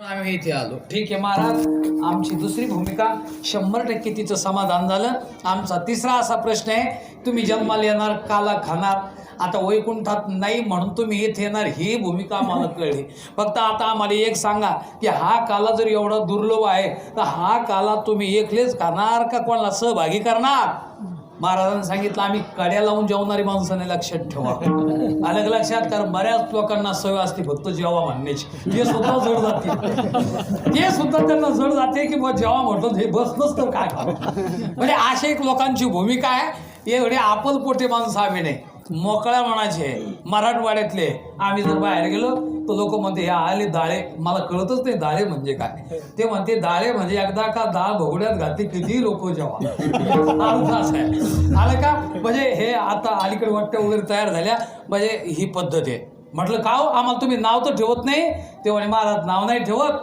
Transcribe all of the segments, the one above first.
आम्ही इथे आलो. ठीक आहे महाराज, आमची दुसरी भूमिका 100% तिचं समाधान झालं. आमचा तिसरा असा प्रश्न आहे, तुम्ही जन्माला येणार, काला खाणार, आता वैकुंठात नाही म्हणून तुम्ही इथे येणार, ही भूमिका आम्हाला कळली. फक्त आता आम्हाला एक सांगा की हा काला जर एवढा दुर्लभ आहे तर हा काला तुम्ही एकलेच खाणार का कोणाला सहभागी करणार? महाराजांनी सांगितलं, आम्ही कड्या लावून जेवणारी माणसाने लक्षात ठेवा. अलग लक्षात, कारण बऱ्याच लोकांना सवय असते फक्त जेवा म्हणण्याची, ते सुद्धा जड जाते, ते सुद्धा त्यांना जड जाते की मग जेव्हा म्हटलं हे बस नसतं काय. म्हणजे अशा एक लोकांची भूमिका आहे. एवढे आपलपोटे माणसं आम्ही नाही, मोकळ्या मनाचे मराठवाड्यातले. आम्ही जर बाहेर गेलो तर लोक म्हणते हे आले दाळे, मला कळतच नाही दाळे म्हणजे काय. ते म्हणते दाळे म्हणजे एकदा का डाळ भोगड्यात घातली किती लोक जेव्हा असं आहे. आलं का? म्हणजे हे आता अलीकडे वाट्या वगैरे तयार झाल्या, म्हणजे ही पद्धत आहे. म्हटलं का हो, आम्हाला तुम्ही नाव तर ठेवत नाही? ते म्हणे महाराज नाव नाही ठेवत,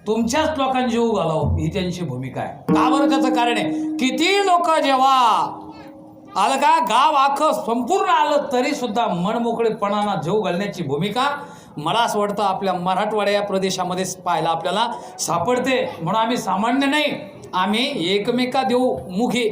तुमच्याच लोकांनी जीव घालावं ही त्यांची भूमिका आहे. का बरं? त्याचं कारण आहे, किती लोक जेव्हा आलं का, गाव आखं संपूर्ण आलं तरी सुद्धा मनमोकळेपणानं जीव घालण्याची भूमिका मला असं वाटतं आपल्या मराठवाड्या या प्रदेशामध्येच पाहायला आपल्याला सापडते. म्हणून आम्ही सामान्य नाही, आम्ही एकमेका देऊ मुखे.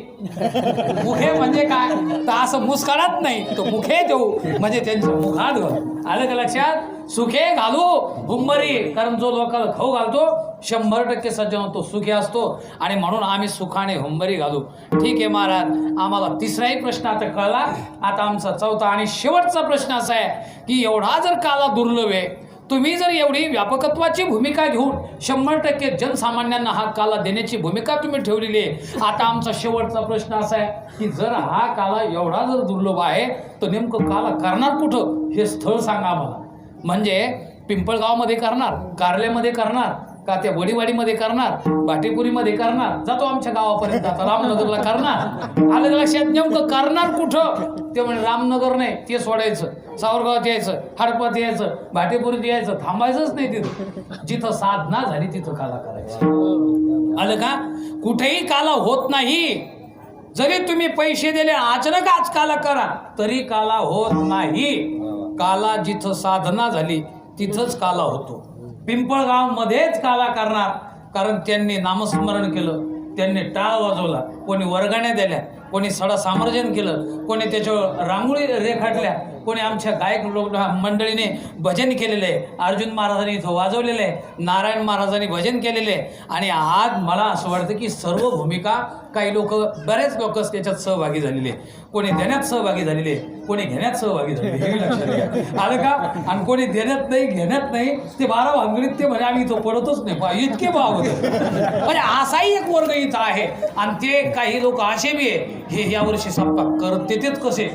मुखे म्हणजे काय, तर असं मुस्काळत नाही, तो मुखे देऊ म्हणजे त्यांच्या मुखात घालू. आलं का लक्षात? सुखे घालू हुंबरी, कारण जो लोकांना खाऊ घालतो 100% सज्जन होतो, सुखी असतो. आणि म्हणून आम्ही सुखाने हुंबरी घालू. ठीक आहे महाराज, आम्हाला तिसराही प्रश्न आता कळला. आता आमचा चौथा आणि शेवटचा प्रश्न असा आहे की एवढा जर काला दुर्लभ आहे, तुम्ही जर एवढी व्यापकत्वाची भूमिका घेऊन 100% जनसामान्यांना हा काला देण्याची भूमिका तुम्ही ठेवलेली आहे. आता आमचा शेवटचा प्रश्न असा आहे की जर हा काला एवढा जर दुर्लभ आहे तर नेमकं काला करणार कुठं हे स्थळ सांगा आम्हाला. म्हणजे पिंपळगावमध्ये करणार, कारल्यामध्ये करणार का, त्या वडीवाडीमध्ये करणार, भाटीपुरीमध्ये करणार, जातो आमच्या गावापर्यंत, आता रामनगरला करणार. आलं लक्षात? नेमकं करणार कुठं? ते म्हणजे रामनगर नाही, ते सोडायचं, सावरगावात यायचं, हडपात यायचं, भाटीपुरीत यायचं, थांबायचंच नाही तिथं. जिथं साधना झाली तिथं काला करायची. आलं का? कुठेही काला होत नाही. जरी तुम्ही पैसे दिले, अचानक आज काला करा तरी काला होत नाही. काला जिथं साधना झाली तिथंच काला होतो. पिंपळगावमध्येच काला करणार, कारण त्यांनी नामस्मरण केलं, त्यांनी टाळ वाजवला, कोणी वर्गाण्या दिल्या, कोणी सडा सामर्जन केलं, कोणी त्याच्यावर रांगोळी रेखाटल्या, कोणी आमच्या गायक लोक मंडळीने भजन केलेलं आहे, अर्जुन महाराजांनी इथं वाजवलेलं आहे, नारायण महाराजांनी भजन केलेलं आहे. आणि आज मला असं वाटतं की सर्व भूमिका काही लोक, बरेच लोक त्याच्यात सहभागी झालेले, कोणी देण्यात सहभागी झालेले, कोणी घेण्यात सहभागी झालेले, हे लक्षात घ्या. आलं का? आणि कोणी देण्यात नाही, घेण्यात नाही, ते 12 भांगडीत ते म्हणजे आम्ही इथं पडतच नाही, इतके भाव होते. म्हणजे असाही एक वर्ग इथं आहे. आणि ते काही लोक असे बी आहे, हे यावर्षी सप्ताह करत तेच कसे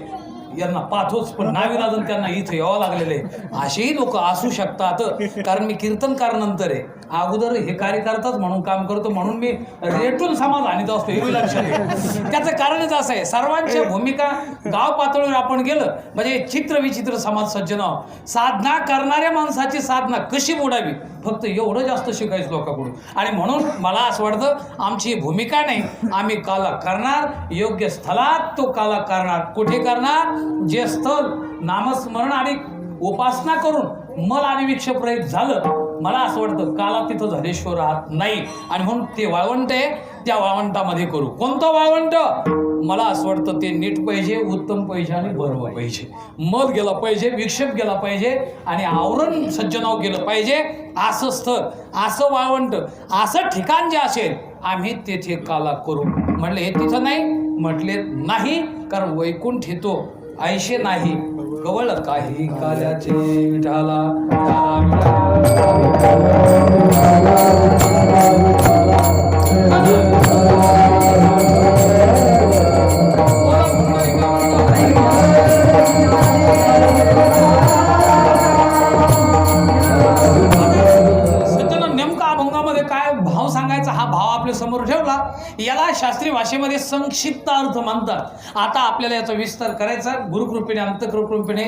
यांना पाहतोच, पण नाविलाजून त्यांना इथं यावं लागलेले असेही लोक असू शकतात. कारण मी कीर्तनकार नंतर आहे, अगोदर हे कार्य करतात म्हणून काम करतो, म्हणून मी रेटून समाज आणत असतो, हे लक्षात घ्या. त्याचं कारणच असं आहे, सर्वांच्या भूमिका गाव पातळीवर आपण गेलं म्हणजे चित्र विचित्र समाज सज्जन. साधना करणाऱ्या माणसाची साधना कशी मोडावी फक्त एवढं जास्त शिकायचं लोकांकडून. आणि म्हणून मला असं वाटतं आमची भूमिका नाही, आम्ही काला करणार, योग्य स्थळात तो काला करणार. कुठे करणार? जे स्थळ नामस्मरण आणि उपासना करून मल आणि विक्षेप रहित झालं, मला असं वाटतं काला तिथं झालेश्वर राहत नाही. आणि म्हणून ते वाळवंट आहे, त्या वाळवंटामध्ये करू. कोणतं वाळवंट? मला असं वाटतं ते नीट पाहिजे, उत्तम पाहिजे आणि बरोबर पाहिजे. मल गेला पाहिजे, विक्षेप गेला पाहिजे आणि आवरण सज्जनाव गेलं पाहिजे. असं स्थळ, असं वाळवंट, असं ठिकाण जे असेल आम्ही तेथे काला करू. म्हटलं हे तिथं नाही, म्हटले नाही, कारण वैकुंठ येतो ऐशे नाही, कवळ काही काल्याचे विठाला. नेमका अभंगामध्ये काय भाव सांगायचा हा भाव आपल्या समोर ठेवला. याला शास्त्रीय भाषेमध्ये संक्षिप्त अर्थ म्हणतात. आता आपल्याला याचा विस्तार करायचा. गुरुकृपेने, अंतकृपेने,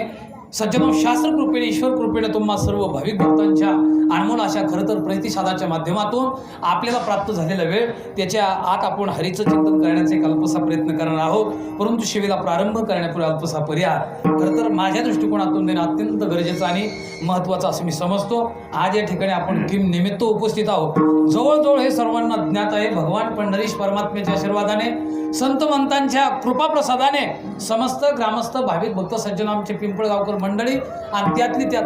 सज्जनो शास्त्रकृपेने, ईश्वर कृपेने तुम्हा सर्व भाविक भक्तांच्या अनमोल अशा खरं तर प्रतिसादाच्या माध्यमातून आपल्याला प्राप्त झालेला वेळ त्याच्या आत आपण हरीचं चिंतन करण्याचा एक अल्पसा प्रयत्न करणार आहोत. परंतु सेवेला प्रारंभ करण्यापूर्वी अल्पसा पर्याय खरं तर माझ्या दृष्टिकोनातून देणं अत्यंत गरजेचं आणि महत्त्वाचं असं मी समजतो. आज या ठिकाणी आपण किम निमित्त उपस्थित आहोत. जवळजवळ हे सर्वांना ज्ञात आहे. भगवान पंढरीश परमात्म्याच्या आशीर्वादाने संत मंतांच्या कृपाप्रसादाने समस्त ग्रामस्थ भाविक भक्त सज्जन आमचे पिंपळगावकर मंडळी आणि त्यातली त्यात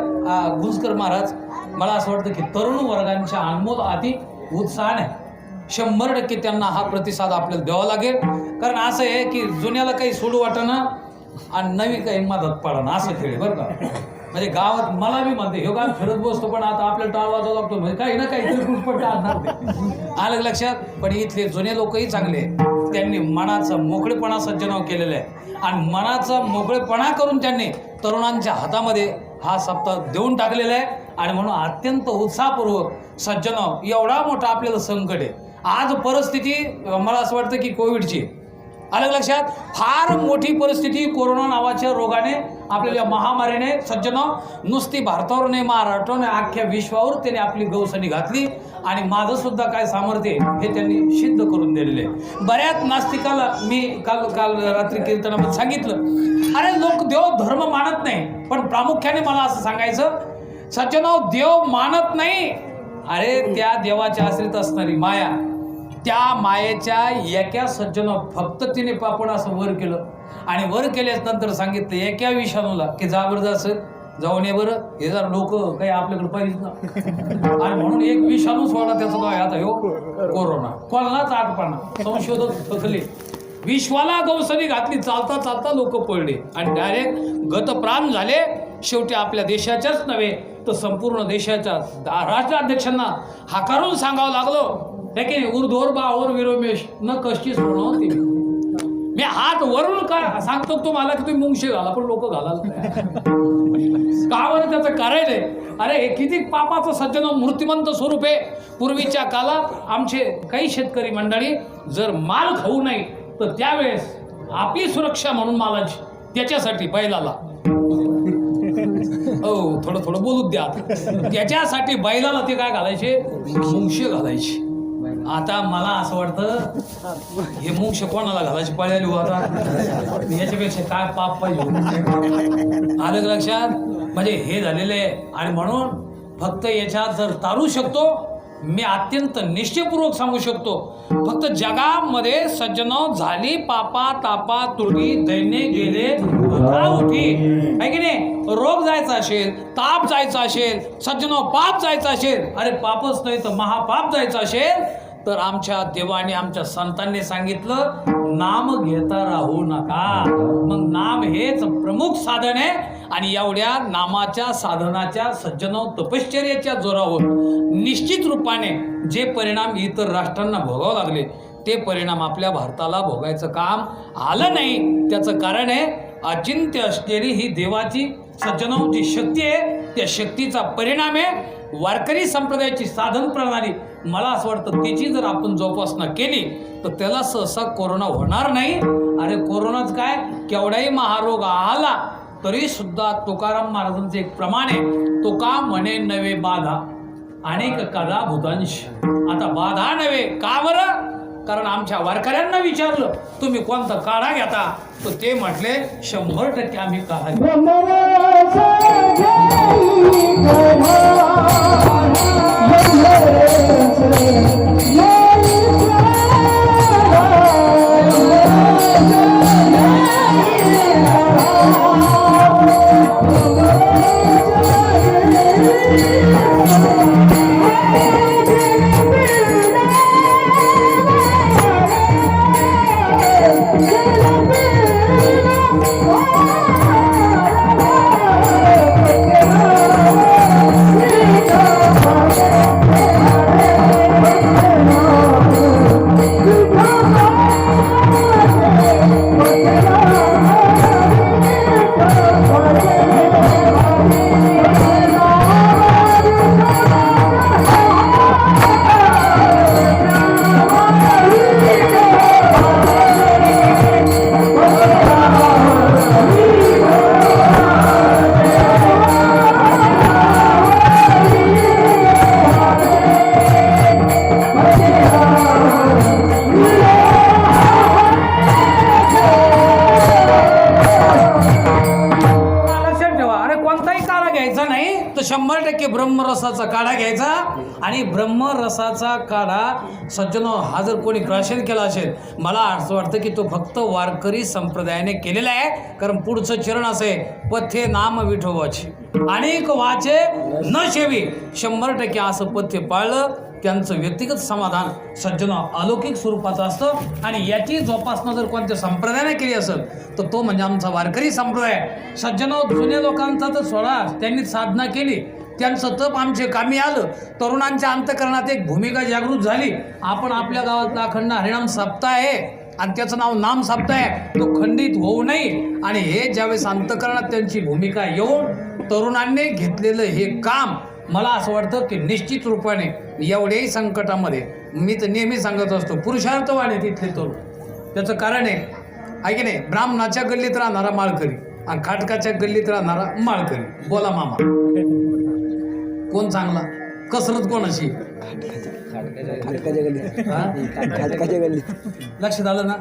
गुंजकर महाराज मला असं वाटतं की तरुण वर्गांच्या अनमोल अति उत्साहाने 100% त्यांना हा प्रतिसाद आपल्याला द्यावा लागेल. कारण असं आहे की जुन्याला काही सोडू वाटणं आणि नवी काही मदत पडणं असं खेळ बरं का. म्हणजे गावात मला बी म्हणते हे गाव फिरत बसतो पण आता आपल्याला टाळ वाजवा लागतो म्हणजे काही ना काहीतरी पुष्पट आणणार आलं लक्षात. पण इथले जुने लोकही चांगले त्यांनी मनाचा मोकळेपणा सज्जनाव केलेला आहे आणि मनाचा मोकळेपणा करून त्यांनी तरुणांच्या हातामध्ये हा सप्ताह देऊन टाकलेला आहे. आणि म्हणून अत्यंत उत्साहपूर्वक सज्जनाव एवढा मोठा आपल्याला संकट आहे आज परिस्थिती मला असं वाटतं की कोविडची आलं लक्षात. फार मोठी परिस्थिती कोरोना नावाच्या रोगाने आपल्याला महामारीने सज्जनाव नुसती भारतावर नाही महाराष्ट्रावर नाही अख्ख्या विश्वावर त्याने आपली गवसणी घातली आणि माझं सुद्धा काय सामर्थ्य हे त्यांनी सिद्ध करून दिलेले आहे. बऱ्याच नास्तिकाला मी काल रात्री कीर्तनामध्ये सांगितलं अरे लोक देव धर्म मानत नाही पण प्रामुख्याने मला असं सांगायचं सज्जनाव देव मानत नाही. अरे त्या देवाच्या आश्रित असणारी माया त्या मायेच्या एका सज्जनावर फक्त तिने आपण असं वर केलं आणि वर केल्याच नंतर सांगितलं एका विषाणूला की जा बरं असं जाऊन ये बरं हे जर लोक काही आपल्याकडे पाहिजे ना आणि म्हणून एक विषाणू सोडा त्याचं नाव आता हो कोरोना कोणालाच आटपणा संशोधक थकले विश्वाला गवसणी घातली चालता चालता लोक पडले आणि डायरेक्ट गतप्राण झाले. शेवटी आपल्या देशाच्याच नव्हे तर संपूर्ण देशाच्या राष्ट्राध्यक्षांना हाकारून सांगावं लागलं हे की उर्ध्वर बावर विरोमेश न कष्टी सोडणं होती. मी हात वरून काय सांगतो तुम्हाला की तुम्ही मुंगशे घाला पण लोक घालाल का बरं त्याचं कारण आहे. अरे हे किती पापाचं सज्जन मूर्तिमंत स्वरूप आहे. पूर्वीच्या काळात आमचे काही शेतकरी मंडळी जर माल खाऊ नये तर त्यावेळेस आपली सुरक्षा म्हणून मालाची त्याच्यासाठी बैलाला हो थोडं बोलू द्या त्याच्यासाठी बैलाला ते काय घालायचे मुंगशे घालायचे. आता मला असं वाटतं हे मुंगशे कोणाला घालायची पळाली आता याच्यापेक्षा काय पाप पाहिजे आलं लक्षात. म्हणजे हे झालेलं आहे आणि म्हणून फक्त याच्यात जर तारू शकतो मी अत्यंत निश्चयपूर्वक सांगू शकतो फक्त जगामध्ये सज्जन झाली पापा तापा तुळी दैन्य गेले उठी आहे की नाही. रोग जायचा असेल ताप जायचा असेल सज्जन पाप जायचा असेल अरे पापच नाही तर महापाप जायचं असेल तर आमच्या देवाने आमच्या संतांनी सांगितलं नाम घेता राहू नका. मग नाम हेच प्रमुख साधन आहे आणि एवढ्या नामाच्या साधनाच्या सज्जनाव तपश्चर्याच्या जोरावर निश्चित रूपाने जे परिणाम इतर राष्ट्रांना भोगावं लागले ते परिणाम आपल्या भारताला भोगायचं काम आलं नाही. त्याचं कारण आहे अचिंत्य असलेली ही देवाची सज्जनाव जी शक्ती आहे त्या शक्तीचा परिणाम आहे वारकरी संप्रदायाची साधन प्रणाली. मला असं वाटतं त्याची जर आपण जोपासना केली तर त्याला सहसा कोरोना होणार नाही. अरे कोरोनाच काय केवढाही महारोग आला तरी सुद्धा तुकाराम महाराजांचं एक प्रमाण आहे तो का म्हणे नवे बाधा अनेक कदा भूतांश. आता बाधा नव्हे का बरं कारण आमच्या वारकऱ्यांना विचारलं तुम्ही कोणता काढा घेता तर ते म्हटले 100% आम्ही काढा Thank you. ब्रह्मरसाचा काढा घ्यायचा आणि ब्रह्मरसाचा काढा सज्जनो हा जर कोणी प्राशन केला असेल, मला असं वाटतं की तो फक्त वारकरी संप्रदायाने केलेला आहे. कारण पुढचं चरण असं आहे, पथ्ये नाम विठोबाचे अनेक वाचे न शेवी. 100% असं पथ्य पाळलं त्यांचं व्यक्तिगत समाधान सज्जन अलौकिक स्वरूपाचं असतं. आणि याची जोपासना जर कोणत्या संप्रदायाने केली असेल तर तो म्हणजे आमचा वारकरी संप्रदाय. सज्जन जुन्या लोकांचा तर सोडा, त्यांनी साधना केली, त्यांचं तप आमचे कामी आलं. तरुणांच्या अंतकरणात एक भूमिका जागृत झाली. आपण आपल्या गावातला अखंड हरिनाम सप्ताह आहे आणि त्याचं नाव नाम सप्ताह आहे, तो खंडित होऊ नये. आणि हे ज्यावेळेस अंतकरणात त्यांची भूमिका येऊन तरुणांनी घेतलेलं हे काम, मला असं वाटतं की निश्चित रूपाने एवढ्याही संकटामध्ये मी तर नेहमी सांगत असतो पुरुषार्थवान आहे तिथले तरुण. त्याचं कारण आहे की नाही, ब्राह्मणाच्या गल्लीत राहणारा माळकरी आणि खाटकाच्या गल्लीत राहणारा माळकरी. बोला मामा कोण चांगला? कसरत कोणाची? लक्षात आलं ना?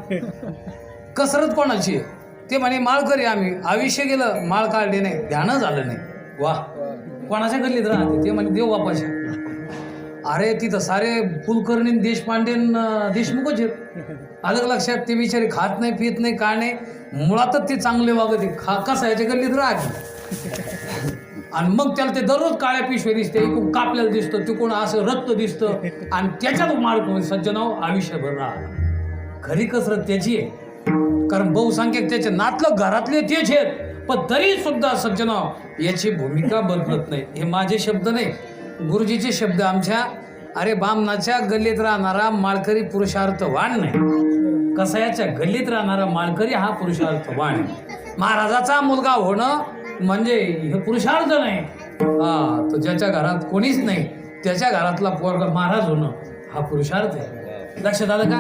कसरत कोणाची? ते म्हणे माळकरी आम्ही, आयुष्य गेलं माळ काढली नाही, ध्यान झालं नाही. वा, कोणाच्या गल्लीत राहते? ते म्हणे देव बापाच्या. अरे तिथं सारे कुलकर्णी देशपांडे देशमुखच आहेत. अलग लक्षात. ते बिचारे खात नाही पित नाही काय नाही, मुळातच ते चांगले वागत आहे. कसा याच्या गल्लीत राहते आणि मग त्याला ते दररोज काळ्या पिशव्या दिसते, इकडून कापलेलं दिसतं, तिकडून असं रक्त दिसतं आणि त्याच्यात मार्ग सज्जनाव आयुष्यभर राहा. खरी कसरत त्याची आहे, कारण बहुसंख्यक त्याचे नातलं घरातले तेच आहेत. पण तरी सुद्धा सज्जनाव याची भूमिका बदलत नाही. हे माझे शब्द नाही, गुरुजीचे शब्द आमच्या. अरे बामणाच्या गल्लीत राहणारा माळकरी पुरुषार्थवान नाही, कसायाच्या गल्लीत राहणारा माळकरी हा पुरुषार्थवान आहे. महाराजाचा मुलगा होणं म्हणजे हे पुरुषार्थ नाही. तो ज्याच्या घरात कोणीच नाही त्याच्या घरातला पोरगा महाराज होणं हा पुरुषार्थ आहे. लक्षात आलं का?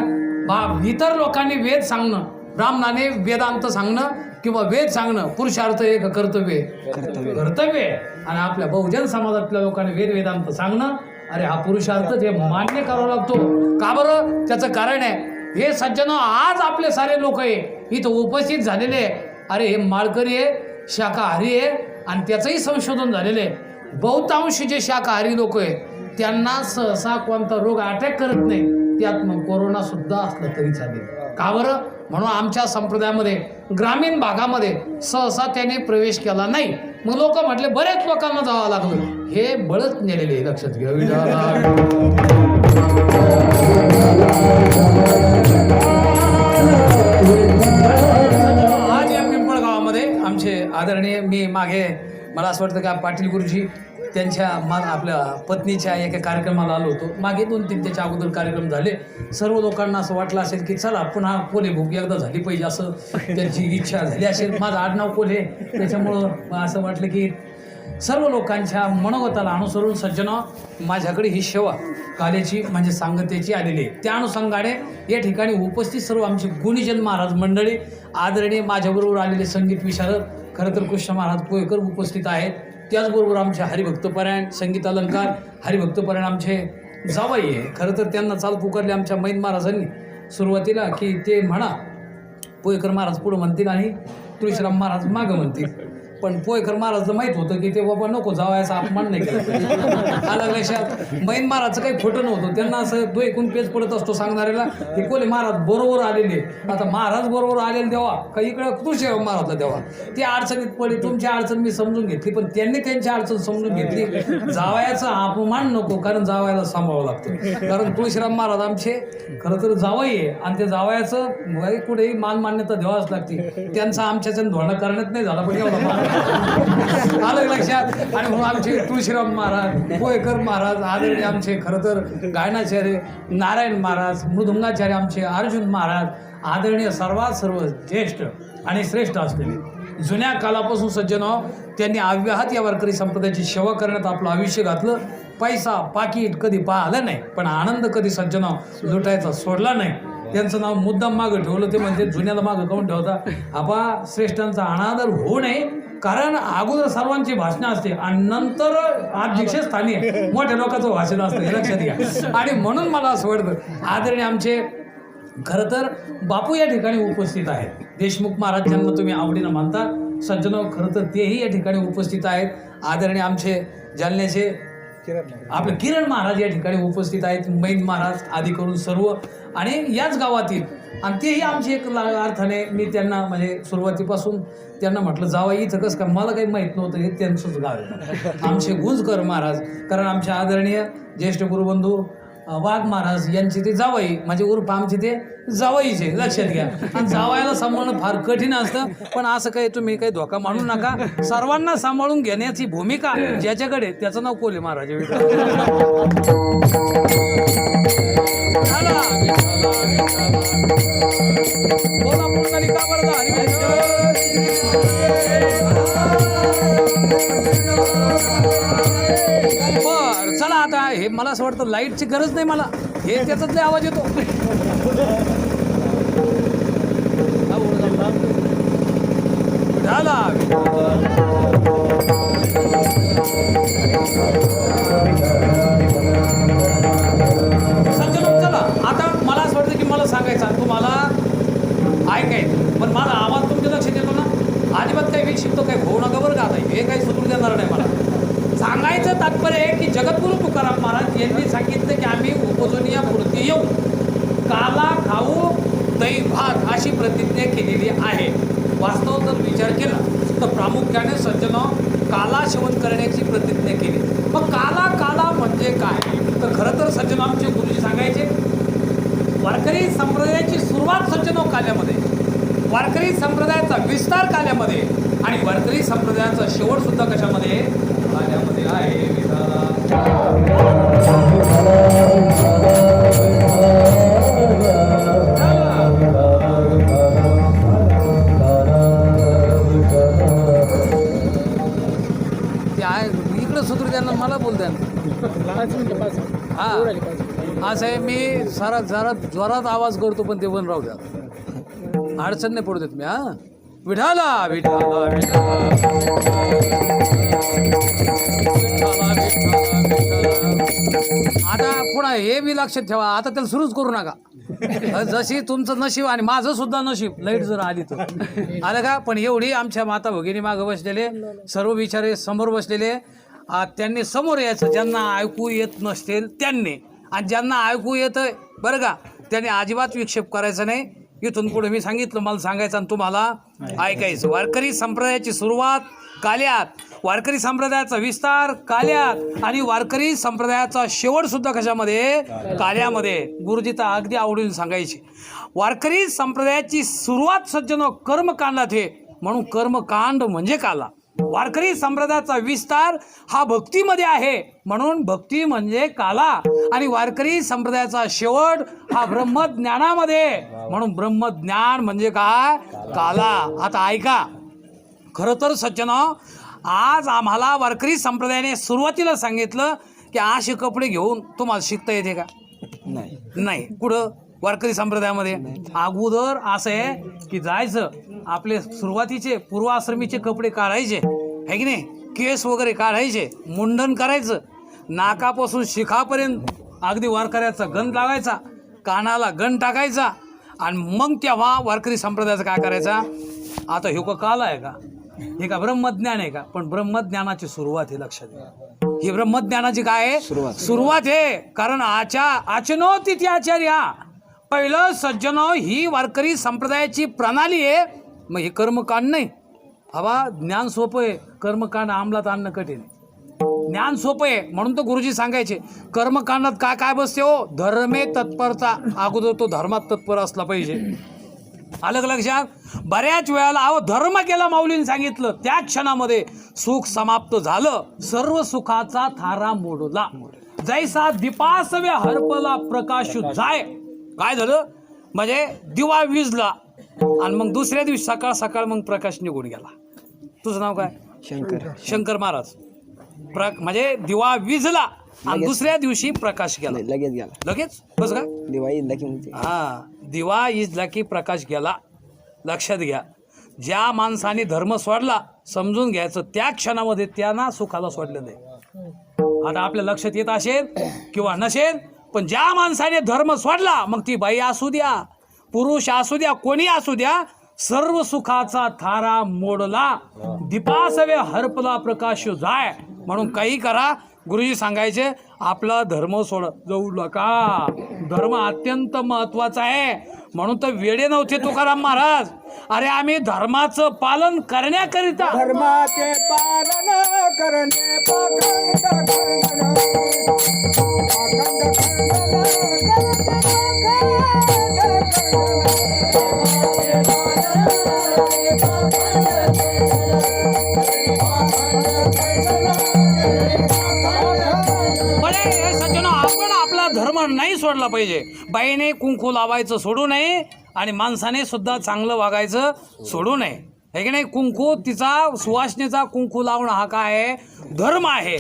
इतर लोकांनी वेद सांगणं, ब्राह्मणाने वेदांत सांगणं किंवा वेद सांगणं कर्तव्य आहे का? कर्तव्य आहे. आणि आपल्या बहुजन समाजातल्या लोकांनी वेदांत सांगणं, अरे हा पुरुषार्थ ते मान्य करावा लागतो. का बरं? त्याचं कारण आहे, हे सज्जन आज आपले सारे लोक आहे इथं उपस्थित झालेले. अरे हे माळकरी आहे, शाकाहारी आहे आणि त्याचंही संशोधन झालेलं आहे. बहुतांश जे शाकाहारी लोक आहे त्यांना सहसा कोणता रोग अटॅक करत नाही, त्यात मग कोरोना सुद्धा असलं तरी चालेल. का बरं? म्हणून आमच्या संप्रदायामध्ये ग्रामीण भागामध्ये सहसा त्याने प्रवेश केला नाही. मग लोक म्हटले बरेच लोकांना जावं लागलं, हे बळच नेलेले. लक्षात घ्यावी. आज या पिंपळगावामध्ये आमचे आदरणीय, मी मागे मला असं वाटतं का पाटील गुरुजी त्यांच्या आपल्या पत्नीच्या एका कार्यक्रमाला आलो होतो. मागे 2-3 त्याच्या अगोदर कार्यक्रम झाले. सर्व लोकांना असं वाटलं असेल की चला पुन्हा कोल्हे भूक एकदा झाली पाहिजे, असं त्यांची इच्छा झाली असेल. माझं आडनाव कोल्हे, त्याच्यामुळं असं वाटलं की सर्व लोकांच्या मनोगताला अनुसरून सज्जना माझ्याकडे ही सेवा कालेची म्हणजे सांगतेची आलेली आहे. त्या अनुषंगाने या ठिकाणी उपस्थित सर्व आमचे गुणीजन महाराज मंडळी, आदरणीय माझ्याबरोबर आलेले संगीत विशारद खरं तर कृष्ण महाराज पोयकर उपस्थित आहेत. त्याचबरोबर आमचे हरिभक्तपरायण संगीत अलंकार हरिभक्तपरायण आमचे जावई आहे. खरं तर त्यांना चाल पुकारले आमच्या मैन महाराजांनी सुरुवातीला की ते म्हणा पोयकर महाराज पुढं म्हणतील आणि तुळशीराम महाराज मागं म्हणतील. पण पोयकर महाराजला माहीत होतं की ते बाबा नको जावायचा अपमान नाही केला. आला लक्षात. मैन महाराजचं काही खोटं नव्हतं. त्यांना असं तो एकूण पेज पडत असतो सांगणाऱ्याला की कोले महाराज बरोबर आलेले. आता महाराज बरोबर आलेले देवा का इकडं तुळशीराम महाराजला देवा. ती अडचणीत पडली, तुमची अडचण मी समजून घेतली, पण त्यांनी त्यांची अडचण समजून घेतली. जावयाचा अपमान नको, कारण जावयाला सांभाळावं लागतं. कारण तुळशीराम महाराज आमचे खरं तर जावई आहे आणि ते जावयाचं कुठेही मान मान्यता द्यावाच लागते. त्यांचा आमच्याच्यानं धोरणं करण्यात नाही झाला, पण एवढा मान आलं लक्षात. आणि म्हणून आमचे तुळशीराम महाराज पोयकर महाराज आदरणीय आमचे खरं तर गायनाचार्य नारायण महाराज, मृदुंगाचार्य आमचे अर्जुन महाराज, आदरणीय सर्व ज्येष्ठ आणि श्रेष्ठ असलेले जुन्या कालापासून सज्जन त्यांनी अव्याहत या वारकरी संप्रदायाची सेवा करण्यात आपलं आयुष्य घातलं. पैसा पाकिट कधी पाहिलं नाही, पण आनंद कधी सज्जन लुटायचा सोडला नाही. त्यांचं नाव मुद्दाम मागं ठेवलं. ते म्हणजे जुन्याला मागं काऊन ठेवता? आपा श्रेष्ठांचा अनादर होऊ नये, कारण अगोदर सर्वांची भाषणं असते आणि नंतर अध्यक्षस्थानी मोठ्या लोकांचं भाषण असतं, हे लक्षात घ्या. आणि म्हणून मला असं वाटतं आदरणीय आमचे खरं तर बापू या ठिकाणी उपस्थित आहेत. देशमुख महाराज ज्यांना तुम्ही आवडीनं मानता सज्जन, खरं तर तेही या ठिकाणी उपस्थित आहेत. आदरणीय आमचे जालन्याचे आपले किरण महाराज या ठिकाणी उपस्थित आहेत, मैन महाराज आदी करून सर्व, आणि याच गावातील, आणि तेही आमची एक अर्थाने मी त्यांना म्हणजे सुरुवातीपासून त्यांना म्हटलं जावा इथं कसं काय, मला काही माहीत नव्हतं, हे त्यांचंच गाव आहे आमचे गुंजकर महाराज, कारण आमच्या आदरणीय ज्येष्ठ गुरुबंधू वाघ महाराज यांचे ते जावई, म्हणजे उर्फ आमचे ते जावईचे, लक्षात घ्या. आणि जावयाला सांभाळणं फार कठीण असतं, पण असं काही तुम्ही काही धोका मानू नका. सर्वांना सांभाळून घेण्याची भूमिका ज्याच्याकडे त्याचं नाव कोल्हे महाराज. बोला पुंडलिका वरदा बर. चला आता हे मला असं वाटतं लाईटची गरज नाही मला, हे त्याचाच लय आवाज येतो. झाला सज्जनो, चला आता मला असं वाटतं की मला सांगायचं तुम्हाला ऐकायचं, पण माझा आवाज तुमच्या लक्षात येतो ना, अजिबात काही विक्षिप्त काही होऊ नका बरं का. आता हे काही सुधरू देणार नाही मला. सांगायचं तात्पर्य आहे की जगद्गुरु तुकाराम महाराज यांनी सांगितलं की आम्ही उपजनीयापुरती येऊ, काला खाऊ दही भात अशी प्रतिज्ञा केलेली आहे. वास्तव जर विचार केला तर प्रामुख्याने सज्जनं काला सेवन करण्याची प्रतिज्ञा केली. मग काला म्हणजे काय, तर खरं तर सज्जन आमचे गुरुजी सांगायचे वारकरी संप्रदायाची सुरुवात सज्जनो काल्यामध्ये, वारकरी संप्रदायाचा विस्तार काल्यामध्ये, आणि वारकरी संप्रदायाचा शेवट सुद्धा कशामध्ये, काल्यामध्ये आहे. इकडं सुधरू द्या ना, मला बोल द्या ना. हा असं आहे, मी जरा जोरात आवाज करतो पण ते पण राहू द्या, अडचण नाही पडू देत मी. हा विठाला विठाला आता पुन्हा हे बी लक्षात ठेवा, आता त्याला सुरूच करू नका. जशी तुमचं नशीब आणि माझं सुद्धा नशीब, लाईट जर आली तर आलं का. पण एवढी आमच्या माता भगिनी मागं बसलेले सर्व विचारे समोर बसलेले, त्यांनी समोर यायचं, ज्यांना ऐकू येत नसतील त्यांनी, आणि ज्यांना ऐकू येतं बरं का त्यांनी अजिबात विक्षेप करायचा नाही. इथून पुढे मी सांगितलं मला सांगायचं आणि तुम्हाला ऐकायचं. वारकरी संप्रदायाची सुरुवात काल्यात, वारकरी संप्रदायाचा विस्तार काल्यात, आणि वारकरी संप्रदायाचा शेवट सुद्धा कशामध्ये, काल्यामध्ये. गुरुजी तर अगदी आवडून सांगायचे वारकरी संप्रदायाची सुरुवात सज्जनो कर्मकांडात आहे, म्हणून कर्मकांड म्हणजे काला. वारकरी संप्रदायाचा विस्तार हा भक्तीमध्ये आहे, म्हणून भक्ती म्हणजे काला, आणि वारकरी संप्रदायाचा शेवट हा ब्रह्मज्ञानामध्ये, म्हणून ब्रह्मज्ञान म्हणजे काय, काला. आता ऐका, खरं तर सज्जनो आज आम्हाला वारकरी संप्रदायाने सुरुवातीला सांगितलं की असे कपडे घेऊन तुम्हाला शिकता येते का, नाही. कुठं वारकरी संप्रदायामध्ये अगोदर असं आहे की जायचं, आपले सुरुवातीचे पूर्वाश्रमीचे कपडे काढायचे आहे की नाही, केस वगैरे काढायचे, मुंडन करायचं, नाकापासून शिखापर्यंत अगदी वारकऱ्याचा गण लावायचा, कानाला गण टाकायचा, आणि मग तेव्हा वारकरी संप्रदायाचा काय करायचा. आता हे का काला आहे का, हे का ब्रह्मज्ञान आहे का, पण ब्रह्मज्ञानाची सुरुवात आहे, लक्षात घ्या. ही ब्रह्मज्ञानाची काय आहे, सुरुवात आहे. कारण आचनो तिथे आचार्य, पहिलं सज्जनो ही वारकरी संप्रदायाची प्रणाली आहे. मग हे कर्मकांड नाही हवा, ज्ञान सोपं आहे, कर्मकांड अंमलात आणणं कठीण आहे. ज्ञान सोपं आहे म्हणून तर गुरुजी सांगायचे कर्मकांडात काय काय बसते हो, धर्मे तत्परता. अगोदर तो धर्मात तत्पर असला पाहिजे. अलग लक्षात. बऱ्याच वेळाला अहो धर्म केला माऊलीने सांगितलं, त्या क्षणामध्ये सुख समाप्त झालं, सर्व सुखाचा थारा मोडला, जैसा दीपासवे हरपला प्रकाश जाय. काय झालं म्हणजे दिवा विजला आणि मग दुसऱ्या दिवशी सकाळ सकाळ मग प्रकाश निघून गेला. तुझं नाव काय, शंकर महाराज. म्हणजे दिवा विजला आणि दुसऱ्या दिवशी प्रकाश गेला, लगेच बस का दिवा इजला की, हा दिवा इजला की प्रकाश गेला. लक्षात घ्या, ज्या माणसाने धर्म सोडला समजून घ्यायचं त्या क्षणामध्ये त्यांना सुखाला सोडलेलं आहे. आता आपल्या लक्षात येत असेल किंवा नसेल, पण ज्या माणसाने धर्म सोडला, मग ती बाई असू द्या, पुरुष असू द्या, कोणी असू द्या, सर्व सुखाचा थारा मोडला, दीपासवे हरपला प्रकाश जाय. म्हणून काही करा, गुरुजी सांगायचे आपला धर्म सोड जाऊ नका, धर्म अत्यंत महत्वाचा आहे. म्हणून तर वेडे नव्हते तुकाराम महाराज. अरे आम्ही धर्माचं पालन करण्याकरिता धर्माचे पालन करणे पाखंड आपण आपला धर्म नाही सोडला पाहिजे. बाईने कुंकू लावायचं सोडू नये आणि माणसाने सुद्धा चांगलं वागायचं सोडू नये, हे की नाही. कुंकू तिचा सुवासनेचा कुंकू लावणं हा काय आहे, धर्म आहे.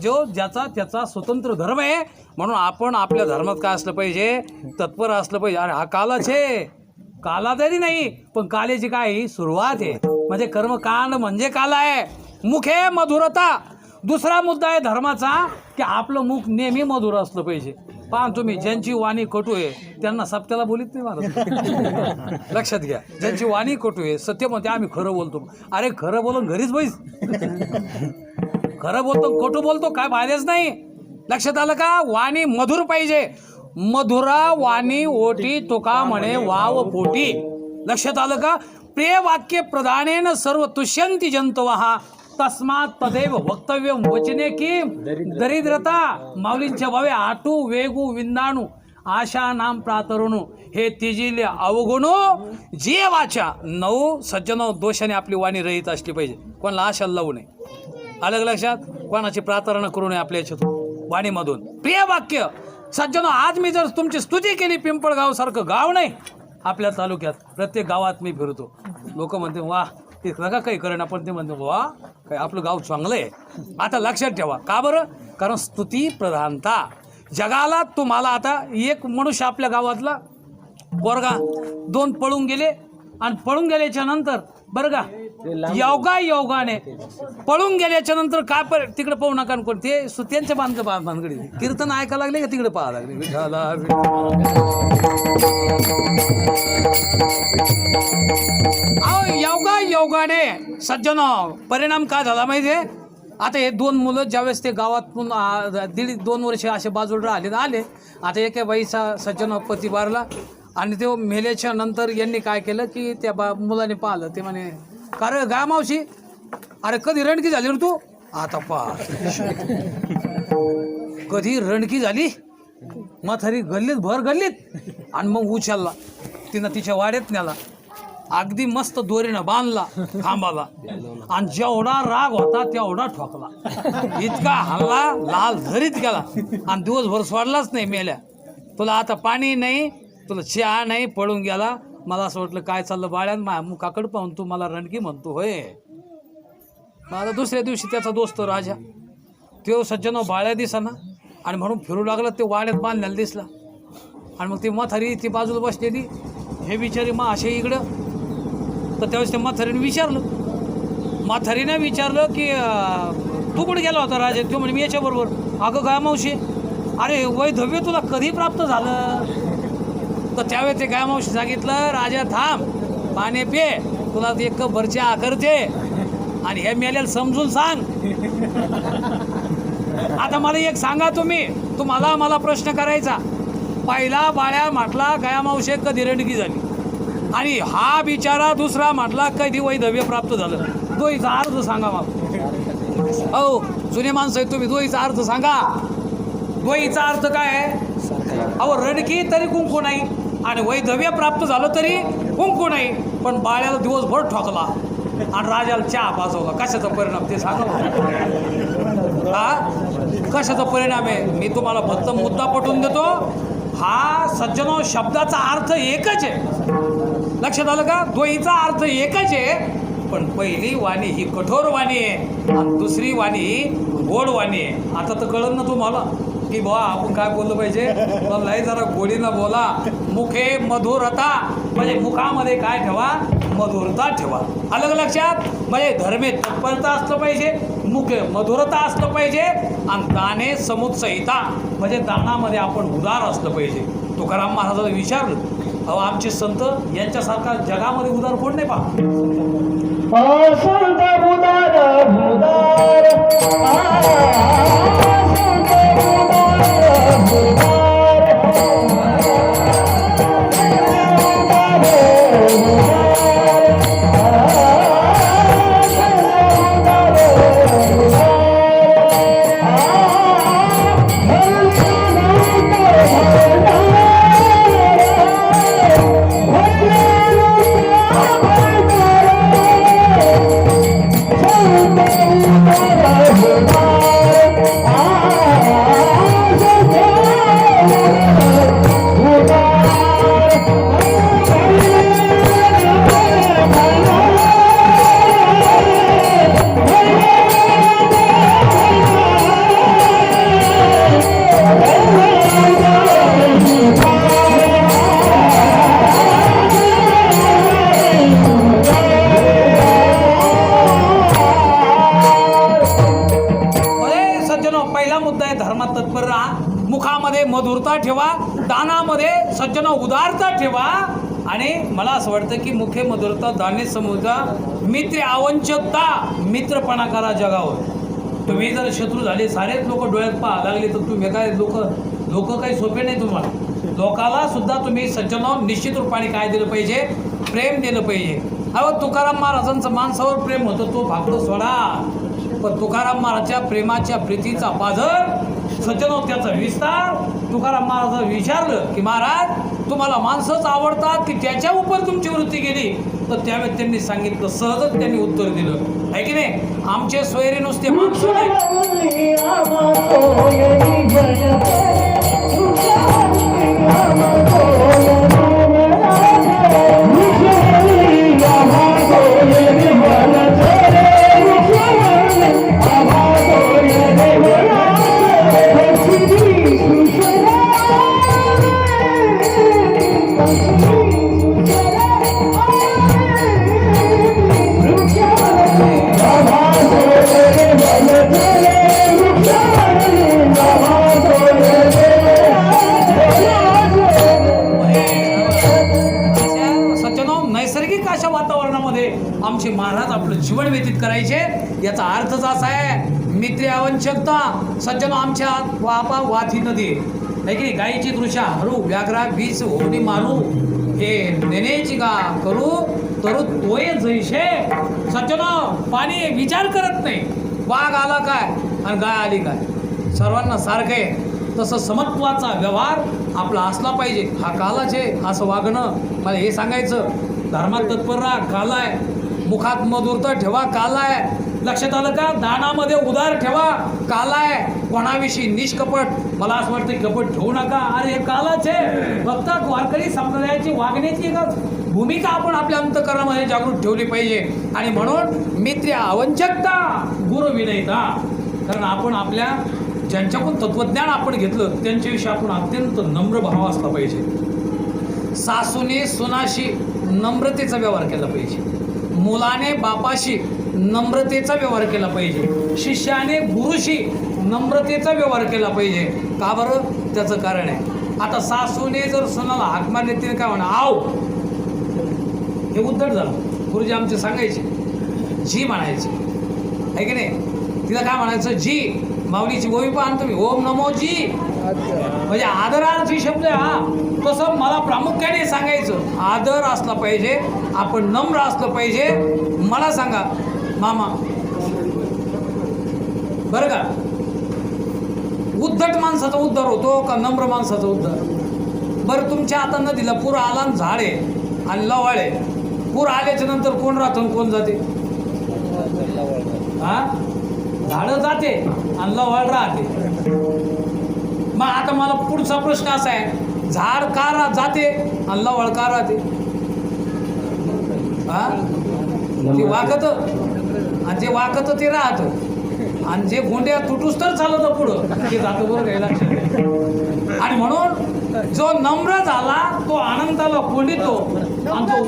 जो ज्याचा त्याचा स्वतंत्र धर्म आहे. म्हणून आपण आपल्या धर्मात काय असलं पाहिजे, तत्पर असलं पाहिजे. अरे हा कालाच आहे, काला तरी नाही पण कालेची काय सुरुवात आहे. म्हणजे कर्मकांड म्हणजे काला आहे. मुख आहे मधुरता. दुसरा मुद्दा आहे धर्माचा की आपलं मुख नेहमी मधुर असलं पाहिजे. पहा तुम्ही, ज्यांची वाणी कटू आहे त्यांना सत्याला बोलीत नाही मला. लक्षात घ्या, ज्यांची वाणी कटू आहे सत्य म्हणते आम्ही खरं बोलतो. अरे खरं बोलून घरीच बैस. खरं बोलतो कटू बोलतो काय फायदाच नाही. लक्षात आलं का. वाणी मधुर पाहिजे. मधुरा वाणी ओटी तुका म्हणे वाव पोटी. लक्षात आलं का. प्रिय वाक्य प्रधानेन सर्व तुष्यंती जंतवहा तस्मात तदैव वक्तव्य वचने की दरिद्रता. माऊलींच्या भावे आटू वेगू विंदाणू आशा नाम प्रातरुणू हे तिजिले अवगुणू जे वाचा नऊ सज्जनो दोषाने आपली वाणी रहित असली पाहिजे. कोणाला आशा लावू नये. अलग लक्षात. कोणाची प्रातरण करू नये आपल्या याच्यातून वाणीमधून. प्रिय वाक्य सज्जनो, आज मी जर तुमची स्तुती केली, पिंपळगाव सारखं गाव नाही आपल्या तालुक्यात, प्रत्येक गावात मी फिरतो. लोक म्हणते वा ते नका काही करेन, आपण ते म्हणतो वा काय आपलं गाव चांगलं आहे. आता लक्षात ठेवा. का बरं. कारण स्तुती प्रधानता. जगाला तुम्हाला आता एक मनुष्य आपल्या गावातला पोरगा 2 पळून गेले आणि पळून गेल्याच्या नंतर बरं का योगाने पळून गेल्याच्या नंतर काय तिकडे पाहू नका कोण ते त्यांच्या भानगडी कीर्तन ऐकायला लागले का तिकडे पाहा लागले. योगाने सज्जन परिणाम काय झाला माहिती आहे. आता हे 2 मुलं ज्यावेळेस ते गावातून 1.5-2 वर्ष असे बाजूला आले. आता एका बाईचा सज्जन पती बारला आणि ते मेल्याच्या नंतर यांनी काय केलं की त्या मुलाने पाहिलं. ते म्हणे का रे गा मावशी, अरे कधी रणकी झाली रे तू. आता पहा कधी रणकी झाली. म्हातारी गल्लीत भर गल्लीत आणि मग उचलला तिनं तिच्या वाड्यात नेला. अगदी मस्त दोरीनं बांधला खांबाला आणि जेवढा राग होता तेवढा ठोकला. इतका हल्ला लाल झरीत गेला आणि दिवसभर सोडलाच नाही. मेल्या तुला आता पाणी नाही, तुला चहा नाही, पळून गेला. मला असं वाटलं काय चाललं बाळ्यान, माझ्या मुखाकडं पाहून तू मला रणकी म्हणतो होय. मला दुसऱ्या दिवशी त्याचा दोस्त राजा तो सज्जनो बाळ्या दिसाना आणि म्हणून फिरू लागला. ते वाड्यात बांधलेला दिसला आणि मग ती म्हातारी ती बाजूला बसलेली. हे बिचारी मग असे इकडं. तर त्यावेळेस त्या म्हातारीने विचारलं की तू कुठे गेला होता राजा. तो म्हणजे मी याच्याबरोबर. अगं गाय मावशी, अरे वैधव्य तुला कधी प्राप्त झालं. तर त्यावेळेस ते गाय मावशी सांगितलं राजा थांब पाणी पे, तुला एक कप भर चहा करते आणि हे मेलेलं समजून सांग. आता मला एक सांगा तुम्हाला मला प्रश्न करायचा. पहिला बाळ्या म्हटला गाया मावशी कधी रणकी झाली आणि हा बिचारा दुसरा म्हटला कधी वैधव्य प्राप्त झालं. दोहीचा अर्थ सांगा मग. हो जुने माणसं आहे तुम्ही, दोहीचा अर्थ सांगा. दोहीचा अर्थ काय आहे. अहो रणकी तरी कुंकू नाही आणि वैधव्य प्राप्त झालं तरी कुंकू नाही. पण बाळ्याला दिवसभर ठोकला आणि राजाला चहा पाजवला. कशाचा परिणाम ते सांगा. हा कशाचा परिणाम आहे. मी तुम्हाला फक्त मुद्दा पटवून देतो. हा सज्जनो शब्दाचा अर्थ एकच आहे. लक्षात आलं का. दोहीचा अर्थ एकच आहे. पण पहिली वाणी ही कठोर वाणी आहे आणि दुसरी वाणी ही गोड वाणी आहे. आता तर कळलं ना तुम्हाला की बुवा आपण काय बोललं पाहिजे. नाही जरा गोडीनं बोला. मुखे मधुरता म्हणजे मुखामध्ये काय ठेवा, मधुरता ठेवा. अलग लक्षात. म्हणजे धर्मे तत्परता असलं पाहिजे, मुखे मधुरता असलं पाहिजे आणि दाने समुत्सहिता म्हणजे दानामध्ये आपण उदार असलं पाहिजे. तुकाराम महाराजाला विचारलं, अहो आमचे संत यांच्यासारखा जगामध्ये उदार कोण नाही पहा. संत उदार उदार संत उदार मुखामध्ये मधुरता ठेवा, दानामध्ये सज्जन उदारता ठेवा. आणि मला असं वाटतं की मुखे मधुरता दाने समुद्रा मित्र आवंचकता मित्रपणा करा जगावर. तुम्ही जर शत्रू झाले, सारेच लोक डोळ्यात पाहा लागले, तर तुम्ही काय लोक काही सोपे नाही. तुम्हाला लोकाला सुद्धा तुम्ही सज्जन निश्चित रूपाने काय दिलं पाहिजे, प्रेम दिलं पाहिजे. अहो तुकाराम महाराजांचं माणसावर प्रेम होतं, तो भाकडं सोडा. पण तुकाराम महाराजच्या प्रेमाच्या प्रीतीचा पाझर सज्जन त्याचा विस्तार. तुकाराम महाराज विचारलं की महाराज तुम्हाला माणसंच आवडतात की त्याच्या उपर तुमची वृत्ती गेली, तर त्यावेळेस त्यांनी सांगितलं, सहजच त्यांनी उत्तर दिलं आहे की नाही, आमचे सोयरे नुसते माणसं नाही. आमचे महाराज आपलं जीवन व्यतीत करायचे. याचा अर्थच असा आहे, मित्र आवश्यकता सज्जन आमच्या वापा वाथी नदी आहे की नाही. गायीची दृश्या हरू व्याघ्रा बीच होडी मारू, हे नेण्याची गा करू तरु तोय जैसे. सज्जन पाणी विचार करत नाही, वाघ आला काय आणि गाय आली काय, सर्वांना सारखं आहे. तसं समत्वाचा व्यवहार आपला असला पाहिजे. हा कालाच आहे असं वागणं, मला हे सांगायचं. धर्मात तत्पर राहा, काला आहे. मुखात मधुरता ठेवा, काला आहे. लक्षात आलं का? दानामध्ये उदार ठेवा, काला आहे. कोणाविषयी निष्कपट, मला असं वाटतं कपट ठेवू नका, अरे हे कालाच आहे. फक्त वारकरी संप्रदायाची वागण्याची का भूमिका आपण आपल्या अंतःकरणामध्ये जागृत ठेवली पाहिजे. आणि म्हणून मित्र आवंचकता गुरु विनयता. कारण आपण आपल्या ज्यांच्याकडून तत्वज्ञान आपण घेतलं त्यांच्याविषयी आपण अत्यंत नम्र भाव असला पाहिजे. सासूने सुनाशी नम्रतेचा व्यवहार केला पाहिजे, मुलाने बापाशी नम्रतेचा व्यवहार केला पाहिजे, शिष्याने गुरुशी नम्रतेचा व्यवहार केला पाहिजे. का बरं? त्याचं कारण आहे. आता सासूने जर सुनाला हाक मारले, तिने काय म्हणा, आव, हे उद्धट झालं. गुरुजी आमचे सांगायचे, जी म्हणायचे आहे की नाही. तिला काय म्हणायचं, जी. माऊलीची ओवी पाहा तुम्ही, ओम नमो जी, म्हणजे आदरार्थी शब्द आहे हा. तसं मला प्रामुख्याने सांगायचं, आदर असला पाहिजे, आपण नम्र असलं पाहिजे. मला सांगा मामा, बरं का, उद्धट माणसाचा उद्धार होतो का नम्र माणसाचा उद्धार? बरं, तुमच्या आता नदीला पूर आला आणि झाड आहे आणि लवाळ आहे. पूर आल्याच्या नंतर कोण राहतो आणि कोण जाते? हा, झाडं जाते आणि लवाळ राहते. मग आता मला पुढचा प्रश्न असा आहे, झाड का जाते आणि लवळ का राहते? हा, ते वाकत आणि जे वाकत ते राहत आणि जे गोंड्या तुटूस तर चालत पुढं ते जातं. बरं काय लक्षात? आणि म्हणून जो नम्र झाला तो आनंदाला कोंडितो आणि तो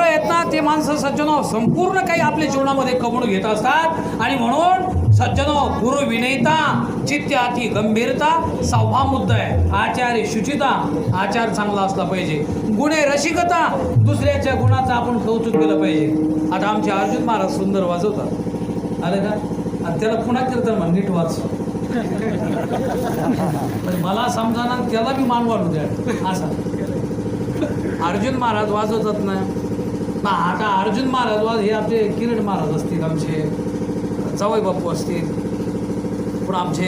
आहेत ना ते माणसं सज्जनो संपूर्ण काही आपल्या जीवनामध्ये कमवून घेत असतात. आणि म्हणून सज्जनो गुरु विनयता चित्त अति गंभीरता 6वा मुद्दा आहे. आचार्य शुचिता, आचार चांगला असला पाहिजे. गुणे रसिकता, दुसऱ्याच्या गुणाचं आपण कौतुक केलं पाहिजे. आता आमचे अर्जुन महाराज सुंदर वाजवतात आले का, आणि त्याला पुन्हा कीर्तन म्हण नीट वाच. मला समजा त्याला बी मान वाढू द्या असं. अर्जुन महाराज वाजवतात ना, आता अर्जुन महाराज वाज हे आमचे किरण महाराज असतील, आमचे जावई बापू असतील, पुन्हा आमचे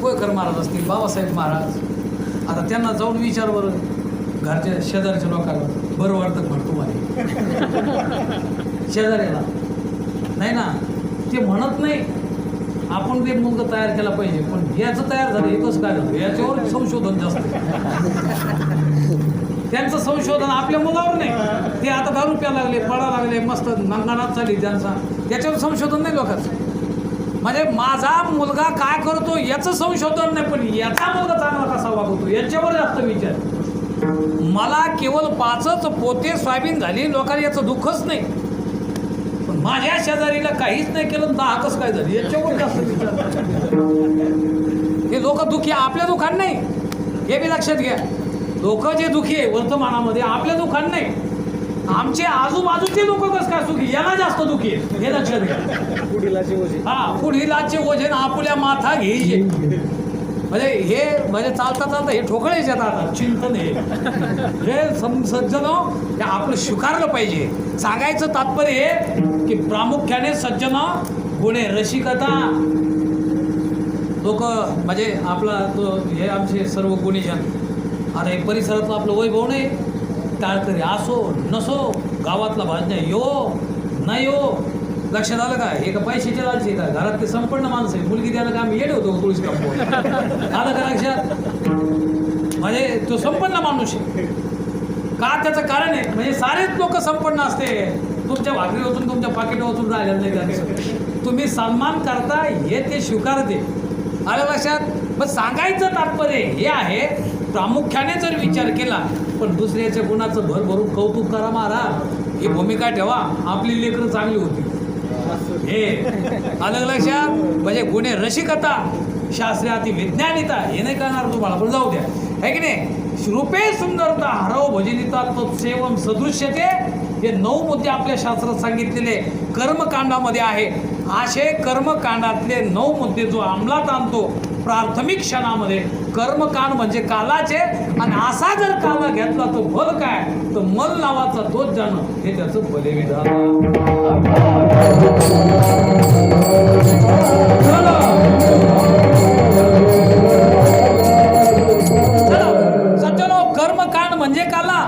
कोयकर महाराज असतील, बाबासाहेब महाराज. आता त्यांना जाऊन विचार बरं घरच्या शेजारच्या लोकांना, बरं वाटतं म्हण तुम्हाला शेजाऱ्याला नाही ना, ते म्हणत नाही आपण ते मुलगा तयार केला पाहिजे, पण याचं तयार झालं एकच काय झालं याच्यावर संशोधन जास्त. त्यांचं संशोधन आपल्या मुलावर नाही. ते आता दारू प्यायला लागले, पळा लागले, मस्त नंगानात चालली त्यांचा, त्याच्यावर संशोधन नाही लोकांचं. म्हणजे माझा मुलगा काय करतो याचं संशोधन नाही, पण याचा मुलगा चांगला कसा वागतो याच्यावर जास्त विचार. मला केवळ 5च पोते सोयाबीन झाली, लोकांना याचं दुःखच नाही. पण माझ्या शेजारीला काहीच नाही केलं, 10 कसं काय झाली याच्यावर जास्त विचार. हे लोक दुःखी आपल्या दुःखात नाही, हे बी लक्षात घ्या. लोक जे दुःखी आहे वर्तमानामध्ये आपल्या दुःखात नाही, आमचे आजूबाजूचे लोक कसं काय सुखी याला जास्त दुःखी आहे, हे लक्षात घ्या. पुढीलाचे वजन आपल्या माथा घ्यायचे. म्हणजे हे म्हणजे चालता चालता हे ठोकळायचे आता चिंतन हे सज्जन हे आपलं स्वीकारलं पाहिजे. सांगायचं तात्पर्य हे की प्रामुख्याने सज्जन गुणे रसिकता. लोक म्हणजे आपला तो हे आमचे सर्व गुणीजन. आता हे परिसरातलं आपलं वैभव नाही, टाळकरी असो नसो, गावातला भाजण्या यो न यो, लक्षात आलं का. हे का पैशाचे लालचे का, घरात ते संपन्न माणसं आहे, मुलगी द्यायला का आम्ही येडे होतो तुळशी कापून, आलं का लक्षात. म्हणजे तो संपन्न माणूस आहे का, त्याचं कारण आहे म्हणजे सारेच लोक संपन्न असते. तुमच्या भाकरी वाचून तुमच्या पाकिट वाचून राहिलेलं नाही त्यांचं, तुम्ही सन्मान करता हे ते स्वीकारते, आलं लक्षात. पण सांगायचं तात्पर्य हे आहे प्रामुख्याने जर विचार केला, पण दुसऱ्याच्या गुणाचं भरभरून कौतुक करा महाराज, ही भूमिका ठेवा, आपली लेकरं चांगली होती. हे अलग लक्षात. म्हणजे गुणे रसिकता, शास्त्राती विज्ञानिता हे नाही करणार तुम्हाला, पण जाऊ द्या है की नाही. रूपे सुंदरता हरव भजनिता तत्सेवम सदृश्यते, हे 9 मुद्दे आपल्या शास्त्रात सांगितलेले कर्मकांडामध्ये आहे. असे कर्मकांडातले 9 मुद्दे जो अंमलात आणतो प्राथमिक क्षणामध्ये, कर्मकांड म्हणजे कालाचे, आणि असा जर काला घेतला तर फल काय, तर मल नावाचा तोच जाणं हे त्याचं भले विधान. सज्जनो कर्मकांड म्हणजे काला.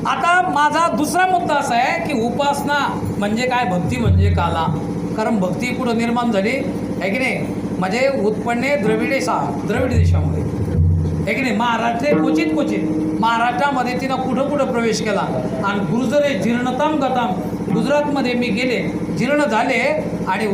आता माझा दुसरा मुद्दा असा आहे की उपासना म्हणजे काय, भक्ती म्हणजे काला. कारण भक्ती कुठं निर्माण झाली आहे की नाही, म्हणजे उत्पन्ने द्रविड देशामध्ये आहे की नाही. क्वचित महाराष्ट्रामध्ये तिनं कुठं प्रवेश केला. आणि गुर्जरे जीर्णताम गताम, गुजरातमध्ये मी गेले, जीर्ण झाले आणि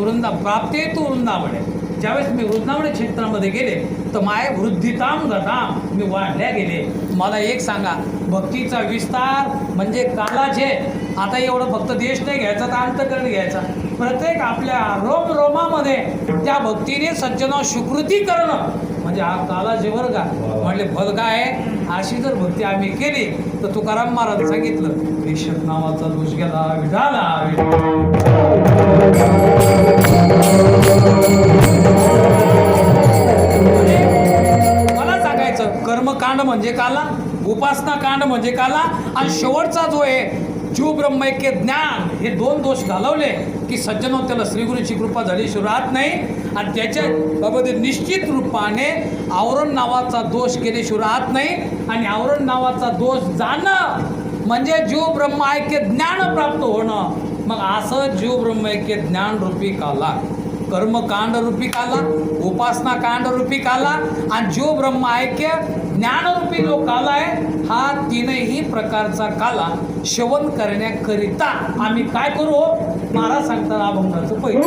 प्राप्ते तू वृंदावने. ज्यावेळेस मी वृंदावन क्षेत्रामध्ये गेले तर माय वृद्धिताम गताम, मी वाढल्या गेले. मला एक सांगा, भक्तीचा विस्तार म्हणजे कालाचे. आता एवढं फक्त देश नाही घ्यायचा तर अंतकरण घ्यायचा. प्रत्येक आपल्या रोमामध्ये त्या भक्तीने सज्जना स्वीकृती करणं म्हणजे हा कालाचे बरं का. म्हणले फल काय आहे, अशी जर भक्ती आम्ही केली तर तुकाराम महाराज सांगितलं ईश्वर नावाचा दोष गेला विधाला. मला सांगायचं कर्मकांड म्हणजे काला, उपासना कांड म्हणजे काला, आणि शेवटचा जो आहे जीव ब्रह्मैक्य ज्ञान, हे 2 दोष घालवले की सज्जनो त्याला श्रीगुरूची कृपा झाल्याशिवाय राहत नाही. आणि त्याच्या बाबत निश्चित रूपाने आवरण नावाचा दोष केल्याशिवाय राहत नाही. आणि आवरण नावाचा दोष जाणं म्हणजे जीव ब्रह्मैक्य ज्ञान प्राप्त होणं. मग असं जीव ब्रह्मैक्य ज्ञान रूपी काला, कर्मकांड रूपी काला, उपासना कांड रूपी काला आणि जीव ब्रह्मैक्य ज्ञानरूपी जो काला आहे, हा 3ही प्रकारचा काला श्रवण करण्याकरिता आम्ही काय करू, महाराज सांगतात अभंगाचं पहिलं.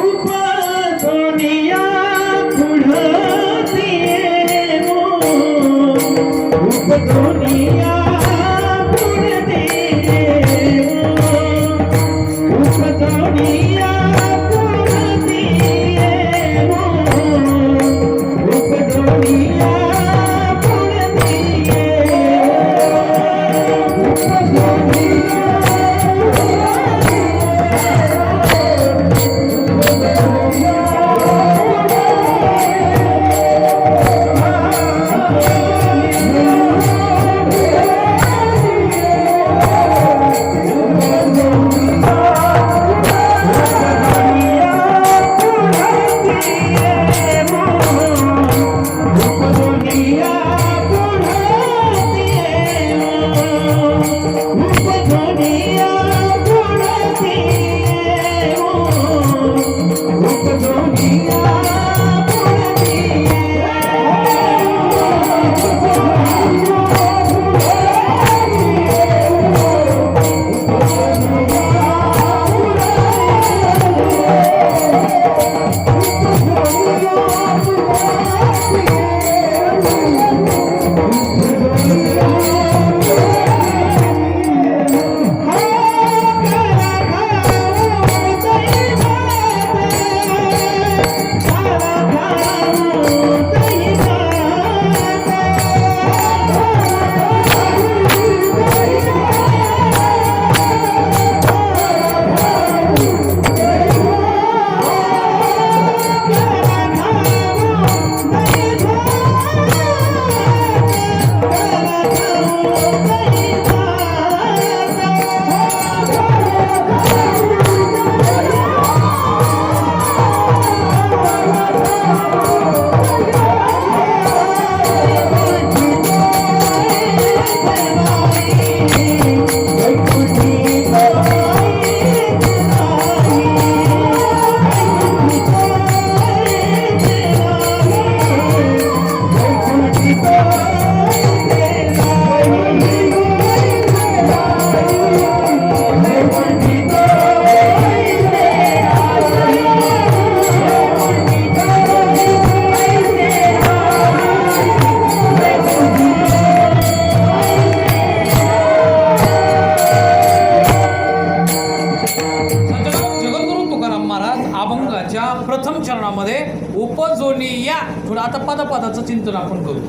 संतराम जगद्गुरू तुकाराम महाराज अभंगाच्या प्रथम चरणामध्ये उपजोनी या, थोडं आता पदाचं चिंतन आपण करू.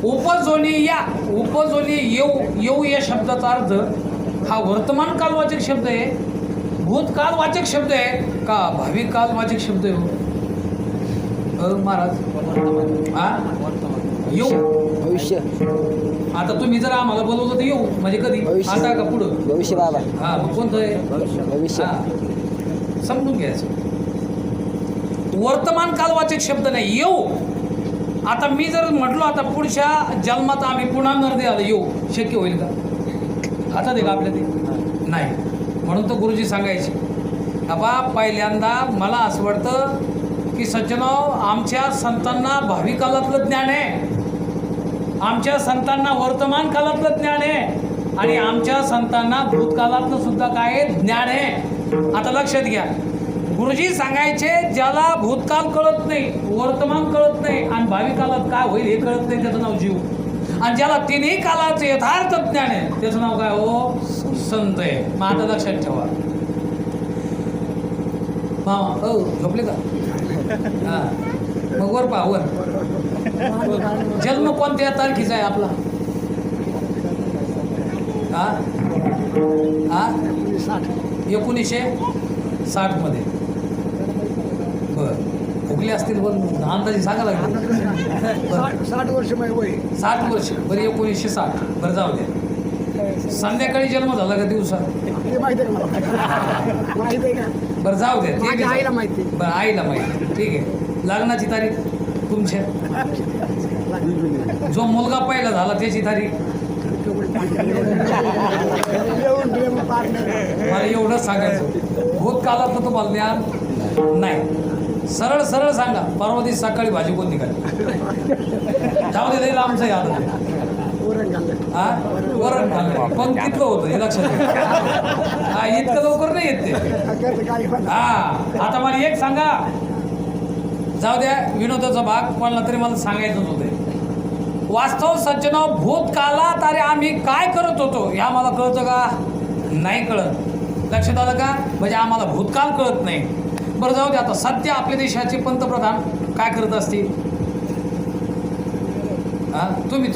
उपजोनी या, उपजोनी येऊ या शब्दाचा अर्थ हा वर्तमान कालवाचक शब्द आहे, भूतकालवाचक शब्द आहे का भावी कालवाचक शब्द आहे? महाराज हा येऊ भविष्य आता तुम्ही जर आम्हाला बोलवलं तर येऊ म्हणजे कधी भविष्य. आता का पुढं? भविष्य बाबा हा मग कोणतं आहे? भविष्य हा. समजून घ्यायचं. वर्तमान कालवाचक शब्द नाही येऊ. आता मी जर म्हटलो आता पुढच्या जन्मात आम्ही पुन्हा नरदेवाला येऊ, शक्य होईल का? आता दे का आपल्या ते नाही. म्हणून तर गुरुजी सांगायचे बाबा पहिल्यांदा मला असं वाटतं की सज्जनाव आमच्या संतांना भावी कालातलं ज्ञान आहे, आमच्या संतांना वर्तमान कालातलं ज्ञान आहे आणि आमच्या संतांना भूतकालातलं सुद्धा काय ज्ञान आहे. आता लक्षात घ्या, गुरुजी सांगायचे ज्याला भूतकाल कळत नाही, वर्तमान कळत नाही आणि भावी कालात काय होईल हे कळत नाही त्याचं नाव जीव, आणि ज्याला तिन्ही कालाचं यथार्थ ज्ञान आहे त्याचं नाव काय? हो संत आहे. मग आता लक्षात ठेवा. मामा हो झोपले का? हां मग वर पहा वर. जन्म कोणत्या तारखेचा आहे आपला? हा हा 1960 मध्ये. बरं फुगले असतील पण अंदाजे सांगा लागेल. 60 वर्ष वय. 60 वर्ष. बरं 1960. बरं जाऊ द्या. संध्याकाळी जन्म झाला का दिवसा? ते माहिती आहे का मला? माहिती आहे का? बरं जाऊ द्या. ते माझ्या आईला माहिती. बरं आईला माहिती. ठीक आहे. लग्नाची तारीख तुमच्या? जो मुलगा पहिला झाला त्याची तारीख? मला एवढंच सांगायचं. भूतकालातलं तुम्हाला ज्ञान नाही. सरळ सरळ सांगा परवा दिवशी सकाळी भाजी कोणती खाली? जाऊ दे लई लांबचं याद हा वरण खाल्लं पण तितकं होतं हे लक्षात घ्या. हा इतकं लवकर नाही येत ते. हा आता मला एक सांगा, जाऊ द्या विनोदाचा भाग कोणाला तरी मला सांगायचंच होतं. वास्तव सज्जनाव भूतकालात अरे आम्ही काय करत होतो हे आम्हाला कळतं का? नाही कळत. लक्षात आलं का? म्हणजे आम्हाला भूतकाल कळत नाही. बरं जाऊ दे. आता सध्या आपल्या देशाचे पंतप्रधान काय करत असतील? हा तुम्ही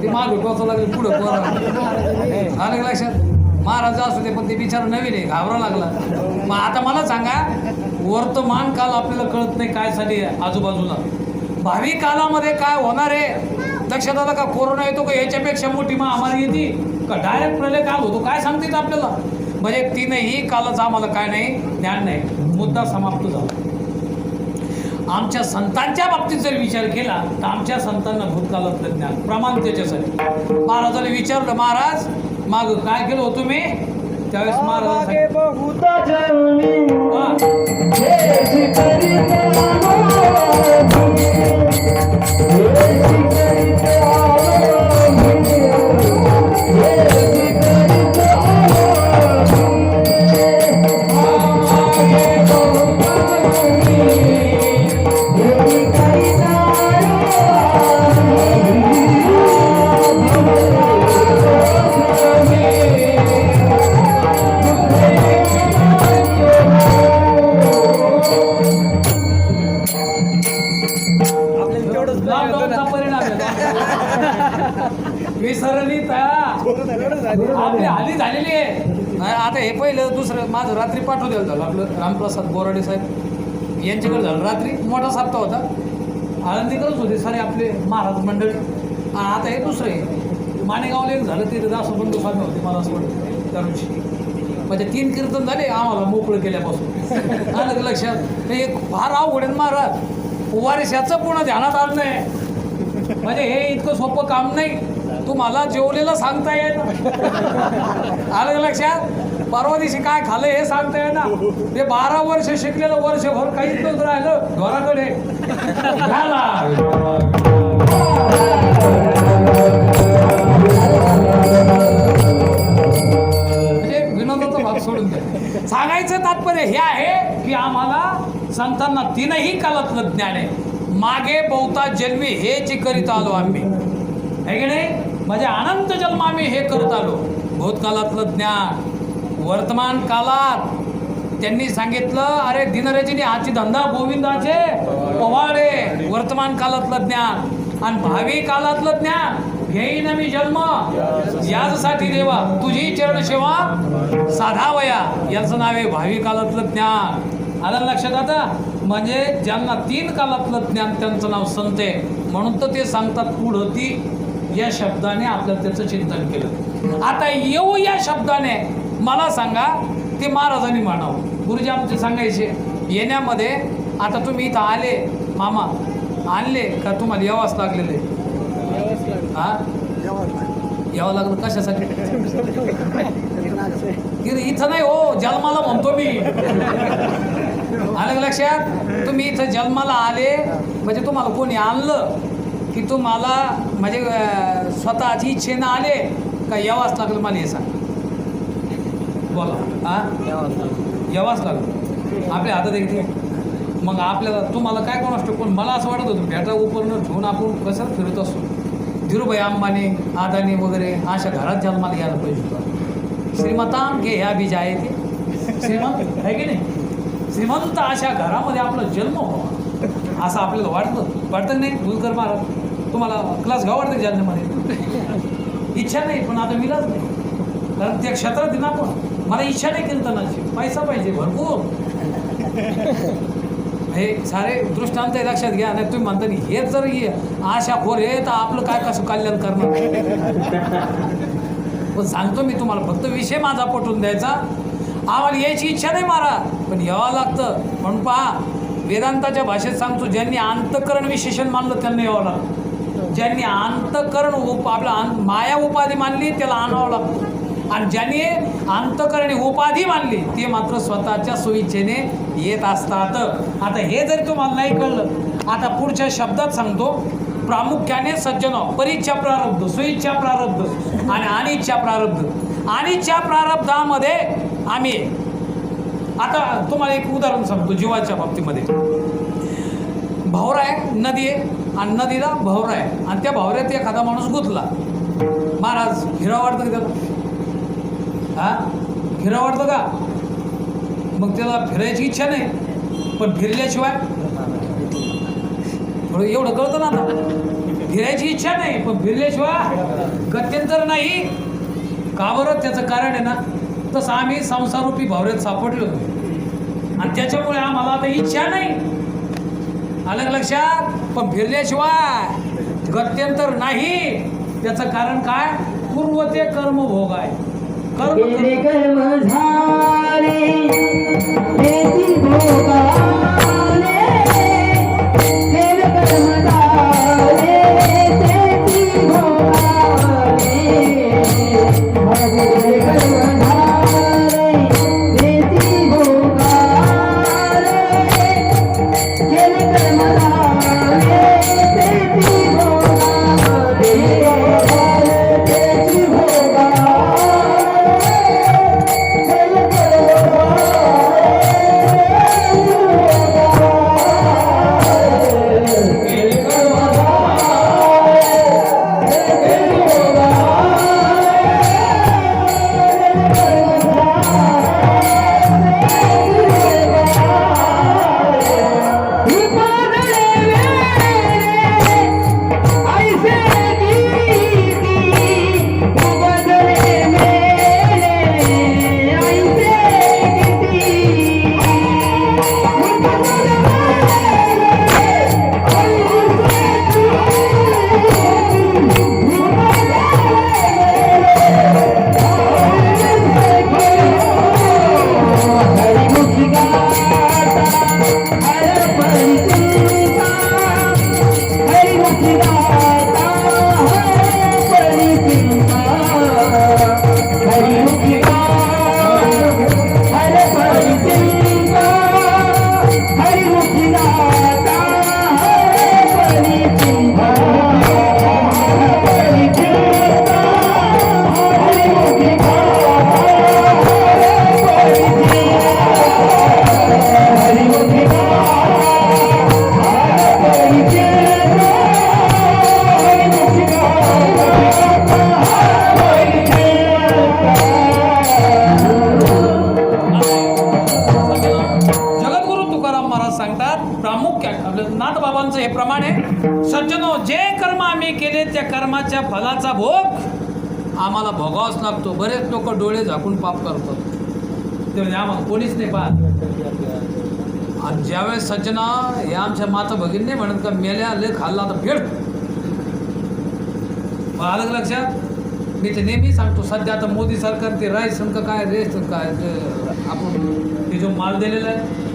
ते माग टोचावं लागेल पुढं आलं का लक्षात? महाराज असू दे पण ते बिचारा नवीन आहे घाबरा लागला. मग आता मला सांगा वर्तमान काल आपल्याला कळत नाही काय झाली आजूबाजूला, भावी कालामध्ये काय होणार आहे? लक्षात आलं का? कोरोना येतो का याच्यापेक्षा मोठी महामारी येते का डायरेक्ट प्रलय काल होतो काय सांगते आपल्याला? म्हणजे तीनही कालाचं आम्हाला काय नाही ज्ञान नाही. मुद्दा समाप्त झाला. आमच्या संतांच्या बाबतीत जर विचार केला तर आमच्या संतांना भूतकालातलं ज्ञान प्रमाण त्याच्यासाठी. महाराजाला विचारलं महाराज माग काय केलं हो तुम्ही? त्यावेळेस महाराज बहुता जन्मी लॉकडाऊनचा परिणाम विसरणी आपली हानी झालेली आहे. आता हे पहिलं दुसरं माझं रात्री पाठवलेलं झालं आपलं रामप्रसाद बोराडे साहेब यांच्याकडे झालं. रात्री मोठा सप्ताह होता आळंदीकडेच होते सारे आपले महाराज मंडळी. आता हे दुसरं आहे माणेगावला एक झालं तिथे दासोबंधू स्वामी होते मला असं वाटतं त्या दिवशी. म्हणजे 3 कीर्तन झाले आम्हाला मोकळं केल्यापासून. आलं लक्षात? एक फार अवघड आहे महाराज. वर्षाचं पुन्हा ध्यानात आलं नाही म्हणजे हे इतकं सोपं काम नाही. तुम्हाला जेवलेलं सांगता येईल आलं लक्षात? परवा दिवशी काय खाल्लं हे सांगता येईल ना. ते 12 वर्ष शिकलेलं वर्षभर काहीच नव्हतं राहिलं घराकडे म्हणजे विनोदाचा भाग सोडून द्या. सांगायचं तात्पर्य हे आहे की आम्हाला संतांना तीनही कालातलं ज्ञान आहे. मागे बहुता जन्मी हे जे करीत आलो आम्ही आहे की नाही? म्हणजे अनंत जन्म आम्ही हे करत आलो. भूतकालातलं ज्ञान, वर्तमान काळात त्यांनी सांगितलं, अरे दिनरजनी हाची धंदा गोविंदाचे पवाडे. वर्तमान काळातलं ज्ञान आणि भावी काळातलं ज्ञान घेईन मी जन्म यासाठी देवा तुझी चरण सेवा साधावया. याचं नाव आहे भावी काळातलं ज्ञान. आलं लक्षात आता? म्हणजे ज्यांना 3 काळातलं ज्ञान त्यांचं नाव संत आहे. म्हणून तर ते सांगतात पुढं ती या शब्दाने आपल्याला त्याचं चिंतन केलं. आता येऊ या शब्दाने मला सांगा ते महाराजांनी म्हणावं. गुरुजी आमचे सांगायचे येण्यामध्ये. आता तुम्ही इथं आले मामा आणले का तुम्हाला यावंच लागलेलं आहे? हा यावं लागलं कशासाठी? इथं नाही हो, जन्माला म्हणतो मी. आलं का लक्षात? तुम्ही इथं जन्माला आले म्हणजे तुम्हाला कोणी आणलं की तुम्हाला म्हणजे स्वतःची इच्छेनं आले का यावंच लागलं? मला हे सांग बोला. हा यावंच लागलं आपल्या हातात एक. मग आपल्याला तुम्हाला काय कोण असतो? पण मला असं वाटत होतं भेटा उपरणं ठेवून आपण कसं फिरत असतो. धीरूभाई अंबानी अदानी वगैरे अशा घरात जन्माला यायला पाहिजे होतं. श्रीमंतान घे ह्या बीज आहे ते श्रीमंत आहे की नाही? श्रीमंत अशा घरामध्ये आपला जन्म व्हावा असं आपल्याला वाटतं नाही? भुलकर महाराज तुम्हाला क्लास घ्यावं वाटतं जन्मामध्ये? इच्छा नाही पण आता मिळाच नाही. कारण त्या क्षेत्रात आहे ना आपण. मला इच्छा नाही कीर्तनाची, पैसा पाहिजे भरपूर. हे सारे दृष्टांत लक्षात घ्या. नाही तुम्ही म्हणता नाही हेच जर आशा खोर आहे तर आपलं काय कसं कल्याण करणार? पण सांगतो मी तुम्हाला, फक्त विषय माझा पटवून द्यायचा. आम्हाला यायची इच्छा नाही महाराज पण यावं लागतं. म्हणून पहा वेदांताच्या भाषेत सांगतो, ज्यांनी अंतःकरण विशेषण मानलं त्यांना यावं लागतं. ज्यांनी अंतःकरण आपला माया उपाधी मानली त्याला आणावं लागतं. आणि ज्यांनी अंतःकरणी उपाधी मानली ते मात्र स्वतःच्या सोयीच्छेने येत असतात. आता हे जरी तुम्हाला नाही कळलं, आता पुढच्या शब्दात सांगतो. प्रामुख्याने सज्जन परीच्छा प्रारब्ध, सोयीच्छा प्रारब्ध आणि अनिच्छा प्रारब्ध. अनिच्छा प्रारब्धामध्ये आम्ही आता तुम्हाला एक उदाहरण सांगतो. जीवाच्या बाबतीमध्ये भावरा आहे, नदी आहे आणि नदीला भावरा आहे आणि त्या भावऱ्यात एखादा माणूस गुंतला. महाराज हिरा वाटतं का त्याला? हा फिरा वाटतं का? मग त्याला फिरायची इच्छा नाही पण फिरल्याशिवाय थोडं एवढं कळतं ना. आता फिरायची इच्छा नाही पण फिरल्याशिवाय गत्यंतर नाही. का बरं? त्याचं कारण आहे ना तसं आम्ही संसारूपी भावऱ्यात सापडलो होतो आणि त्याच्यामुळे आम्हाला आता इच्छा नाही. आलं का लक्षात? पण फिरल्याशिवाय गत्यंतर नाही. त्याचं कारण काय? पूर्व ते कर्मभोग आहे. कर्म झाले तेची भोगाले, केले कर्म झाले तेची भोगाले, केले कर्म झाले तेची भोगाले, केले कर्म झाले तेची भोगाले, तेची भोगाले. बाबांचं हे प्रमाण आहे. सज्जनो, जे कर्म आम्ही केले त्या कर्माच्या फलाचा भोग आम्हाला भोगावाच लागतो. बरेच लोक डोळे झाकून पाप करतात, ते म्हणजे आम्हाला कोणीच नाही पाहत. आणि ज्यावेळेस सज्जना हे आमच्या माता भगिनी नाही म्हणत का मेल्या लय खाल्ला आता फेड. आलं का लक्षात? मी ते नेहमी सांगतो, सध्या आता मोदी सरकार ते रायसन का काय रेस काय ते आपण ते जो माल दिलेला आहे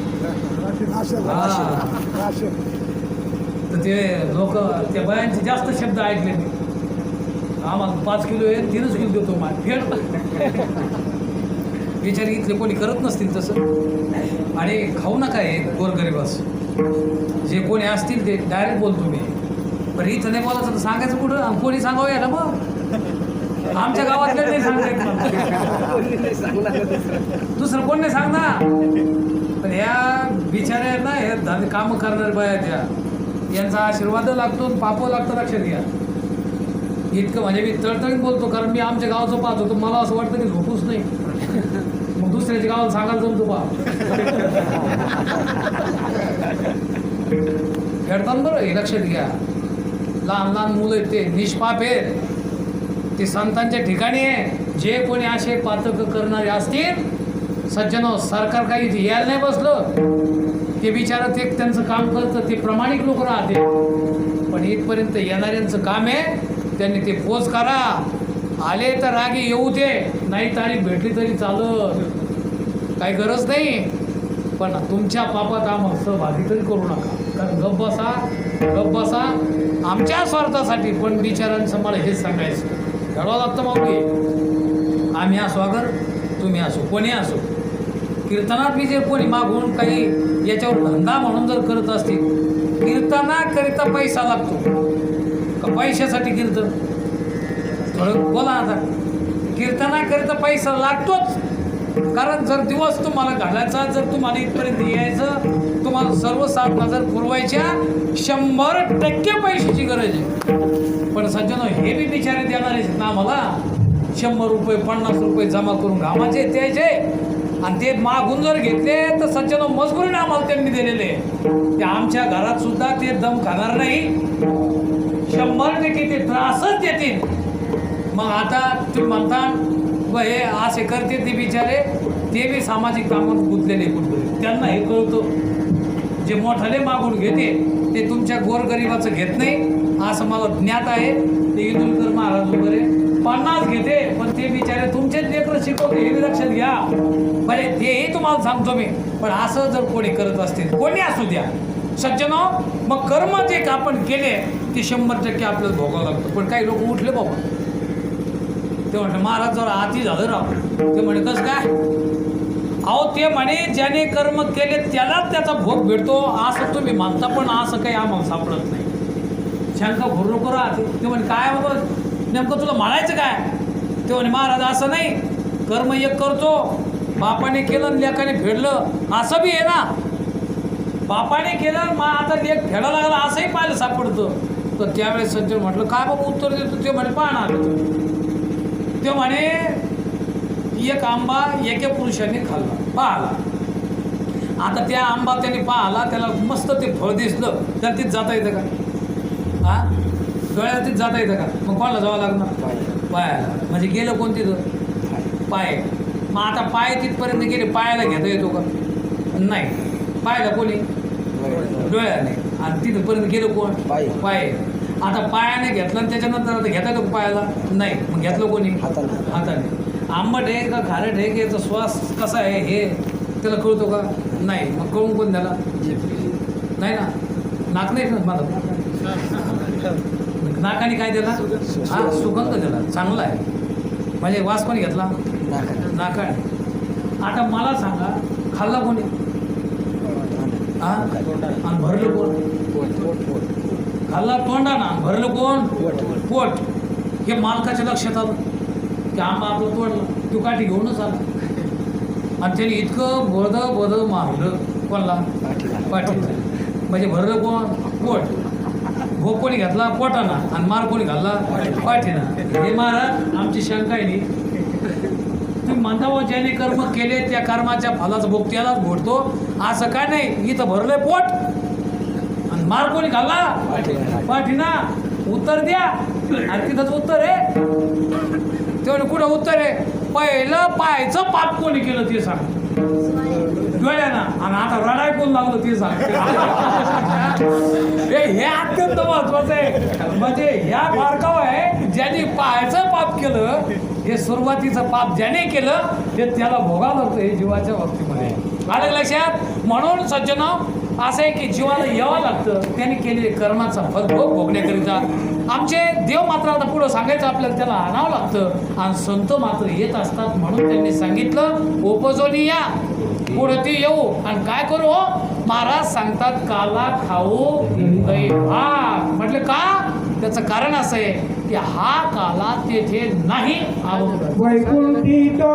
तर ते लोक त्या बायांचे जास्त शब्द ऐकले मी. आम्हाला 5 किलो आहे 3च किलो देतो माल फेड. बिचारी इथले कोणी करत नसतील तसं. आणि खाऊ नका हे गोरगरीबास, जे कोणी असतील ते डायरेक्ट बोलतो मी. पण इथं नाही बोलायचं तर सांगायचं कुठं? आणि कोणी सांगावं याला मग आमच्या गावातल्या नाही सांगता दुसरं कोण नाही सांगणार. पण ह्या बिचाऱ्या ना हे धंदे कामं करणारे बाया त्या यांचा आशीर्वाद लागतो, पापं लागतं. लक्षात घ्या. इतकं म्हणजे मी तळतळीत बोलतो, कारण मी आमच्या गावाचं पाहतो तर मला असं वाटतं की झोपूच नाही. मग दुसऱ्याच्या गावाला सांगायला जमतो पहा खेळतात बरं. हे लक्षात घ्या. लहान लहान मुलं आहेत ते निष्पाप आहेत, ते संतांच्या ठिकाणी आहे. जे कोणी असे पातक करणारे असतील सज्जनो, सरकार काही इथे यायला नाही बसलं, ते बिचारं ते त्यांचं काम करतं, ते प्रामाणिक लोक राहते. पण इथपर्यंत येणाऱ्यांचं काम आहे त्यांनी ते पोच करा. आले तर रागे येऊ दे, नाही तारीख भेटली तरी चालत, काही गरज नाही. पण तुमच्या पापात आम्हाला सहभागी तरी करू नका. कारण गप्प बसा आमच्या स्वार्थासाठी. पण बिचारांचं मला हेच सांगायचं, घडवावं लागतं माऊली. आम्ही असो अगर तुम्ही असो कोणी असो, कीर्तनात बी जे कोणी मागून काही याच्यावर धंदा म्हणून जर करत असतील, कीर्तनाकरिता पैसा लागतो का पैशासाठी कीर्तन? थोडं बोला आता. कीर्तनाकरिता पैसा लागतोच. कारण जर दिवस तुम्हाला घालायचा, जर तुम्हाला इथपर्यंत यायचं, तुम्हाला सर्व साधना जर पुरवायच्या 100% पैशाची गरज आहे. पण सज्जनो, हे बी बिचारे देणार आहेत ना आम्हाला 100 रुपये 50 रुपये जमा करून घामाचे द्यायचे. आणि ते मागून जर घेतले तर सज्जनो मजबुरीने आम्हाला त्यांनी दिलेले. ते आमच्या घरात सुद्धा ते दम खाणार नाही, 100% ते त्रासच देतील. मग आता तुम्ही म्हणता व हे असे करते ते बिचारे, ते बी सामाजिक कामात गुंतलेले कुठे. त्यांना हे कळतं, जे मोठाले मागून घेते ते तुमच्या गोरगरिबाचं घेत नाही असं मला ज्ञात आहे. ते इंदुलकर महाराज वगैरे 50 घेते, पण ते बिचारे तुमचेच लेकरं शिकवते, हे लक्षात घ्या. म्हणजे तेही तुम्हाला सांगतो मी. पण असं जर कोणी करत असतील, कोणी असू द्या सज्जनो, मग कर्म जे आपण केले ते 100% आपल्याला भोगावं लागतं. पण काही लोक उठले बाबा, ते म्हणते महाराज जरा आती झालं राव. ते म्हणे कसं काय? अहो ते म्हणे ज्याने कर्म केले त्यालाच त्याचा भोग भेटतो असं तुम्ही मानता, पण असं काही आम्हाला सापडत नाही. शंका भरू नको राहते. ते म्हणे काय बाबा नेमकं तुला म्हणायचं काय? ते म्हणे महाराज असं नाही, कर्म एक करतो, बापाने केलं लेकाने फेडलं असं बी आहे ना. बापाने केलं मग आता लेक फेडायला लागला असंही पाहिलं सापडतं. तर त्यावेळेस सज्जन म्हटलं काय बाबा उत्तर देतो? ते म्हणे पाहणार. ते म्हणे एक आंबा एके पुरुषाने खाल्ला पाहला. आता त्या आंबा त्याने पाहला, त्याला मस्त ते फळ दिसलं, तर तिथं जाता येतं का? हां, डोळ्यावरतीच जाता येतं का? मग कोणाला जावं लागणार? पायाला. म्हणजे गेलं कोण तिथं? पाय. मग आता पाय तिथपर्यंत गेले, पायाला घेता येतो का? नाही. पायाला कोणी? डोळ्याने. आणि तिथपर्यंत गेलं कोण? पाय. आता पायाने घेतलं आणि त्याच्यानंतर आता घेता येतो पायाला? नाही. मग घेतलं कोणी? हाताने. आंबट आहे का खारट आहे की याचा श्वास कसा आहे हे त्याला कळतो का? नाही. मग कळून कोण त्याला? नाही ना. नाक नाही ना माझं. नाकाने काय दिला? हा, सुगंध दिला, चांगला आहे. म्हणजे वास कोणी घेतला? नाकाने. आता मला सांगा, खाल्ला कोणी? हा, आणि भरलं कोण? खाल्ला तोंडाना, भरलं कोण? पोट. हे मालकाच्या लक्षात आलं की आंबा आपलं तोडलं, तो काठी घेऊनच आला. आणि त्याने इतकं बोध मारलं कोणला? पाठीला. म्हणजे भरलं कोण? पोट. भोग कोणी घेतला? पोटाना. आणि मार कोणी घालला? पाठीना. हे महाराज आमची शंका आहे. तुम्ही म्हणता व ज्याने कर्म केले त्या कर्माच्या फलाचा भोग त्यालाच भेटतो असं काय नाही. इथं भरलंय पोट आणि मार कोणी खाल्ला पाठीना उत्तर द्या आणि तिथंच उत्तर आहे तेवढं कुठं उत्तर आहे पहिलं पाहायचं पाप कोणी केलं ते सांग डोळ्यानं आणि आता रडाय कोण लागलं ते सांग हे अत्यंत महत्वाचं आहे म्हणजे ह्या बारकाव आहे ज्यांनी पाहायचं पाप केलं हे सुरुवातीचं पाप ज्याने केलं ते त्याला भोगावं लागतं हे जीवाच्या बाबतीमध्ये आलं लक्षात म्हणून सज्जन असं आहे की जीवाला यावं लागतं त्यांनी केलेले कर्माचा फलभोग भोगण्याकरिता आमचे देव मात्र आता पुढं सांगायचं आपल्याला त्याला आणावं लागतं आणि संत मात्र येत असतात म्हणून त्यांनी सांगितलं ओपजोनी या पुढं ती येऊ आणि काय करू हो महाराज सांगतात काला खाऊ दही भात म्हटलं का त्याचं कारण असं आहे की हा काला तेथे नाही वैकुंठी तो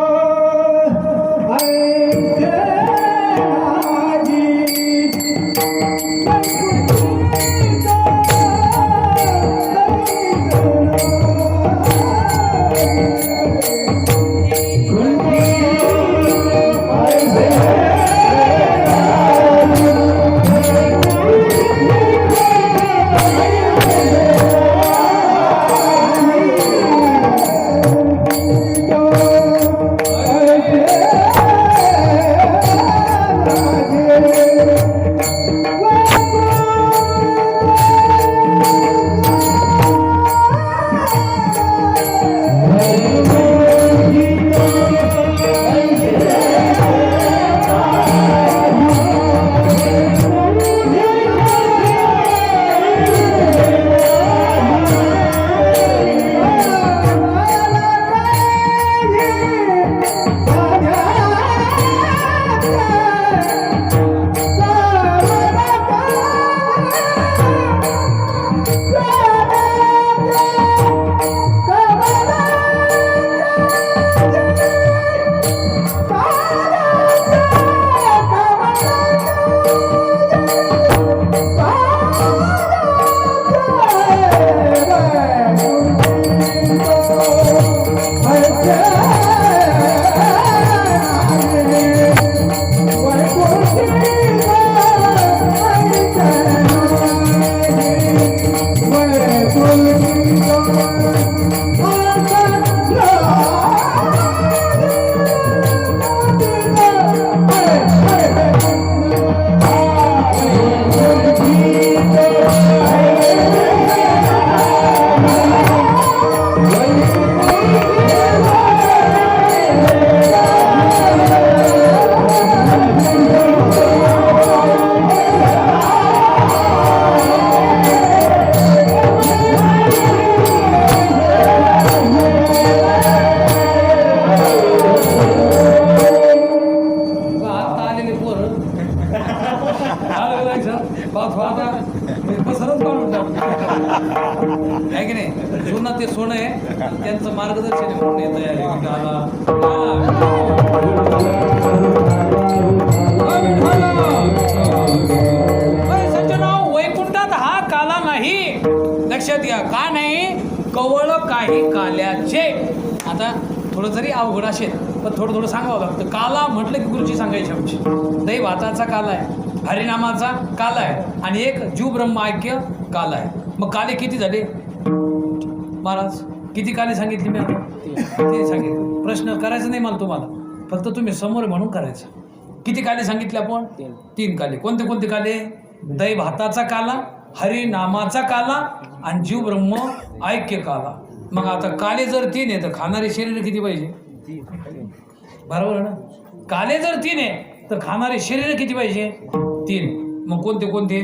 आहे की नाही जुनं ते सोनं आहे त्यांचं मार्गदर्शन आहे म्हणून येतं सज्जनाव वैकुंठात हा काला नाही लक्षात घ्या का नाही कवळ काही काल्याचे आता थोडं जरी अवघड असेल पण थोडं थोडं सांगावं लागतं काला म्हटलं की गुरुजी सांगायची आमची दही भाताचा काला आहे हरिनामाचा काला आहे आणि एक जीव ब्रह्म ऐक्य काला आहे मग काले किती झाले महाराज किती काले सांगितले मी आता ते सांगितलं प्रश्न करायचा नाही मला तुम्हाला फक्त तुम्ही समोर म्हणून करायचं किती काले सांगितले आपण 3 काले कोणते कोणते काले दही भाताचा काला हरिनामाचा काला आणि जीव ब्रह्म ऐक्य काला मग आता काले जर 3 आहे तर खाणारे शरीर किती पाहिजे बरोबर ना काले जर 3 आहे तर खाणारे शरीर किती पाहिजे 3 मग कोणते कोणते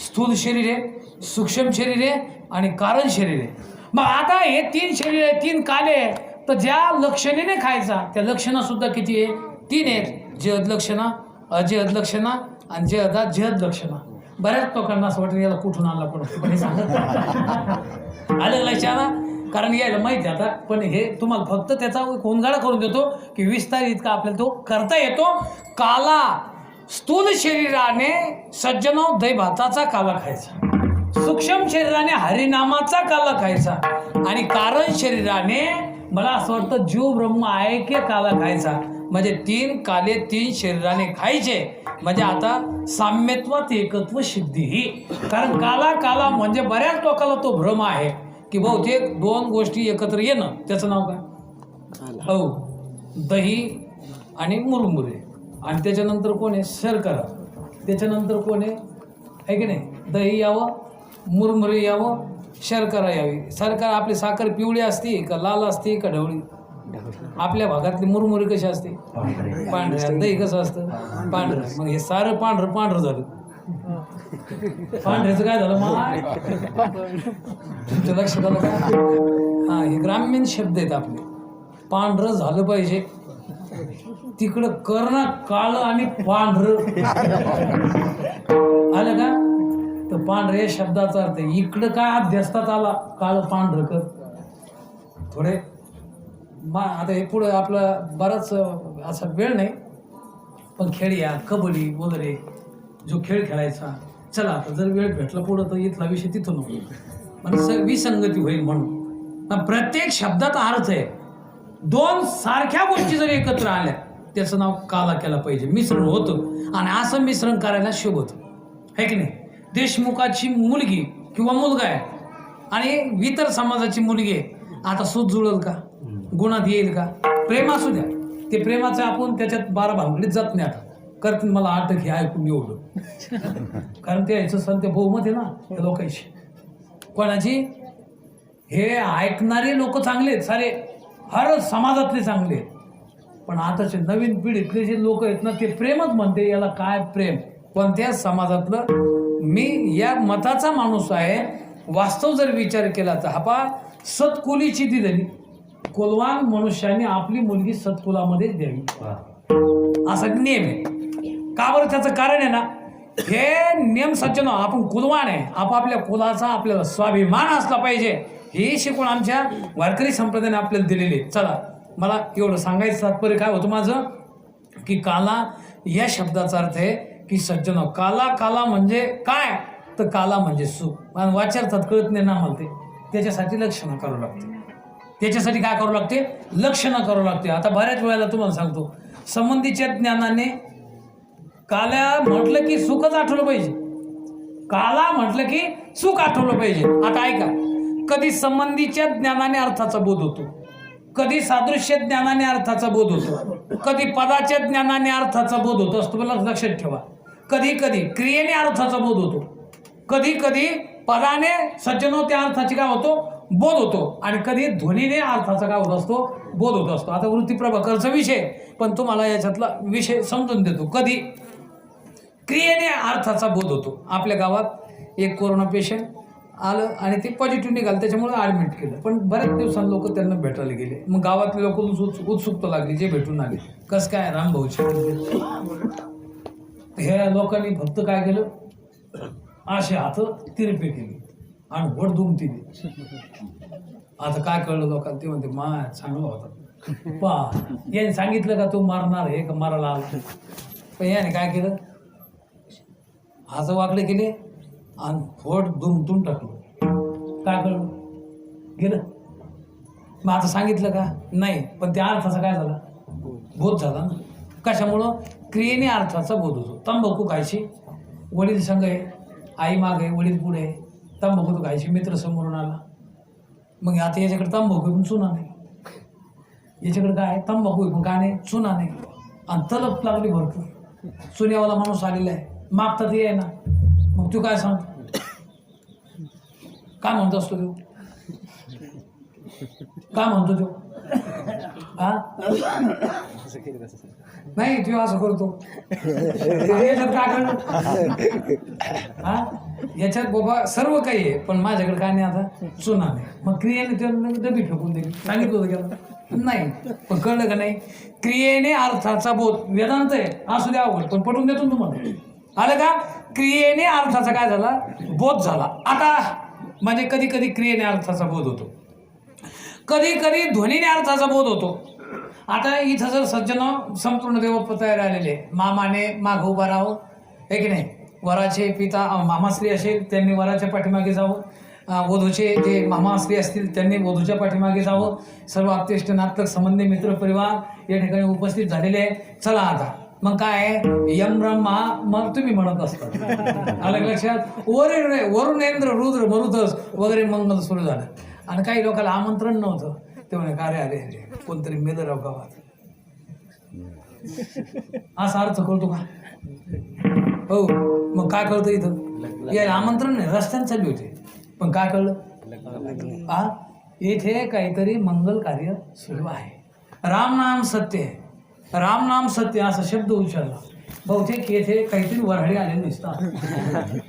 स्थूल शरीर आहे सूक्ष्म शरीर आहे आणि कारण शरीर आहे मग आता हे 3 शरीर आहे 3 काले आहे तर ज्या लक्षणेने खायचा त्या लक्षणा सुद्धा किती आहे 3 आहेत जहद लक्षणा अजहद लक्षणा आणि जहद लक्षणा बऱ्याच लोकांना असं वाटतं याला कुठून आणला पण हे सांगत आलं लक्षात कारण यायला माहिती आता पण हे तुम्हाला फक्त त्याचा कोणगाडा करून देतो की विस्तार इतका आपल्याला तो करता येतो काला स्थूल शरीराने सज्जनो दही भाताचा काला खायचा सूक्ष्म शरीराने हरिनामाचा काला खायचा आणि कारण शरीराने मला असं वाटतं जीव ब्रह्म ऐक्य काला खायचा म्हणजे 3 काले 3 शरीराने खायचे, म्हणजे आता साम्यत्वात एकत्व सिद्धी ही. कारण काला काला म्हणजे बऱ्याच लोकांना तो भ्रम आहे की बहुतेक 2 गोष्टी एकत्र येणं, त्याचं नाव काय? हो, दही आणि मुरमुरे. आणि त्याच्यानंतर कोण आहे? शर्करा. त्याच्यानंतर कोण आहे की नाही? दही यावं, मुरमुरे यावं, शर्करा यावी. शर्करा आपली साखर पिवळी असते का लाल असते का ढवळी? आपल्या भागातली मुरमुरी कशी असते? पांढऱ्या. दही कसं असतं? पांढरं. मग हे सारं पांढरं पांढरं झालं. पांढऱ्याचं काय झालं मग? तुमच्या लक्षात आलं का? हा, हे ग्रामीण शब्द आहेत आपले. पांढरं झालं पाहिजे, तिकडं कर्ण काळं आणि पांढरं आलं का? तर पांढरे या शब्दाचा अर्थ आहे. इकडं काय अभ्यासतात आला काळं पांढरं कर थोडे आता हे पुढं आपलं बराच असा वेळ नाही, पण खेळया कबड्डी वगैरे जो खेळ खेळायचा, चला आता जर वेळ भेटला पुढं तर इथला विषय तिथं नको, पण विसंगती होईल म्हणून. प्रत्येक शब्दात अर्थ आहे. 2 सारख्या गोष्टी जर एकत्र आल्या त्याचं नाव काला केला पाहिजे. मिश्रण होतं आणि असं मिश्रण करायला शुभ होतं, है की नाही? देशमुखाची मुलगी किंवा मुलगा आहे आणि इतर समाजाची मुलगी आहे, आता सूत जुळल का? गुणात येईल का? प्रेम असू द्या, ते प्रेमाचं आपण त्याच्यात 12 भानगडीत जात नाही. आता करतील मला अटक हे ऐकून एवढं, कारण ते याचं संत बहुमत आहे ना त्या लोकांशी. कोणाची? हे ऐकणारे लोक चांगले आहेत सारे, हर समाजातले चांगले आहेत, पण आताचे नवीन पिढीतले जे लोक आहेत ना ते प्रेमच म्हणते. याला काय प्रेम? कोणत्या समाजातलं? मी या मताचा माणूस आहे. वास्तव जर विचार केला तर हा पा सतकुलीची दिलेली कुलवान मनुष्याने आपली मुलगी सतकुलामध्येच द्यावी असा नियम आहे. का बरं? त्याचं कारण आहे ना, हे नियम सज्जन आपण कुलवान आहे, आपापल्या कुलाचा आपल्याला स्वाभिमान असला पाहिजे, हे शिकून आमच्या वारकरी संप्रदायाने आपल्याला दिलेले. चला, मला एवढं सांगायचं तात्पर्य काय होतं माझं, की काला या शब्दाचा अर्थ आहे की सज्जन. काला काला म्हणजे काय? तर काला म्हणजे सुख. आणि वाचार्थात कळत नाही ना मला ते, त्याच्यासाठी लक्षणं करावं लागते. त्याच्यासाठी काय करावं लागते? लक्षणं करावं लागते. आता बऱ्याच वेळेला तुम्हाला सांगतो, संबंधीच्या ज्ञानाने काला म्हटलं की सुखच आठवलं पाहिजे, काला म्हटलं की सुख आठवलं पाहिजे. आता ऐका, कधी संबंधीच्या ज्ञानाने अर्थाचा बोध होतो, कधी सादृश्य ज्ञानाने अर्थाचा बोध होतो, कधी पदाच्या ज्ञानाने अर्थाचा बोध होतो असतो. मला लक्षात ठेवा, कधी कधी क्रियेने अर्थाचा बोध होतो, कधी कधी पदाने सज्जनो त्या अर्थाची काय होतो? बोध होतो, आणि कधी ध्वनीने अर्थाचा काय होत असतो? बोध होत असतो. आता वृत्ती प्रभाकरचा विषय, पण तुम्हाला याच्यातला विषय समजून देतो. कधी क्रियेने अर्थाचा बोध होतो. आपल्या गावात एक कोरोना पेशंट आलं आणि ते पॉझिटिव्ह निघालं, त्याच्यामुळे ॲडमिट केलं. पण बऱ्याच दिवसांनी लोक त्यांना भेटायला गेले. मग गावातले लोक उत्सुकता लागली, जे भेटून आले. कसं काय? रामभाऊची ह्या लोकांनी फक्त काय केलं, असे हात तिरपे केले आणि वड दुमतीने. आता काय कळलं लोकांना? ते म्हणते मा चांगला होता पा, याने सांगितलं का तू मारणार हे का मारायला आला? पण याने काय केलं, हात वाकडे केले आणि वड दुमतून टाकलं. काय कळलं? गेलं. मग आता सांगितलं का? नाही. पण त्या अर्थाचा काय झाला? बोध झाला ना. कशामुळं? क्रियेने अर्थाचा बोध होतो. तंबाखू खायची, वडील संग आहे, आई माग आहे, वडील पुढे आहे, तंबाखू खायची, मित्र समोरून आला. मग आता याच्याकडे तंबाखू पण चुना नाही, याच्याकडे काय आहे? तंबाखू पण काय नाही, चुना नाही. आणि तलप लागली भरपूर. चुन्यावाला माणूस आलेला आहे, मागतात ये ना. मग तू काय सांगतो? काय म्हणतो असतो तो? काय म्हणतो तो? हा नाही, तू असं करतो. याच्यात काय करणार? हा, याच्यात बाबा सर्व काही आहे, पण माझ्याकडे काय नाही, आता चुना नाही. मग क्रियेने डबी फेकून दिली. सांगितलं होतं गेलं नाही, पण कळलं का नाही? क्रियेने अर्थाचा बोध वेदांत आहे, असू द्या अवघड, पण पटवून देतो तुम्हाला. आलं का? क्रियेने अर्थाचा काय झाला? बोध झाला. आता म्हणजे कधी कधी क्रियेने अर्थाचा बोध होतो, कधी कधी ध्वनीने अर्थाचा बोध होतो. आता इथं जर सज्जन संपूर्ण देवत्व तयार आलेले, मामाने मागं उभा राहावं, हे की नाही? वराचे पिता मामाश्री असेल त्यांनी वराच्या पाठीमागे जावं, वधूचे जे मामाश्री असतील त्यांनी वधूच्या पाठीमागे जावं. सर्व आप्तेष्ट नातक संबंधी मित्र परिवार या ठिकाणी उपस्थित झालेले आहे. चला आता मग काय यम ब्रह्मा मग तुम्ही म्हणत असता अलग लक्षात. वरुणेंद्र रुद्र मरुतस वगैरे मंगल सुरू झालं. आणि काही लोकांना आमंत्रण नव्हतं. ते म्हणे अरे अरे अरे कोणतरी मेदराव गावात. असा अर्थ कळतो का? हो मग काय कळतं इथं? या आमंत्रण नाही, रस्त्याने चालली होते. पण काय कळलं? हा इथे काहीतरी मंगल कार्य सुरू आहे. राम नाम सत्य आहे. राम नाम सत्य असा शब्द उच्चारला. बहुतेक येथे काहीतरी वऱ्हाडी आले नसतात.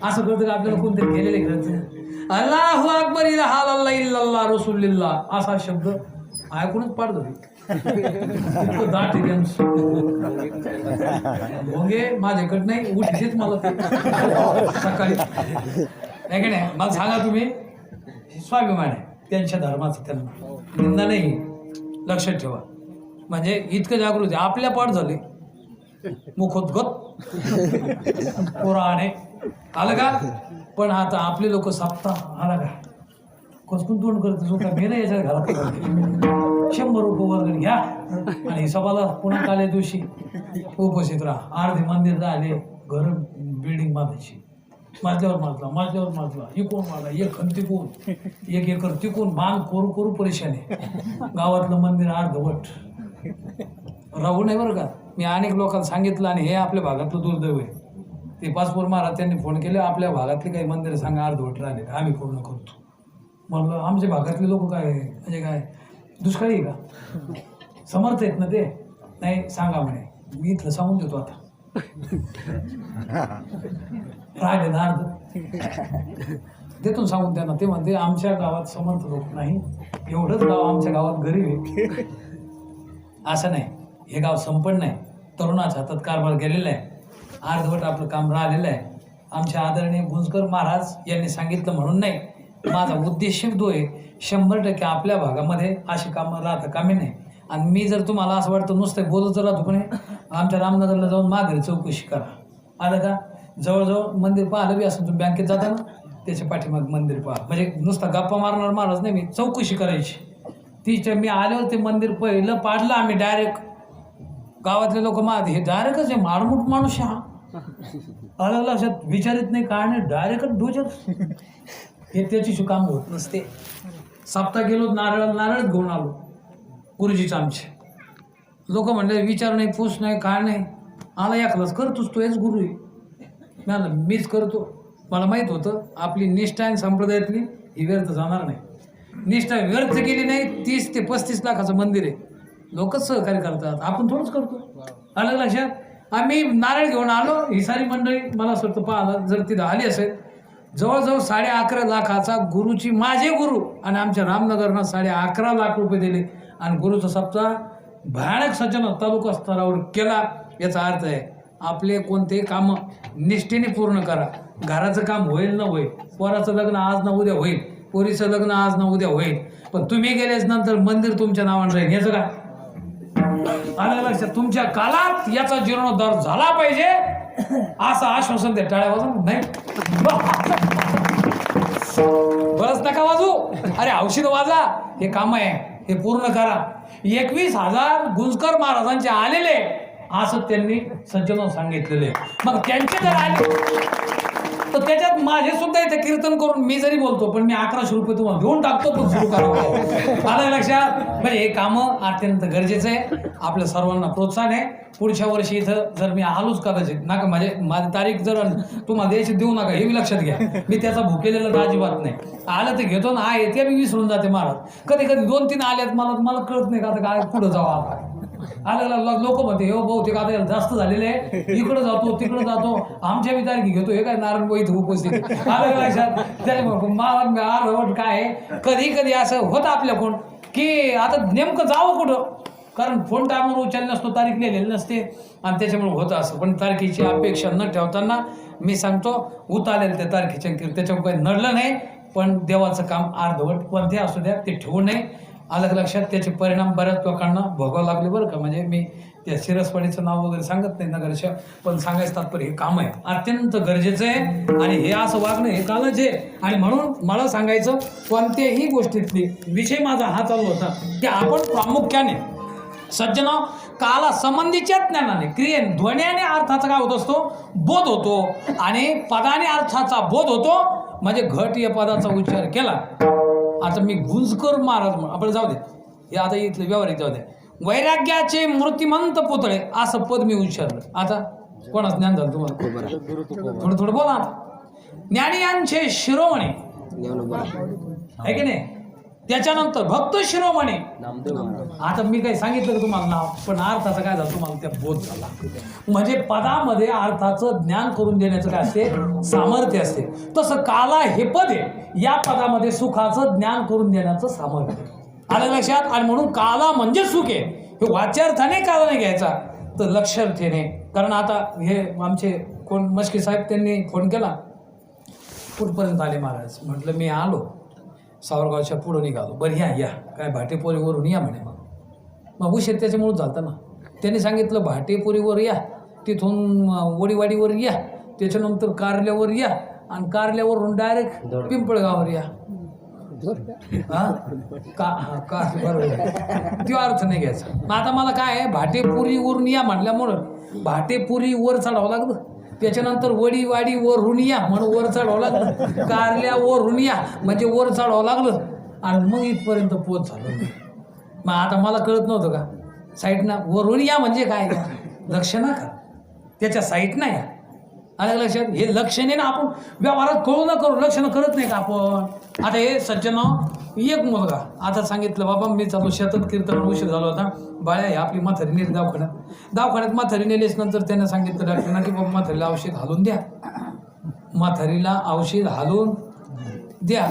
असं कळतं का आपल्याला कोणतरी गेलेले ग्रंथ अल्लाहू अकबर इल्ला इल्लल्लाह रसूलुल्लाह असा शब्द ऐकूनच पाडतो. दाट भोंगे माझ्याकडे नाही उठतेच मला ते सकाळी नाही का नाही. मला सांगा तुम्ही स्वाभिमान आहे त्यांच्या धर्माचं, त्यांना निंदा नाही. लक्षात ठेवा. म्हणजे इतकं जागृत आहे. आपल्या पाठ झाले मुखोद्गत पुराणे आलं का. पण आता आपले लोक सापता आला का कसकून तोंड करते. जो का मेला याच्या घरात 100 रुपये वर्ग घ्या आणि सभाला पुन्हा आल्या दिवशी उपस्थित राहा. अर्धे मंदिर झाले, घर बिल्डिंग बांधायची. माझ्यावर माजला इकून मारला एक खण तिकून 1 एकर तिकून बांध करू परेशानी. गावातलं मंदिर अर्धवट राहू नाही बरं का. मी अनेक लोकांना सांगितलं आणि हे आपल्या भागातलं दुर्दैव आहे. ते पाचपूर महाराज त्यांनी फोन केले आपल्या भागातली काही मंदिरं सांगा अर्धवट राहिले आम्ही पूर्ण करतो. म्हणलं आमच्या भागातले लोक काय म्हणजे काय दुष्काळी आहे का? समर्थ आहेत ना ते. नाही सांगा म्हणे. मी इथलं सांगून देतो आता. राग आहे ना अर्ध देतून सांगून द्या ना. ते म्हणते आमच्या गावात समर्थ लोक नाही, एवढंच गाव आमच्या गावात गरीब आहे. असं नाही, हे गाव संपन्न आहे. तरुणाच्या हातात कारभार गेलेला आहे. अर्धवट आपलं काम राहिलेलं आहे. आमच्या आदरणीय गुंजकर महाराज यांनी सांगितलं म्हणून नाही. माझा उद्देश तो आहे 100% आपल्या भागामध्ये अशी कामं राहता कामी नाही. आणि मी जर तुम्हाला असं वाटतं नुसतं बोलत राहतो पण आमच्या रामनगरला जाऊन माघारी चौकशी करा. आलं का? जवळजवळ मंदिर पाहिलं बी असं तुम्ही बँकेत जाता ना त्याच्या पाठीमाग मंदिर पहा. म्हणजे नुसता गप्पा मारणार महाराज नाही, मी चौकशी करायची. तिच्या मी आल्यावर ते मंदिर पहिलं पाडलं आम्ही डायरेक्ट. गावातले लोक हे डायरेक्टच आहे मारमूट माणूस हा. अलग लक्षात विचारित नाही काय नाही डायरेक्टच डोजर. हे त्याची काम होत नसते. सप्ताह गेलो नारळच घेऊन आलो गुरुजीचं आमचे. लोक म्हणले विचार नाही पूस नाही काय नाही. आला एकलाच करतोस तो हेच गुरु आहे. मीच करतो. मला माहीत होतं आपली निष्ठा आणि संप्रदायातली ही व्यर्थ जाणार नाही. निष्ठा व्यर्थ केली नाही. 30 ते 35 लाखाचं मंदिर आहे. लोकच सहकार्य करतात, आपण थोडंच करतो. अलग लक्षात. आम्ही नारळ घेऊन आलो. ही सारी मंडळी मला असं वाटतं पाहिलं जर तिथं आली असेल. जवळजवळ 11.5 लाखाचा गुरुची माझे गुरु आणि आमच्या रामनगरनं 11.5 लाख रुपये दिले. आणि गुरुचा सप्ताह भयानक सज्जन तालुका स्तरावर केला. याचा अर्थ आहे आपले कोणतेही कामं निष्ठेने पूर्ण करा. घराचं काम होईल ना होईल, पोराचं लग्न आज ना उद्या होईल, पोरीचं लग्न आज ना उद्या होईल, पण तुम्ही गेल्याच नंतर मंदिर तुमच्या नावाने राहील. याचं काय आलं लक्षात? तुमच्या काळात याचा जीर्णोद्धार झाला पाहिजे असं आश्वासन द्या. टाळ्या वाजून नाही बरंच नका वाजू. अरे औषध वाजा. हे काम आहे हे पूर्ण करा. 21,000 गुंजकर महाराजांचे आलेले असं त्यांनी सज्जन सांगितलेले. मग त्यांचे जर आले तर त्याच्यात माझे सुद्धा इथे कीर्तन करून मी जरी बोलतो पण मी 1100 रुपये तुम्हाला घेऊन टाकतो पण सुरू करावं. आलं लक्षात? म्हणजे हे कामं अत्यंत गरजेचं आहे. आपल्या सर्वांना प्रोत्साहन आहे. पुढच्या वर्षी इथं जर मी आलोच कदाचित नका म्हणजे माझी तारीख जर तुम्हाला द्यायची देऊ नका हे लक्षात घ्या. मी त्याचा भुकेलेला तर अजिबात नाही. आलं तर घेतो ना आहे ते मी विसरून जाते महाराज. कधी 2-3 आल्यात मला कळत नाही का आता काय पुढं जावं. आता आलेला लोक म्हणते हे बहुतेक आता जास्त झालेले आहे, इकडं जातो तिकडं जातो, आमच्या बी तारखी घेतो. हे काय नारायणबाई इथं उपस्थित आलं लक्षात? त्याच्यामुळे काय कधी कधी असं होतं आपल्याकडून की आता नेमकं जावं कुठं. कारण फोन टायमवर उचलले नसतो, तारीख लिहिलेली नसते आणि त्याच्यामुळे होतं असं. पण तारखेची अपेक्षा न ठेवताना मी सांगतो उतारलेलं त्या तारखेच्या त्याच्यावर काही नडलं नाही. पण देवाचं काम अर्धवट कोणते असू द्या ते ठेवू नये. अलग लक्षात. त्याचे परिणाम बऱ्याच लोकांना भोगावं लागले बरं का. म्हणजे मी त्या शिरसवाडीचं नाव वगैरे सांगत नाही नगरच्या, पण सांगायचं तात्पर्य हे काम आहे अत्यंत गरजेचं आहे आणि हे असं वागणं हे कालच आहे. आणि म्हणून मला सांगायचं कोणत्याही गोष्टीतली विषय माझा हा चालू होता की आपण प्रामुख्याने सज्जन काला संबंधीच्या ज्ञानाने क्रियेने ध्वनीने अर्थाचा काय होत असतो बोध होतो आणि पदाने अर्थाचा बोध होतो. म्हणजे घट या पदाचा उच्चार केला. आता मी गुंजकर महाराज आपण जाऊ दे हे आता इथलं व्यवहारिक जाऊ दे. वैराग्याचे मूर्तिमंत पुतळे असं पद मी उच्चारलं. आता कोणाच ज्ञान झालं तुम्हाला थोडं थोडं बोला. ज्ञानियांचे शिरोमणी आहे की नाही. त्याच्यानंतर भक्त शिरोमणी. आता मी काही सांगितलं का तुम्हाला नाव, पण अर्थाचं काय झालं तुम्हाला त्या बोध झाला. म्हणजे पदामध्ये अर्थाचं ज्ञान करून देण्याचं काय असते सामर्थ्य असते. तसं काला हे पद आहे या पदामध्ये सुखाचं ज्ञान करून देण्याचं सामर्थ्य आलं लक्षात. आणि म्हणून काला म्हणजे सुख आहे हे वाच्यार्थाने काला नाही घ्यायचा तर लक्षार्थेने. कारण आता हे आमचे कोण मस्के साहेब त्यांनी फोन केला कुठपर्यंत आले महाराज. म्हटलं मी आलो सावरगावच्या पुढं निघालो. बरं या काय भाटेपोरीवरून या म्हणे. मग उशीर त्याच्यामुळं झालं ना. त्यांनी सांगितलं भाटेपोरीवर या, तिथून वडीवाडीवर या, त्याच्यानंतर कारल्यावर या आणि कारल्यावरून डायरेक्ट पिंपळगावर या. का बरोबर तो अर्थ नाही घ्यायचा. मग आता मला काय आहे भाटेपुरीवरून या म्हटल्यामुळं भाटेपुरी वर चढावं लागलं. त्याच्यानंतर वडीवाडीवरून या म्हणून वर चढावं लागलं. कारल्यावरून या म्हणजे वर चढावं लागलं आणि मग इथपर्यंत पोच झालं. मग आता मला कळत नव्हतं का साईडनं वरून या म्हणजे काय लक्ष ना का त्याच्या साईडनं या आलं लक्षात. हे लक्षणे ना आपण व्यवहारात कळू न करू लक्षणं करत नाही का आपण. आता हे सज्जन एक मुलगा आता सांगितलं बाबा मी चालू शेतात कीर्तन उशीर झाला होता. बाळ्या हे आपली म्हातारी नेली दवाखान्यात म्हातारी नेलीच. नंतर त्यानं सांगितलं डॉक्टरना की बाबा म्हातारीला औषध घालून द्या. म्हातारीला औषध घालून द्या.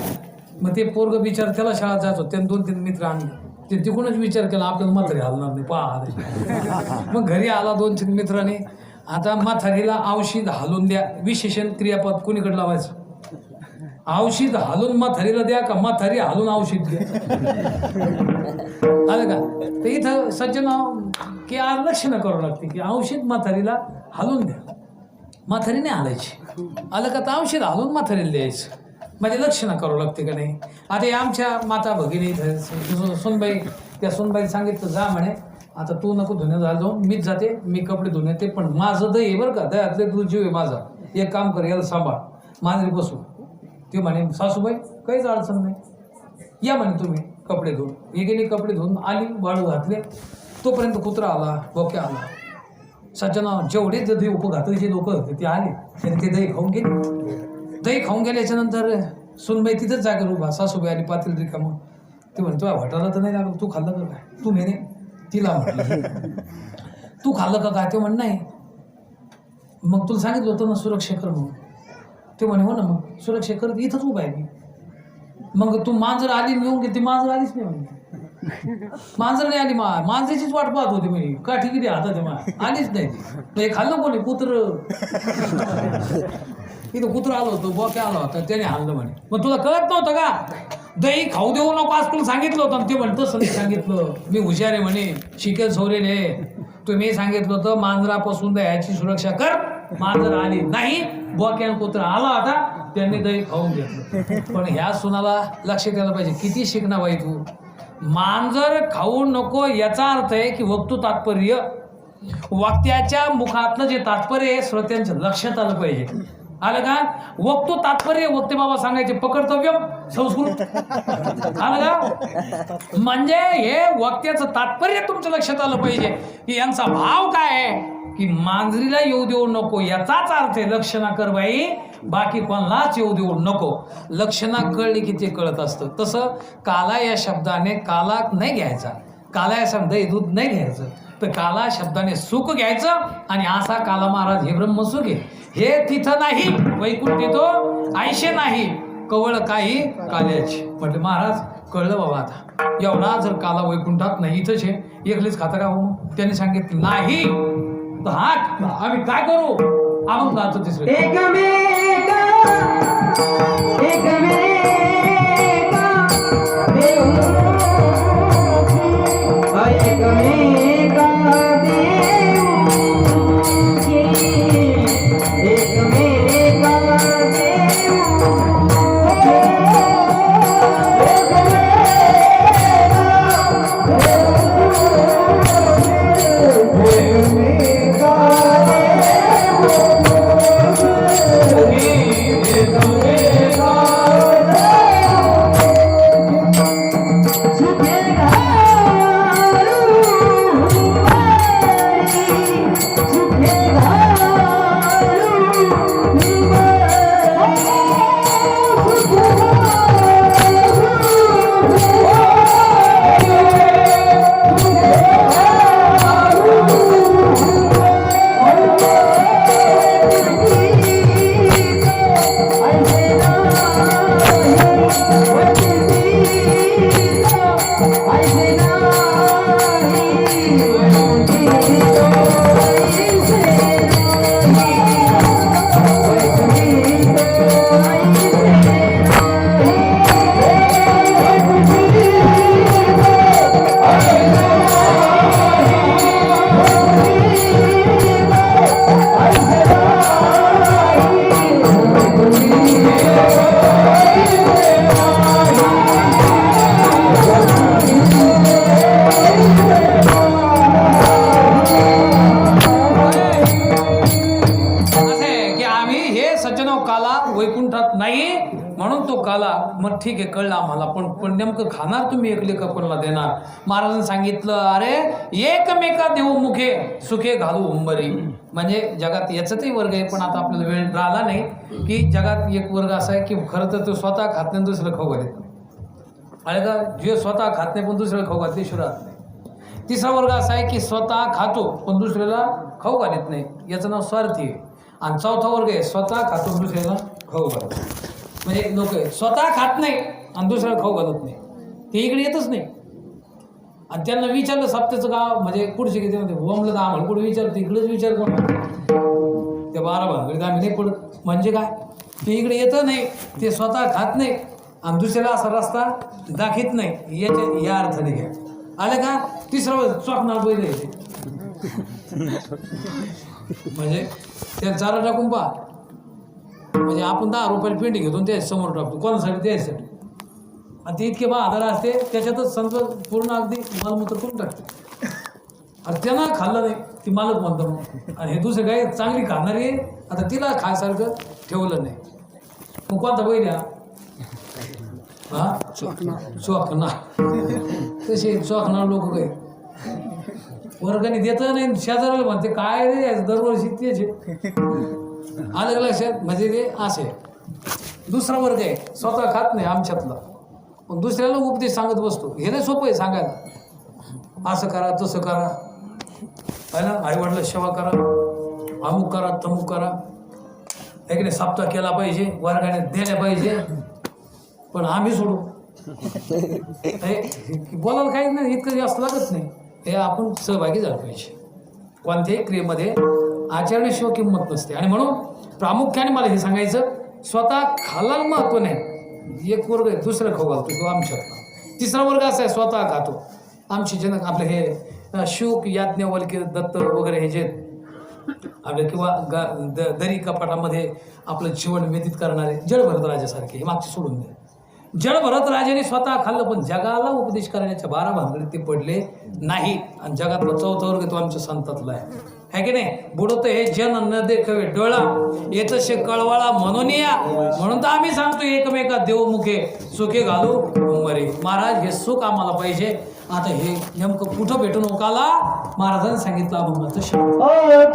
मग ते पोरग विचार त्याला शाळेत जायचो. त्यानं 2-3 मित्र आणले. ते तिकडूनच विचार केला आपल्याला म्हातारी घालणार नाही पहा. मग घरी आला 2-3 मित्राने. आता म्हातारीला औषध घालून द्या. विशेषण क्रियापद कोणीकडे लावायचं. औषध घालून म्हातारीला द्या का म्हातारी घालून औषध द्या आलं का. तर इथं सज्जन की लक्षणं करावं लागते की औषध म्हातारीला घालून द्या. म्हातारी नाही हालायची आलं का. तर औषध घालून म्हातारीला द्यायचं म्हणजे लक्षणं करावं लागते का नाही. आता हे आमच्या माता भगिनी इथं सुनबाई त्या सुनबाई सांगितलं जा म्हणे आता तू नको धुण्यात झालं जाऊन मीच जाते मी कपडे धुणे ते पण माझं दही बरं का दह्यातले दूध जीव आहे माझा. एक काम कर याला सांभाळ मांजरी बसू. ते म्हणे सासूबाई काहीच अडचण नाही या म्हणे तुम्ही कपडे धुवून. हे गेली कपडे धुवून आली वाळू घातले. तोपर्यंत कुत्रा आला बोक्या आला. सज्जना जेवढे दही उपघाताचे लोक होते ते आले त्याने ते दही खाऊन गेले. दही खाऊन गेल्याच्यानंतर सुनबाई तिथंच जागेवर उभा. सासूबाई आली पातील रिकामं. ते म्हणे तुला वाटायला तर नाही लागलं तू खाल्लं का काय. तू मेने तिला म्हटलं तू खाल्लं का काय. ते म्हण नाही. मग तुला सांगितलं होतं ना सुरक्षा कर म्हणून. ते म्हणे हो ना मग सुरक्षा करत इथंच उभा आहे मी. मग तू मांजर आली येऊन गेली. ती मांजर आलीच नाही म्हणे. मांजर नाही आली मांजरीचीच वाट पाहत होती मी काठी किती हातात आलीच नाही ती. हे खाल्लं कोणी कुत्र इथं कुत्रं आलं होतं बोक्या आला होता त्याने हाणलं म्हणे. मग तुला कळत नव्हतं का दही खाऊ देऊ नको आज तुला सांगितलं होतं. ते म्हणतं तसं सांगितलं मी हुशार आहे म्हणे शिकेल सौरेले. तुम्ही सांगितलं होतं मांजरापासून दह्याची सुरक्षा कर. मांजर आली नाही बोक्यानं कुत्रा आला होता त्यांनी दही खाऊन घेतलं. पण ह्या सुनाला लक्ष द्यायला पाहिजे किती शिकणार बाई तू. मांजर खाऊ नको याचा अर्थ आहे की वक्तू तात्पर्य वाक्याच्या मुखातलं जे तात्पर्य आहे श्रोत्यांचं लक्षात आलं पाहिजे. आलं का. वक्तो तात्पर्य वक्ते बाबा सांगायचे पकर्तव्य संस्कृत आलं का. म्हणजे हे वाक्याचं तात्पर्य तुमच्या लक्षात आलं पाहिजे की यांचा भाव काय आहे की मांजरीला येऊ देऊ नको याचाच अर्थ आहे लक्षणा कर बाई बाकी कोणालाच येऊ देऊ नको. लक्षणा कळली की ते कळत असतं. तसं काला या शब्दाने काला नाही घ्यायचा. काला या शब्द दूध नाही घ्यायचं तर काला शब्दाने सुख घ्यायचं. आणि असा काला महाराज हे ब्रह्मसुख आहे हे तिथं नाही वैकुंठ तो आयशे नाही कवळ काही काल्याची. म्हटलं महाराज कळलं बाबा आता एवढा जर काला वैकुंठात नाही इथंच आहे एकलीच खाता का हो. त्याने सांगितलं नाही तर हा आम्ही काय करू आपण जातो तिसरं एकमेका वैकुंठात नाही म्हणून तो काला. मग ठीक आहे, कळलं आम्हाला, पण नेमकं खाणार तुम्ही एकले का कोणाला देणार? महाराजांनी सांगितलं, अरे एकमेका देऊ मुखे सुखे घालू उंबरी. म्हणजे जगात याचाही वर्ग आहे, पण आता आपल्याला वेळ राहिला नाही की जगात एक वर्ग असा आहे की खरं तर तो स्वतः खात नाही, दुसरं खाऊ घालत नाही. अरे का, जे स्वतः खात नाही पण दुसऱ्याला खाऊ घालते शिवरात नाही. तिसरा वर्ग असा आहे की स्वतः खातो पण दुसऱ्याला खाऊ घालत नाही, याचं नाव स्वार्थी आहे. आणि चौथा वर्ग आहे स्वतः खातो दुसऱ्याला खाऊ घालत. म्हणजे लोक स्वतः खात नाही आणि दुसऱ्याला खाऊ घालत नाही, ते इकडे येतच नाही. आणि त्यांना विचारलं सप्त्याचं गाव म्हणजे पुढचे किती म्हणते बोंबलं तर आम्हाला पुढे विचारतं, इकडेच विचार कोण त्या 12 भानगडीत आम्ही नाही पडत. म्हणजे काय, ते इकडे येतं नाही, ते स्वतः खात नाही आणि दुसऱ्याला असा रस्ता दाखवत नाही, या अर्थाने घ्या. आले का? तिसरा चोखणार बैल येते. म्हणजे त्या चारा टाकून पहा, म्हणजे आपण 10 रुपयाला पेंडी घेतो ते समोर टाकतो कोणासाठी, द्यायसाठी. आणि ते इतके बहादर असते, त्याच्यातच संत पूर्ण अगदी मालमूत्र करून टाकते. आणि त्यांना खाल्लं नाही, ती मालक म्हणतो. आणि हे दुसरं काय चांगली खाणारी आहे, आता तिला खायसारखं ठेवलं नाही. मग कोणता बैल या हा चोखणार. तसे चोखणार लोक काही वर्गणी देत नाही, शेजाऱ्याला म्हणते काय रे दरवर्षी तेच अलग लक्षात. म्हणजे ते असे दुसरा वर्ग आहे स्वतः खात नाही आमच्यातला, पण दुसऱ्याला उपदेश सांगत बसतो. हे नाही सोपं आहे सांगायला, असं करा तसं करा आहे ना, आईवडिला सेवा करा, अमुक करा तमुक करा, आहे की नाही, सप्ताह केला पाहिजे, वर्गाने द्यायला पाहिजे. पण आम्ही सोडू बोलायला काही नाही, इतकं जास्त लागत नाही. हे आपण सहभागी झालं पाहिजे. कोणत्याही क्रियेमध्ये आचरणाशिवाय किंमत नसते. आणि म्हणून प्रामुख्याने मला हे सांगायचं, स्वतः खालाला महत्त्व नाही. एक वर्ग आहे दुसरं खाऊ घालतो तो आमच्यातला. तिसरा वर्ग असा आहे स्वतः खातो. आमचे जनक आपले हे शुक याज्ञवल्क्य दत्त वगैरे हे जे आपल्या किंवा दरी कपाटामध्ये आपलं जीवन व्यतीत करणारे जडभरत राजासारखे, हे मागचे सोडून द्या. जडभरत राजाने स्वतः खाल्लं पण जगाला उपदेश करण्याच्या 12 भानगडीत ते पडले नाही. आणि जगातला चौथा वर्ग तो आमच्या संतातला आहे की नाही. बुडत हे जन न देखावे डोळा येत शे कळवाळा म्हणून या. म्हणून तर आम्ही सांगतो एकमेका देवमुखे सुखे घालू उंबरे. महाराज हे सुख आम्हाला पाहिजे. आता हे नेमकं कुठं भेटून ओकाला महाराजांनी सांगितलं अभंगाचं Oh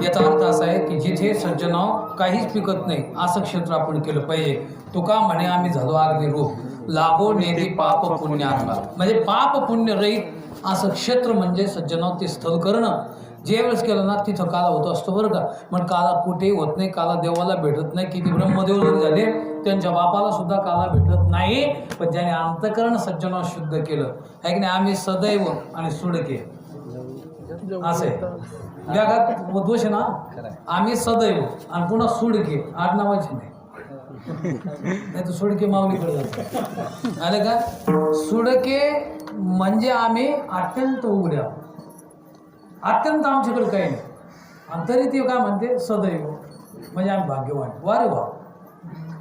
याचा अर्थ असा आहे की जिथे सज्जनाव काहीच पिकत नाही असं क्षेत्र आपण केलं पाहिजे. तुका म्हणे आम्ही झालो अगदी रूप लागो नेती पाप पुण्य आत्मा, म्हणजे पाप पुण्य रहित असं क्षेत्र म्हणजे सज्जनाव ते स्थल करणं. जे वेळेस केलं ना तिथं काला होत असतो बरं का. पण काला कुठेही होत नाही, काला देवाला भेटत नाही. किती ब्रह्मदेव जरी झाले त्यांच्या बापाला सुद्धा काला भेटत नाही. पण ज्याने अंतकरण सज्जनाव शुद्ध केलं आहे की नाही, आम्ही सदैव आणि सुडके असं आहे जगात दोष आहे ना. आम्ही सदैव आणि पुन्हा सुडके आडनावाचे नाही, नाही तर सुडके माऊलीकडे जातो आलं का. सुडके म्हणजे आम्ही अत्यंत उघड्या, अत्यंत आमच्याकडे काही नाही. आणि तरी ते काय म्हणते सदैव म्हणजे आम्ही भाग्यवान. वा रे वा,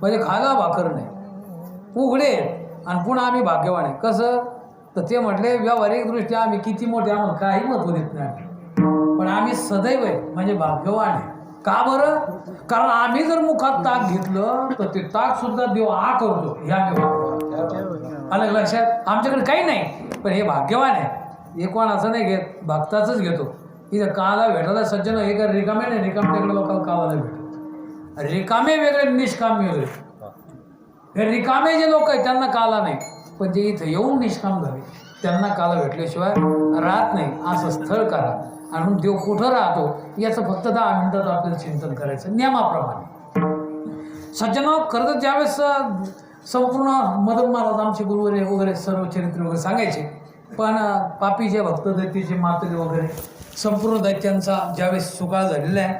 म्हणजे खायला भाकर नाही, उघडे आणि पुन्हा आम्ही भाग्यवान आहे. कसं तर ते म्हटले व्यावहारिकदृष्ट्या आम्ही किती मोठे, आम्हाला काही महत्त्व देत नाही, पण आम्ही सदैव आहे म्हणजे भाग्यवान आहे. का बरं? कारण आम्ही जर मुखात ताक घेतलं तर ते ताक सुद्धा देव आ करतो. हे आम्ही भाग्यवान. अलग लक्षात. आमच्याकडे काही नाही पण हे भाग्यवान आहे. हे कोणाचं नाही घेत, भक्ताचंच घेतो. इथं काला भेटायला सज्जन हे का रिकामे नाही, रिकामटेकडे लोकांना काला भेटत. रिकामे वेगळे, निष्काम वेगळे. हे रिकामे जे लोक आहेत त्यांना काला नाही, पण जे इथं येऊन निष्काम झाले त्यांना काला भेटल्याशिवाय राहत नाही. असं स्थळ करा. आणि देव कुठं राहतो याचं फक्त 10 मिनिटात आपल्याला चिंतन करायचं नियमाप्रमाणे. सज्जनाव खरं तर ज्यावेळेस संपूर्ण मदन महाराज आमचे गुरुवरे वगैरे सर्व चरित्र वगैरे सांगायचे, पण पापीचे भक्त दैत्याचे मातेले वगैरे संपूर्ण दैत्यांचा ज्यावेळेस सुकाळ झालेला आहे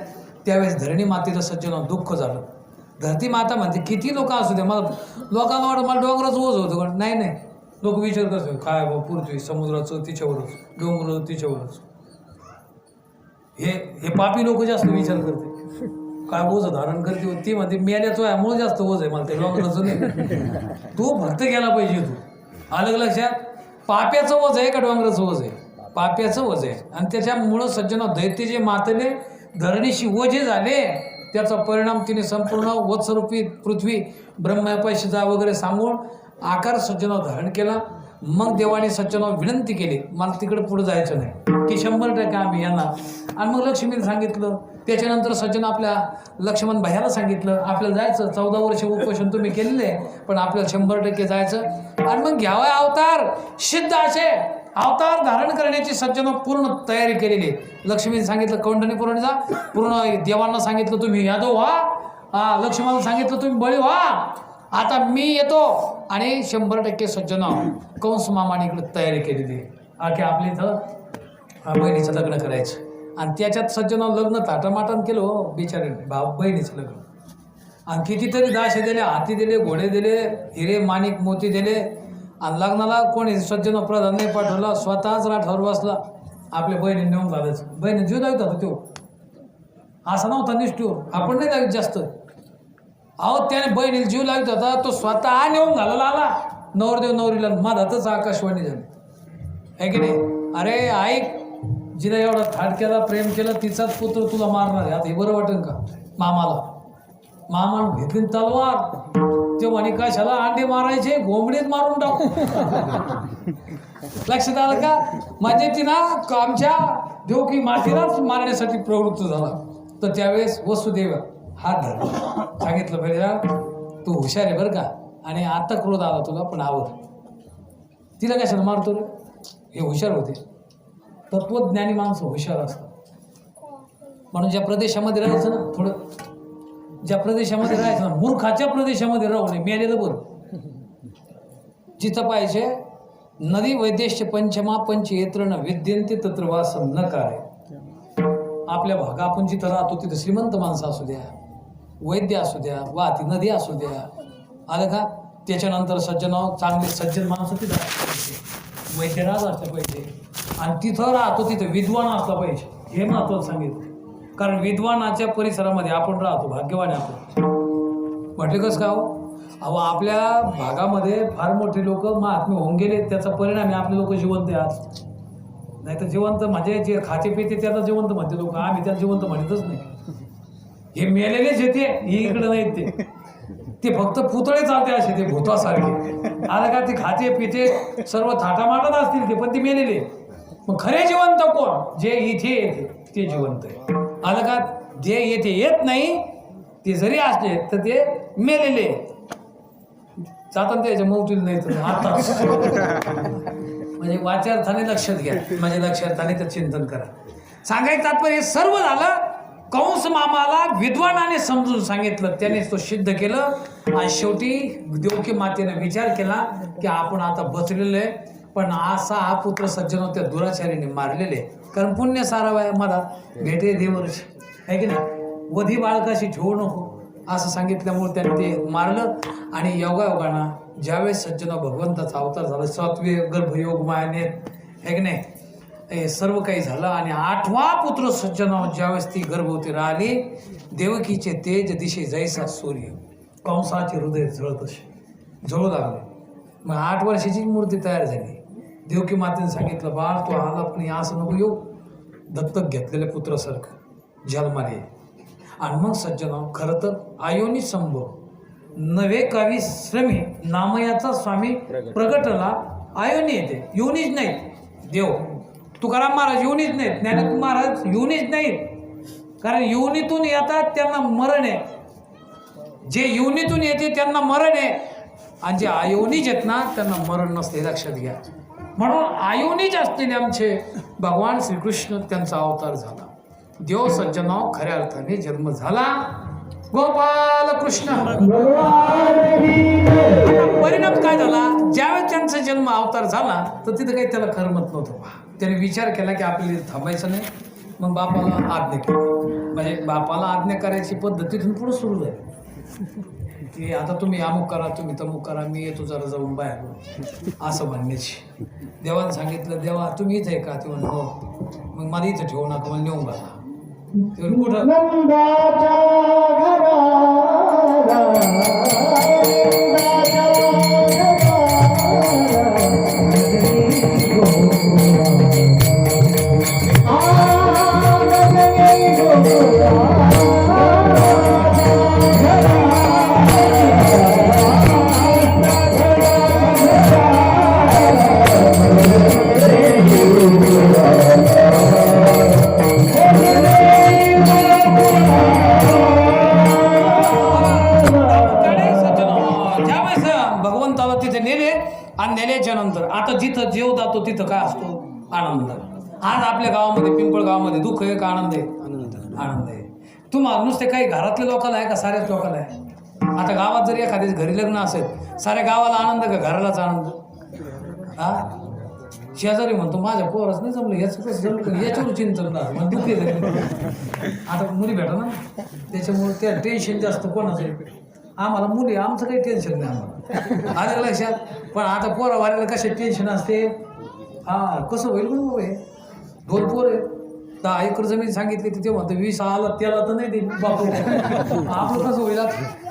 त्यावेळेस धरणी मातेचं सज्जनाव दुःख झालं. धरती माता म्हणते किती लोक असू दे, मला लोकांना वाटत मला डोंगराचं ओझ होतं. पण नाही नाही, लोक विचार कसं काय बा पृथ्वी समुद्राचं तिच्यावरच, डोंगर तिच्यावरच. हे पापी लोक जास्त विचार करते काय ओझ धारण करते. ती म्हणते मेल्याचं यामुळे जास्त ओझ आहे मला ते डोंगराचं नाही. तू भक्त गेला पाहिजे. तू अलग लक्षात. पाप्याचं ओझ आहे का डोंगराचं ओझ आहे? पाप्याचं ओझ आहे. आणि त्याच्यामुळं सज्जनाव दैत्याचे मातले धरणीशी ओझे झाले. त्याचा परिणाम तिने संपूर्ण वत्सरूपी पृथ्वी ब्रह्मपाशीचा वगैरे सांगून आकार सज्जनाव धारण केला. मग देवाने सज्जनाव विनंती केली मला तिकडे पुढे जायचं नाही की 100% आम्ही येणार. आणि मग लक्ष्मीने सांगितलं. त्याच्यानंतर सज्जन आपल्या लक्ष्मण भायाला सांगितलं आपल्याला जायचं. 14 वर्ष उपोषण तुम्ही केलेले पण आपल्याला 100% जायचं. आणि मग घ्यावा अवतार. सिद्ध असे अवतार धारण करण्याची सज्जनाव पूर्ण तयारी केलेली. लक्ष्मीने सांगितलं कौंडणी पुरणीचा, पूर्ण देवांना सांगितलं तुम्ही यादव व्हा, लक्ष्मणाला सांगितलं तुम्ही बळी व्हा. आता मी येतो. आणि 100% सज्जनाव कंस मामाने इकडे तयारी केलेली आहे की आपल्या इथं बहिणीचं लग्न करायचं. आणि त्याच्यात सज्जनाव लग्न थाटामाटान केलं हो बिचारे भाऊ बहिणीचं लग्न. आणि कितीतरी दाशे दिले, हाती दिले, घोडे दिले, हिरे माणिक मोती दिले. आणि लग्नाला कोणी सज्जनाव प्रधान नाही पाठवला, स्वतःच राठावर बसला आपल्या बहिणीने नेऊन घालायचं. बहिणी जीव लावित होता तो, असा नव्हता निष्ठूर. आपण नाही लावित जास्त. अहो त्याने बहिणीला जीव लावित होता, तो स्वतः नेऊन घालायला आला. नवरदेव नवरीला मधातच आकाशवाणी झाली आहे की नाही. अरे ऐक, जिला एवढा थाट केला, प्रेम केलं, तिचाच पुत्र तुला मारणार आहे. आता हे बरं वाटेल का? मामानं घेतली तलवार. ते म्हणे कशाला अंडे मारायचे, घोंबडीत मारून टाकू. लक्षात आलं का? म्हणजे ती ना आमच्या देवकी मातेलाच मारण्यासाठी प्रवृत्त झाला. तर त्यावेळेस वसुदेव हात धरला, सांगितलं पाहिजे तू हुशार आहे बरं का, आणि आता क्रोध आला तुला पण आवर. तिला कशाला मारतो रे? हे हुशार होते. तत्वज्ञानी माणसं हुशार असतात. म्हणून ज्या प्रदेशामध्ये राहायचं ना, थोडं ज्या प्रदेशामध्ये राहायचं ना, मूर्खाच्या प्रदेशामध्ये राहू नये. मेलेलं बरं. जिथं पाहिजे नदी वैदेश्य पंचमा पंचयेत्र न विद्यंते तत्र वासम न काय. आपल्या भागा आपण जिथं राहतो तिथं श्रीमंत माणसं असू द्या, वैद्य असू द्या, वाहती नदी असू द्या, आलं का. त्याच्यानंतर सज्जनाव चांगले सज्जन माणसं तिथं असलं पाहिजे, वैद्यराज असलं पाहिजे. आणि तिथं राहतो तिथं विद्वान असला पाहिजे. हे महत्त्वाचं सांगितलं. कारण विद्वानाच्या परिसरामध्ये आपण राहतो, भाग्यवान आहे आपण. म्हटले कसं का हो? अहो आपल्या भागामध्ये फार मोठे लोक महात्मे होऊन गेले, त्याचा परिणाम आहे आपले लोक जिवंत आहे आज. नाही तर जिवंत म्हणजे जे खाते पिते त्याला जिवंत म्हणते लोक, आम्ही त्याला जिवंत म्हणतच नाही. हे मेलेलेच येते, हे इकडं नाहीत. ते फक्त पुतळे चालते असे, ते भूतासारखे. आलं का? ते खाते पिते सर्व थाटामाटात असतील ते, पण ते मेलेले. मग खरे जिवंत कोण? जे इथे येते ते जिवंत आहे. आलं का? जे येथे येत नाही ते जरी असले तर ते मेलेले जातात त्याच्या मौतील नाही तर आताच म्हणजे वाचार्थाने लक्षात घ्या, म्हणजे लक्षार्थाने तर चिंतन करा. सांगायचं तात्पर्य हे सर्व झालं. कंस मामाला विद्वानाने समजून सांगितलं, त्याने तो सिद्ध केलं आणि शेवटी देवकी मातेने विचार केला की आपण आता बचलेलो आहे, पण असा हा पुत्र सज्जन त्या दुराचार्याने मारलेले, कारण पुण्य सारावाय मला भेटे देवर्षी आहे की नाही, वधी बाळकाशी ठेवू नको असं सांगितल्यामुळे त्याने ते मारलं. आणि योगायोगानं ज्यावेळेस सज्जन भगवंताचा अवतार झाला, 7वे गर्भयोग मायाने आहे की नाही, हे सर्व काही झालं. आणि 8वा पुत्र सज्जन ज्यावेळेस ती गर्भवती राहिली, देवकीचे तेज दिशे जैसा सूर्य, कंसाचे हृदय जळत असे जळू लागले. मग 8 वर्षाची मूर्ती तयार झाली. देवकी मातेने सांगितलं, बाळ तू आला पण असं नको येऊ, दत्तक घेतलेले पुत्रासारखं जन्माले. आणि मग सज्जन खरं तर आयोनी संभव नवे कावी श्रमी नामयाचा स्वामी प्रगटला. आयोनी येते, योनीच नाहीत. देव तुकाराम महाराज योनीच नाहीत, ज्ञानेश्वर महाराज योनीच नाहीत, कारण योनीतून येतात त्यांना मरण आहे. जे योनीतून येते त्यांना मरण आहे, आणि जे आयोनीच आहेत ना त्यांना मरण नसते, लक्षात घ्या. म्हणून आयोनीच असलेले आमचे भगवान श्रीकृष्ण त्यांचा अवतार झाला. देव सज्जनाव खऱ्या अर्थाने जन्म झाला. गोपाल कृष्ण. परिणाम काय झाला, ज्यावेळेस त्यांचा जन्म अवतार झाला तर तिथं काही त्याला करमत नव्हतं. त्याने विचार केला की आपल्याला थांबायचं नाही. मग बापाला आज्ञा केली, म्हणजे बापाला आज्ञा करायची पद्धत तिथून पुढे सुरू झाली की आता तुम्ही अमुक करा, तुम्ही तमुक करा, मी येतो जरा जाऊन बाहेर असं म्हणण्याची. देवाने सांगितलं, देवा तुम्ही इथे का? ते म्हणून हो. मग मला इथं ठेवू नका, मला नेऊन बघा. कुठं? भगवंताला तिथे नेले आणि नेल्याच्या नंतर आता जिथं जेव जातो तिथं काय असतो? आनंद. आज आपल्या गावामध्ये, पिंपळ गावामध्ये दुःख आहे का आनंद आहे? आनंद आहे. तुम्हाला नुसते काही घरातल्या लोकांना आहे का साऱ्याच लोकांना आहे? आता गावात जर एखाद्या घरी लग्न असेल, साऱ्या गावाला आनंद का घरालाच आनंद? हा, शेजारी म्हणतो माझ्या पोरच नाही जमलं, याचं कसं जमलं, याच्यावर चिंतन मग दुःख आहे. आता मुली भेटा ना, त्याच्यामुळे त्या टेन्शन जास्त कोणाचं. आम्हाला मुली, आमचं काही टेन्शन नाही आम्हाला, आलं लक्षात. पण आता पोरा वाल्याला कशा टेन्शन असते. हा, कसं होईल पण बाबा, हे 2 पोर आहे, 10 एकर जमीन सांगितली तिथे म्हणतो 20 आला त्याला तर नाही देईल बापू. आपलं कसं होईल?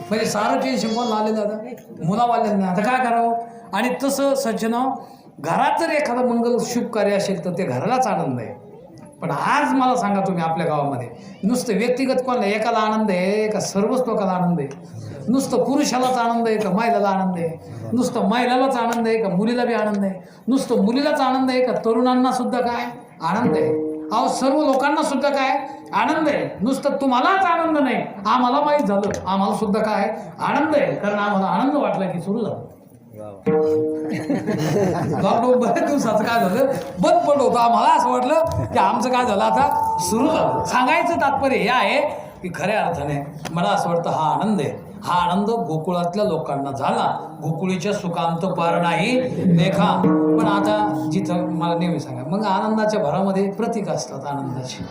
म्हणजे सारं टेन्शन कोण आलेलं आता मुलावाल्याला नाही. आता काय करावं? आणि तसं सज्जनाव घरात जर एखादं मंगल शुभ कार्य असेल तर ते घरालाच आनंद आहे. पण आज मला सांगा तुम्ही, आपल्या गावामध्ये नुसतं व्यक्तिगत कोणाला एकाला आनंद आहे का सर्वच लोकांना आनंद आहे? नुसतं पुरुषालाच आनंद आहे का महिलाला आनंद आहे? नुसतं महिलालाच आनंद आहे का मुलीला बी आनंद आहे? नुसतं मुलीलाच आनंद आहे का तरुणांना सुद्धा काय आनंद आहे? अहो सर्व लोकांना सुद्धा काय आनंद आहे. नुसतं तुम्हालाच आनंद नाही, आम्हाला माहीत झालं, आम्हाला सुद्धा काय आनंद आहे, कारण आम्हाला आनंद वाटला की सुरू झालं. लॉकडाऊन बऱ्याच दिवसाचं काय झालं, बंद पडलं होतं, आम्हाला असं वाटलं की आमचं काय झालं आता सुरू झालं. सांगायचं तात्पर्य हे आहे की खऱ्या अर्थाने मला असं वाटतं हा आनंद आहे. हा आनंद गोकुळातल्या लोकांना झाला. गोकुळीच्या सुखांत पार नाही देखा. पण आता जिथं मला नेहमी सांगा, मग आनंदाच्या भरामध्ये प्रतीक असतात आनंदाची.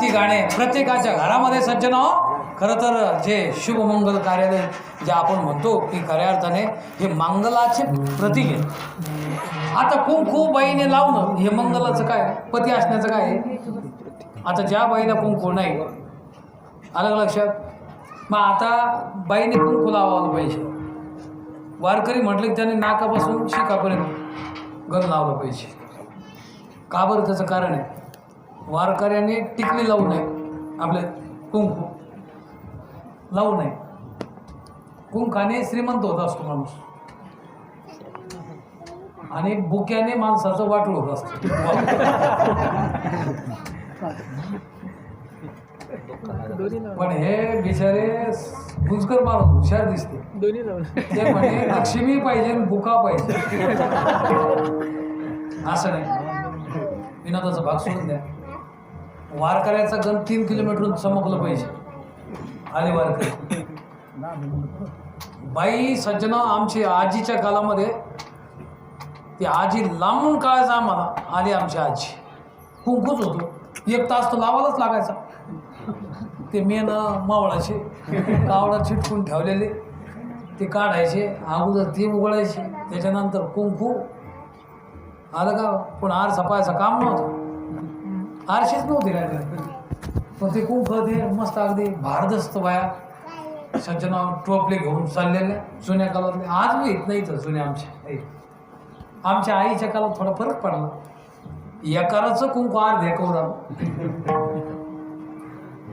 आरती गाणे प्रत्येकाच्या घरामध्ये सज्जन खरं तर जे शुभमंगल कार्यालय जे आपण म्हणतो की खऱ्या अर्थाने हे मंगलाचे प्रतीक आहे. आता कुंकू बाईने लावणं हे मंगलाचं काय, पती असण्याचं काय आहे. आता ज्या बाईला कुंकू नाही, आलं लक्षात, मग आता बाईने कुंकू लावायला पाहिजे. वारकरी म्हटलं की त्याने नाकापासून शिकापर्यंत गण लावलं पाहिजे. का बरं? त्याचं कारण आहे, वारकऱ्याने टिकली लावू नये, आपले कुंकू लावू नये. कुंकाने श्रीमंत होत असतो माणूस आणि बुक्याने माणसाचं वाटलं होत असतं. पण हे बिचारे गुजकर माणूस हुशार दिसते. ते म्हणे लक्ष्मी पाहिजे आणि बुका पाहिजे. असं नाही, विनोदाचा भाग सोडून द्या. वारकऱ्याचा गण 3 किलोमीटरहून चमकलं पाहिजे. आले वारकरी. बाई सज्जन आमची आजीच्या काळामध्ये ती आजी लांबून काळायचा आम्हाला. आली आमची आजी, कुंकूच होतो, 1 तास तर लावायलाच लागायचा. ते मेन मावळाचे कावडा चिटकून ठेवलेले ते काढायचे, अगोदर ती उघडायची, त्याच्यानंतर कुंकू. आलं का? पण आरसा पाहायचं काम नव्हतं, आरशीच नव्हती राहिले. पण ते कुंकू ते मस्त अगदी भारदस्त बाया सज्जन टोपले घेऊन चाललेले जुन्या काळातले. आज मी येत नाही तर जुन्या आमच्या आईच्या काळात थोडा फरक पडला. एकाराचं कुंकू अर्धे कवरा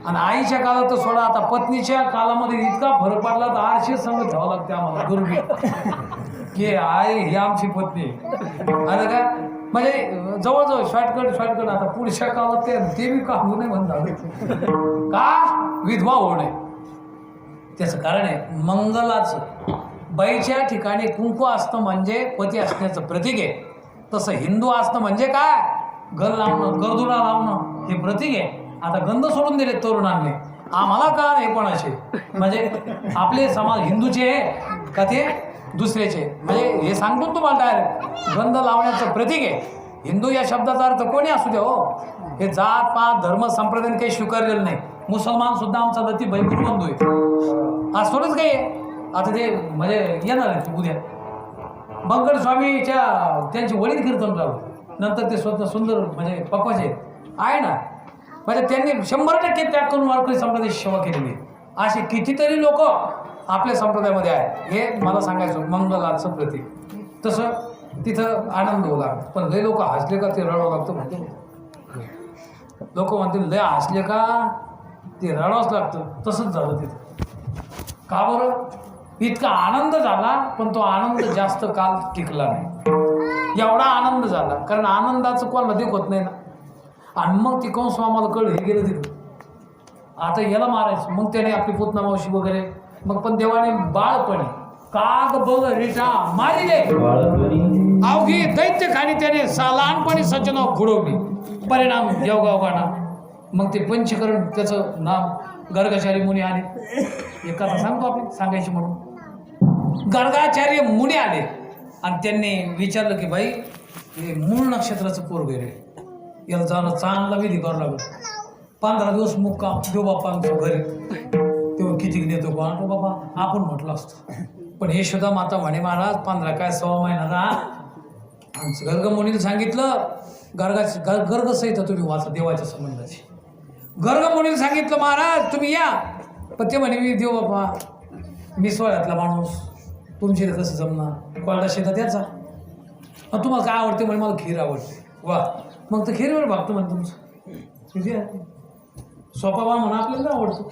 आणि आईच्या काळात तर सोडा. आता पत्नीच्या काळामध्ये इतका फरक पडला तर आरशे संग घ्यावं लागते आम्हाला दुर्बी की आई ही आमची पत्नी. अरे का म्हणजे जवळजवळ शॉर्टकट. आता पुढच्या काळात ते बी काम नाही म्हणतात का विधवा होऊ नये. त्याचं कारण आहे मंगलाचं. बाईच्या ठिकाणी कुंकू असतं म्हणजे पती असण्याचं प्रतीक आहे. तसं हिंदू असतं म्हणजे काय, गल लावणं, गर्दुरा लावणं हे प्रतीक आहे. आता गंध सोडून दिले तरुणांनी. आम्हाला का नाही कोणाचे, म्हणजे आपले समाज हिंदूचे आहे का ते दुसऱ्याचे, म्हणजे हे सांगतो तुम्हाला डायरेक्ट. गंध लावण्याचं प्रतीक आहे. हिंदू या शब्दाचा अर्थ कोणी असू द्या हो, हे जात पात धर्म संप्रदाय काही स्वीकारलेलं नाही. मुसलमान सुद्धा आमचा दती भयभूत बंधू आहे. आज थोडंच काही आहे. आता ते म्हणजे येणार आहे उद्या बंकट स्वामीच्या त्यांचे वडील कीर्तन राहू, नंतर ते स्वतः सुंदर म्हणजे पक्वाचे आहे ना, म्हणजे त्यांनी 100% त्याग करून वारकरी संप्रदायाची सेवा केलेली आहे. असे कितीतरी लोक आपल्या संप्रदायामध्ये आहेत. हे मला सांगायचं मंगलाचं प्रतीक. तसं तिथं आनंद होऊ लागतो. पण लय लोक हसले का ते रडावं लागतं म्हणते. लोक म्हणतील लय हसले का ते रडावंच लागतं. तसंच झालं तिथं. का बरं? इतका आनंद झाला पण तो आनंद जास्त काल टिकला नाही. एवढा आनंद झाला कारण आनंदाचं कोणाला देखत नाही ना. आणि मग ती कंस आम्हाला कळलं, हे गेलं तिथं, आता याला मारायचं. मग त्याने आपली पुतना मावशी वगैरे, मग पण देवाने बाळपणी काग बघ रिटा मारिले अवघी दैत्य खाणी त्याने लहानपणी सज्जन घुडवली. परिणाम योगावगाना. मग ते पंचकरण त्याचं नाम गर्गाचार्य मुनी आले. एक कथा सांगतो आपली सांगायची म्हणून. गर्गाचार्य मुनी आले आणि त्यांनी विचारलं की बाई हे मूळ नक्षत्राचं पोरग रे, याला जाणं चांगला विधी करावं लागत. 15 दिवस मुक्काम देवबापांच्या घरी. तेव्हा किती नेतो का तो बाबा आपण म्हटलं असतं. पण यशोदा माता म्हणे महाराज 15 काय 1.25 महिना राहा. आमचं गर्ग मुनीला सांगितलं गर्ग सहित तुम्ही वाचा देवाच्या संबंधाची. गर्ग मुनीला सांगितलं महाराज तुम्ही या. पण ते म्हणे मी देव बाबा मी सोळ्यातला माणूस, तुमची कसं जमणार, कोळडा शेतात याचा. तुम्हाला काय आवडते म्हणे मला खीर आवडते. वा मग तर खीरवर भागतो म्हणे तुमचं. सोपा बा म्हणा आपल्याला आवडतो.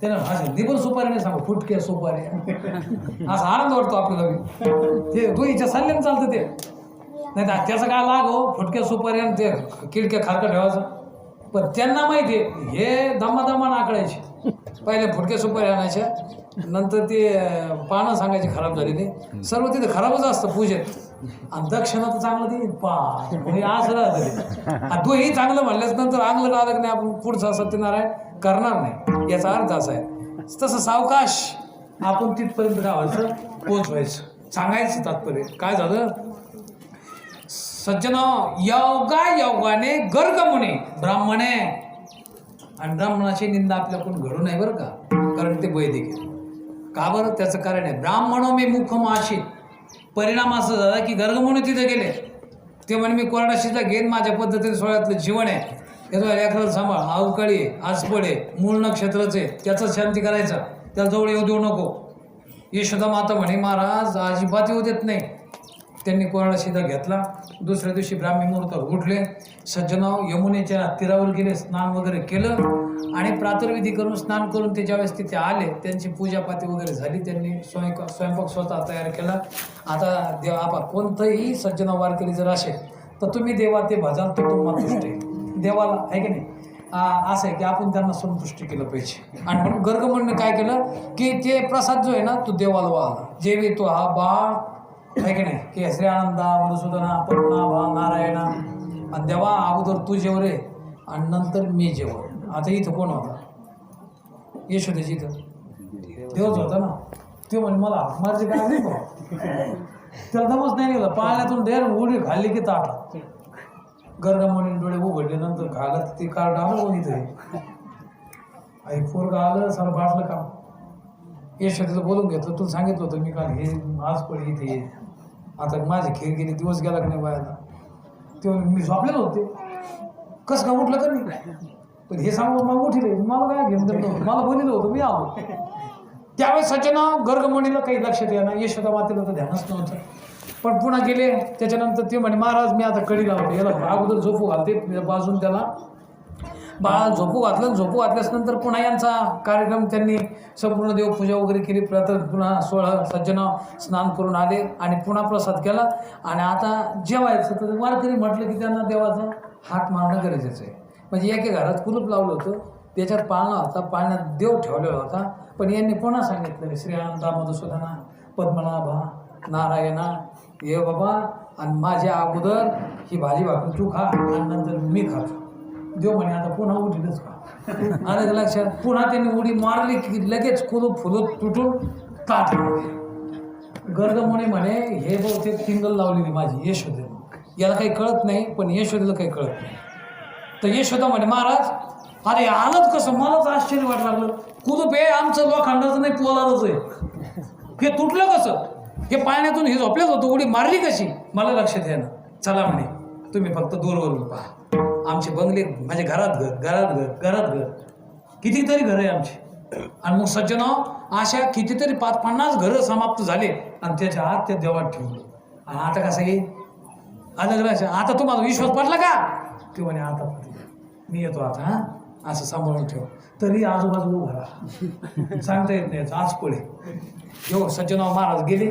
त्याला असं पण सुपारी नाही सांगू फुटक्या सुपारी असा आनंद वाटतो आपल्याला. ते दोईच्या सल्ल्याने चालतं ते. नाही तर त्याचं काय लाग हो फुटक्या सुपारी आणि ते किडक्या खारका ठेवायचं. पण त्यांना माहिती आहे हे दमादमान आकडायचे. पहिले फुटक्या सुपारी आणायच्या, नंतर ते पानं सांगायचे खराब झालेले. सर्व तिथे खराबच असतं पूजेत. आणि दक्षिणा तर चांगलं देईल पा असं राहतं. तोही चांगलं म्हणल्याच नंतर आंगलं आलं नाही आपण पुढचा सत्यनारायण करणार नाही. याचा अर्थ असा आहे. तसं सावकाश आपण तिथपर्यंत गावाचं पोचवायचं. सांगायचं तात्पर्य काय झालं. सज्जन योगाने गर्ग मुनी ब्राह्मणे आणि ब्राह्मणाची निंदा आपल्याकडून घडू नये बरं का, कारण ते वैदिक आहे. का बरं? त्याचं कारण आहे, ब्राह्मणो मी मुखम आशी. परिणाम असं झाला की गर्गमुनी तिथे गेले. ते म्हणे मी कोरडा शिजला घेईन, माझ्या पद्धतीने सोहळ्यातलं जीवन आहे, याचा लेकराला सांभाळ, अवकाळी आहे, आज पडे, मूळ नक्षत्रच आहे, त्याचं शांती करायचा, त्याला जवळ येऊ देऊ नको. यशोदा माता म्हणे महाराज अजिबात येऊ देत नाही. त्यांनी कोरडा शिदा घेतला. दुसऱ्या दिवशी ब्राह्मी मुहूर्तावर उठले, सज्जनाव यमुनेच्या तीरावर गेले, स्नान वगैरे केलं आणि प्रातर्विधी करून स्नान करून ते ज्यावेळेस तिथे आले, त्यांची पूजापाती वगैरे झाली. त्यांनी स्वयंपाक स्वतः तयार केला. आता देव आपा कोणतंही सज्जनाव वारकरी जर असेल तर तुम्ही देवा ते भजाल तर तुम्हाला तुष्ट आहे. देवाला आहे की नाही, असं आहे की आपण त्यांना संतुष्टी केलं पाहिजे. आणि म्हणून गर्गमुनीने काय केलं की ते प्रसाद जो आहे ना तो देवाला वाहला. जेवी तो हा बाळ आहे की नाही, की श्री आनंदा मधुसूदना पद्मनाभा नारायणा, आणि देवा अगोदर तू जेव रे आणि नंतर मी जेव. आता इथं कोण होता? यशोदेची इथं देवच होता ना. ते म्हणे मला माझे काय नाही भाऊ, त्याला दमच नाही गेलं. पाण्यातून डेर उडी घालली की ताटा. गर्गमुनी डोळे उघडले, नंतर घालत ते कार्ड आलं इथे. आई पोरगा आलं सर वाटलं का यशोदेचं बोलून घेतलं, तुला सांगितलं होतं मी काल हे आज पडे इथे ये. आता माझी खेळ गेली, दिवस गेला का नाही बायाला. तेव्हा मी झोपलेलो होते, कसं का उठलं का नाही, पण हे सांगून मग उठले. मला काय घेऊन नव्हतं, मला बोलिलं होतं, मी आलो. त्यावेळेस सज्जनाव गर्गमुनीला काही लक्षात येणार, यशोदा मातेला तर ध्यानच नव्हतं. पण पुन्हा गेले. त्याच्यानंतर ते म्हणे महाराज मी आता कडी लावते, याला अगोदर झोपू घालते, बाजून त्याला बाळा झोपू घातलं. झोपू घातल्यानंतर पुन्हा यांचा कार्यक्रम त्यांनी संपूर्ण देवपूजा वगैरे केली. पुन्हा 16 सज्जनाव स्नान करून आले आणि पुन्हा प्रसाद केला. आणि आता जेवायचं तर वारकरी म्हटलं की त्यांना देवाचा हाक मारणं गरजेचं आहे. म्हणजे एके घरात कुलूप लावलं होतं, त्याच्यात पाळणा होता, पाळण्यात देव ठेवलेला होता. पण यांनी पुन्हा सांगितलं श्री आनंदा मधुसूदना पद्मनाभा नारायणा, ये बाबा आणि माझ्या अगोदर ही भाजी भाकरी तू खा आणि नंतर मी खातो. देव म्हणे आता पुन्हा उठीलच का. आलं लक्षात. पुन्हा त्यांनी उडी मारली की लगेच कुलूप फुलूप तुटून ताट. गर्गमुनी म्हणे हे बहुतेक टिंगल लावलेली माझी यशोदेला, याला काही कळत नाही, पण यशोदेला काही कळत नाही. तर यशोदा म्हणे महाराज अरे आलंच कसं, मलाच आश्चर्य वाटलं लागलं. कुलूप हे आमचं लोखंडाचं नाही पोलादच आहे, हे तुटलं कसं, हे पाण्यातून हे झोपलेच होतं, उडी मारली कशी मला लक्षात येणं. चला म्हणे तुम्ही फक्त दूरवरून पहा, आमचे बंगले म्हणजे घरात घर कितीतरी घरं आहे आमची. आणि मग सज्जनाव अशा कितीतरी 50 घरं समाप्त झाले आणि त्याच्या आत त्या देवात ठेवले. आणि आता कसं येईल अलग लक्ष. आता तुम्हाला विश्वास पडला का? ते म्हणे आता मी येतो आता, हां असं सांभाळून ठेव. तरी आजूबाजू उभा राहा, सांगता येत नाही आज पडे. हो सज्जनाव महाराज गेले,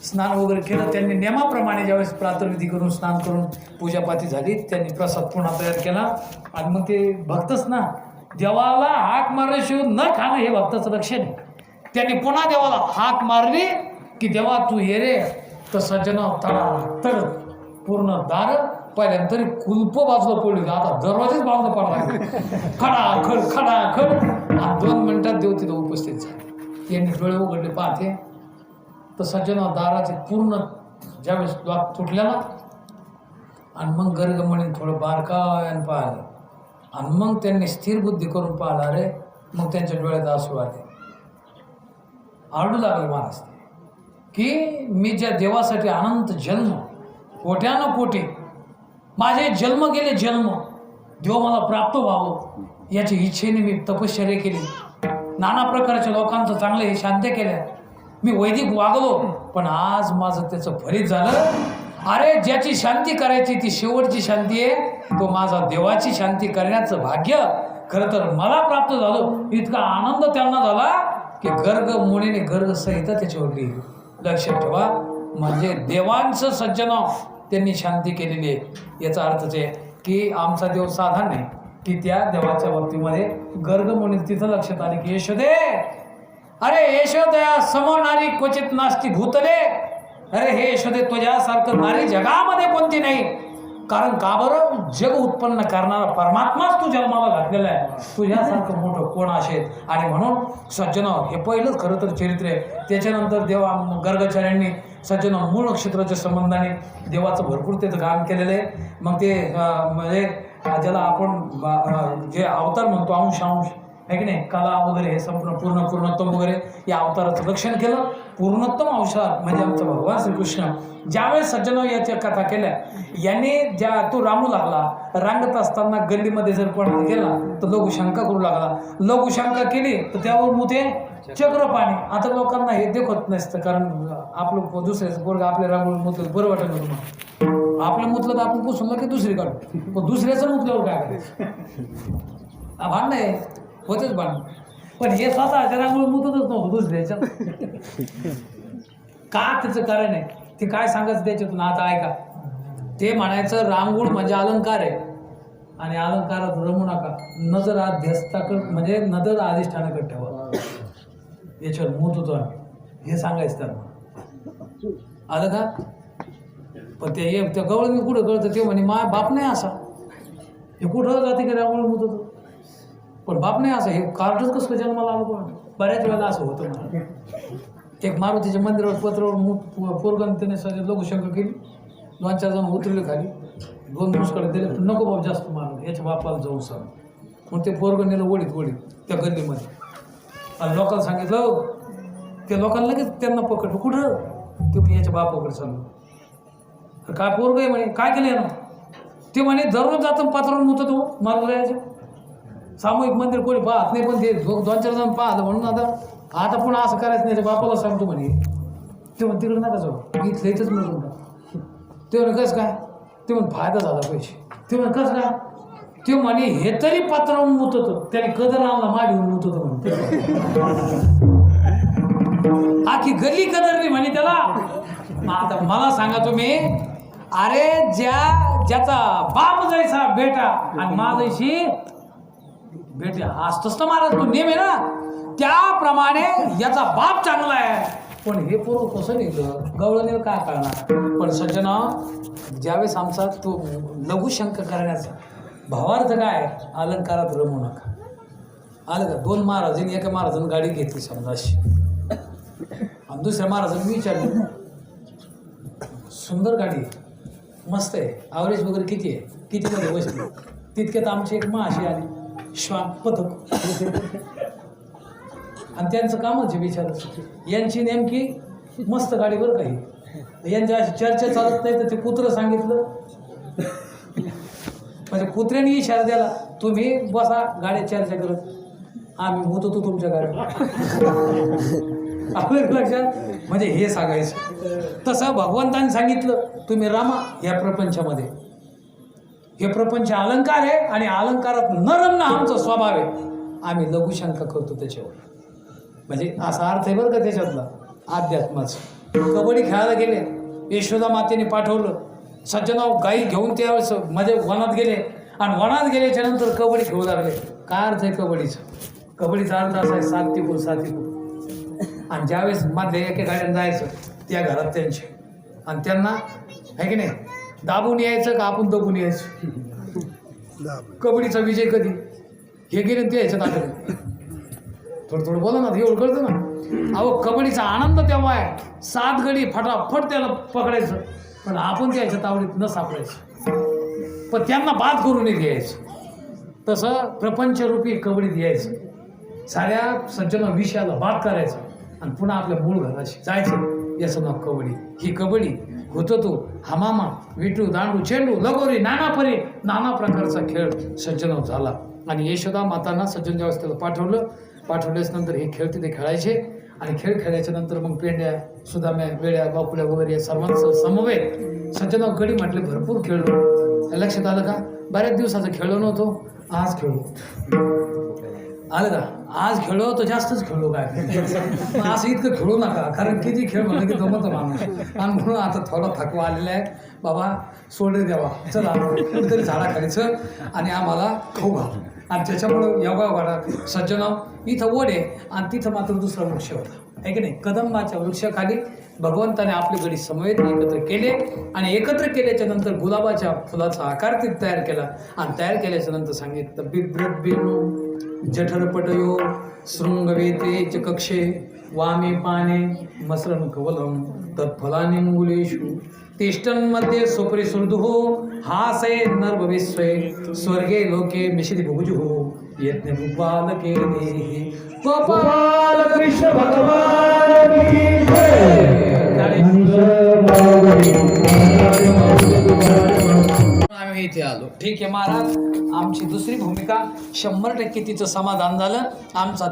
स्नान वगैरे केलं त्यांनी नियमाप्रमाणे. ज्यावेळेस प्रातर्विधी करून स्नान करून पूजापाती झाली, त्यांनी प्रसाद पुन्हा तयार केला. आणि मग ते भक्तच ना, देवाला हाक मारल्याशिवाय न खाणं हे भक्ताचं लक्षण आहे. त्यांनी पुन्हा देवाला हाक मारली की देवा तू ये रे. तर सज्जनाव तड पूर्ण दार पहिल्यांदा तरी कुलप बाजूला पडली, आता दरवाजेच बाजूला पडला, खडाखड. आणि 2 मिनिटात देव तिथं उपस्थित झाले. यांनी डोळे उघडले पाहते तर सज्जनाव दाराचे पूर्ण ज्यावेळेस द्वार तुटलेला. आणि मग गर्गमुनी थोडं बारकाव्यानं पाहिलं आणि मग त्यांनी स्थिर बुद्धी करून पाहिला रे. मग त्यांच्या डोळ्यात आसू आले. आरडू लागले महाराज की मी ज्या देवासाठी अनंत जन्म कोट्यानं कोटी माझे जन्म गेले जन्म, देव मला प्राप्त व्हावं याच्या इच्छेने मी तपश्चर्या केली, नाना प्रकारच्या लोकांचं चांगलं हे शांत्या केल्या, मी वैदिक वागलो. पण आज माझं त्याचं फलित झालं. अरे ज्याची शांती करायची ती शेवटची शांती आहे, तो माझा देवाची शांती करण्याचं भाग्य खरं तर मला प्राप्त झालं. इतका आनंद त्यांना झाला की गर्गमुनीने गर्गसंहिता त्याच्यावर लिहिली. लक्षात ठेवा, म्हणजे देवांचं सज्जनाव त्यांनी शांती केलेली आहे. याचा अर्थच आहे की आमचा देव साधा नाही, की त्या देवाच्या बाबतीमध्ये गर्गमुनी तिथं लक्षात आले की यशोदे, अरे यशोदया समोर नारी क्वचित नास्ती भूतले. अरे हे यशोदे तुझ्यासारखं नारी जगामध्ये कोणती नाही. कारण का बरं, जग उत्पन्न करणारा परमात्माच तू जन्माला घातलेला आहे, तुझ्यासारखं मोठं कोण असेल. आणि म्हणून सज्जनाव हे पहिलंच खरं तर चरित्र आहे. त्याच्यानंतर देवा गर्गाचार्यांनी सज्जनाव मूळ नक्षत्राच्या संबंधाने देवाचं भरपूर त्याचं काम केलेलं आहे. मग ते म्हणजे ज्याला आपण जे अवतार म्हणतो अंश आहे की नाही, कला वगैरे हे संपूर्ण पूर्णत्व वगैरे या अवताराचं लक्षण केलं. पूर्णोत्तम अवतार म्हणजे आमचा भगवान श्रीकृष्ण. ज्यावेळेस सज्जन याच्या कथा केल्या, याने तो रामू लागला, रांगत असताना गल्लीमध्ये जर कोणाला गेला तर लघुशंका करू लागला. लघुशंका केली तर त्यावर मुते चक्र पाणी. आता लोकांना हे देखत नसतं, कारण आपलं दुसऱ्याचं पोरग आपल्या रांगोळी मुतलं बरं वाटत नव्हतं. आपलं मुतलं तर आपण पुसून की दुसरी काढू, पण दुसऱ्याचं मुतल्यावर काय करायचं? भांडण आहे, होतेच भांडण. पण हे स्वतःच्या रांगोळी मुततच नव्हतं दुसऱ्याच्या. का त्याचं कारण आहे ते काय सांगायचं त्याच्यातून. आता ऐका, ते म्हणायचं रांगोळ म्हणजे अलंकार आहे आणि अलंकारात रमू नका. नजर आध्यस्थाकडे म्हणजे नजर अधिष्ठानाकडे ठेवा, याच्यावर मूत होतो आम्ही, हे सांगायचं त्यांना. आलं का? पण त्या गवळणी कुठं कळतं ते म्हणे मा बाप नाही असा. हे कुठं जाते की रांगोळी मूत होतो, पण बाप नाही असं. हे कार्डच कसं जन्माला आलं पण बऱ्याच वेळेला असं होतं मला. एक मारुतीच्या मंदिरावर पत्रावर पोरगण त्याने सगळे लघुशंका केली. 2-4 जण उतरले खाली, 2 मुसकडे दिले, नको बाबा जास्त मारलं, याच्या बापाला जाऊन सांग. मग ते पोरगण नेलं वडीत त्या गल्लीमध्ये आणि लोकांना सांगितलं. त्या लोकांना लगेच त्यांना पकडलं. कुठं? ते म्हणे याच्या बापाकडे चाललं. काय पोरग आहे म्हणे, काय केलं यानं? ते म्हणे दररोज जातं पत्रावर मुततो मारून राहायचं. सामूहिक मंदिर कोणी पाहत नाही, पण ते 2-4 जण पाहतं म्हणून आता पुन्हा असं करायचं नाही. बापाला सांगतो म्हणे. ते म्हणे तिकडे नका जाऊ, इथलं इथंच मिळून टाक. ते म्हणे कसं काय? ते म्हणे फायदा झाला पैसे. ते म्हणे कसं काय? ते म्हणे हे तरी पात्रावून मुत होतं, त्याने कदर आणला माडीहून मुत होतं म्हणून. आखी गल्ली कदरली म्हणे त्याला. आता मला सांगा तुम्ही, अरे ज्याचा बाप जायचा बेटा आणि माझ्याशी बेटे असतोच ना महाराज, तो नेम आहे ना. त्याप्रमाणे याचा बाप चांगला आहे, पण हे पोरं कसं नेलं गवळणीला काय कळणार. पण सज्जना, ज्यावेळेस आमचा तो लघुशंक करण्याचा भावार्थ काय, अलंकारात रमू नका. आलं का? 2 महाराजांनी एका महाराजांनी गाडी घेतली समजा अशी, आणि दुसऱ्या महाराजांनी विचारलं, सुंदर गाडी मस्त आहे, ॲव्हरेज वगैरे किती आहे, कितीमध्ये बसली? तितक्यात आमची एक माशी आली, श्वान पथक, आणि त्यांचं कामच आहे विचारायचं. यांची नेमकी मस्त गाडी बरं काही, यांच्या अशी चर्चा चालत नाही तर ते कुत्रं सांगितलं, म्हणजे कुत्र्याने इशारा द्याला, तुम्ही बसा गाड्या चर्चा करत, आम्ही होत होतो तुमच्या गाड्या. आपल्या लक्षात, म्हणजे हे सांगायचं. तसं भगवंतांनी सांगितलं, तुम्ही रामा या प्रपंचामध्ये. हे प्रपंच अलंकार आहे आणि अलंकारात न रमणं आमचा स्वभाव आहे. आम्ही लघुशंका करतो त्याच्यावर, म्हणजे असा अर्थ आहे बरं का त्याच्यातला अध्यात्माचं. कबड्डी खेळायला गेले, यशोदा मातेने पाठवलं. सज्जनाव गाई घेऊन त्यावेळेस म्हणजे वनात गेले, आणि वनात गेल्याच्या नंतर कबड्डी खेळू लागले. काय अर्थ आहे कबड्डीचा? कबड्डीचा अर्थ असा आहे सातीपूर. आणि ज्यावेळेस मधल्या एका गाड्यानं जायचं त्या घरात त्यांचे, आणि त्यांना आहे की नाही दाबून यायचं का आपण दबून यायचं. कबड्डीचा विजय कधी? हे गेले ते यायच्यात आलं. थोडं बोला ना, एवढं कळतं ना. अहो कबड्डीचा आनंद तेव्हा आहे, 7 गडी फटाफट त्याला पकडायचं, पण आपण त्या ह्याच्यात आवडीत न सापडायचं, पण त्यांना बाद करून घ्यायचं. तसं प्रपंचरूपी कबड्डीत यायचं, साऱ्या सज्जना विषयाला बाद करायचं आणि पुन्हा आपल्या मूळ घराशी जायचं. याचं नाव कबड्डी. ही कबड्डी होतो तो हमामा, विटू, दांडू, चेंडू, लगोरी, नाना प्रकारचा खेळ सज्जनाव झाला. आणि यशोदा मातांना सज्जन ज्यावेळेस त्याला पाठवल्याच नंतर हे खेळ तिथे खेळायचे. आणि खेळ खेळायच्या नंतर मग पेंड्या, सुदाम्या, वेड्या, बाकुल्या वगैरे सर्वांचं समवेत सज्जनाव गडी म्हटले भरपूर खेळलो. लक्षात आलं का? बऱ्याच दिवसाचं खेळलो नव्हतो, आज खेळलो. आलं का? आज खेळलो तर जास्तच खेळलो. काय असं इतकं खेळू नका, कारण किती खेळ म्हणलं की जमतं माणूस. आणि म्हणून आता थोडा थकवा आलेला आहे बाबा, सोडे द्यावा, चला कुठेतरी झाडाखाली चल आणि आम्हाला खाऊ घाल. आणि त्याच्यामुळं योगा सज्जनाव इथं ओढ आहे, आणि तिथं मात्र दुसरा वृक्ष होता आहे की नाही. कदंबाच्या वृक्षाखाली भगवंताने आपले गडी समवेत एकत्र केले, आणि एकत्र केल्याच्या नंतर गुलाबाच्या फुलाचा आकार तिथे तयार केला. आणि तयार केल्याच्या नंतर सांगितलं, बिभ्रबिनो जठरपटयो शृंगवेते कक्षे वामे पाने मसरण कवलम तत्फलाने मुलेषु तिष्ठन्मध्ये सुपरिसुर्दुः हासये नर्भविश्वे स्वर्गे लोके मिशिति भुभुजुः यज्ञभुपालके देहि गोपाल गोपाल कृष्ण भगवान की जय. आम्ही इथे आलो. ठीक आहे महाराज, आमची दुसरी भूमिका 100% तिचं समाधान झालं. आमचा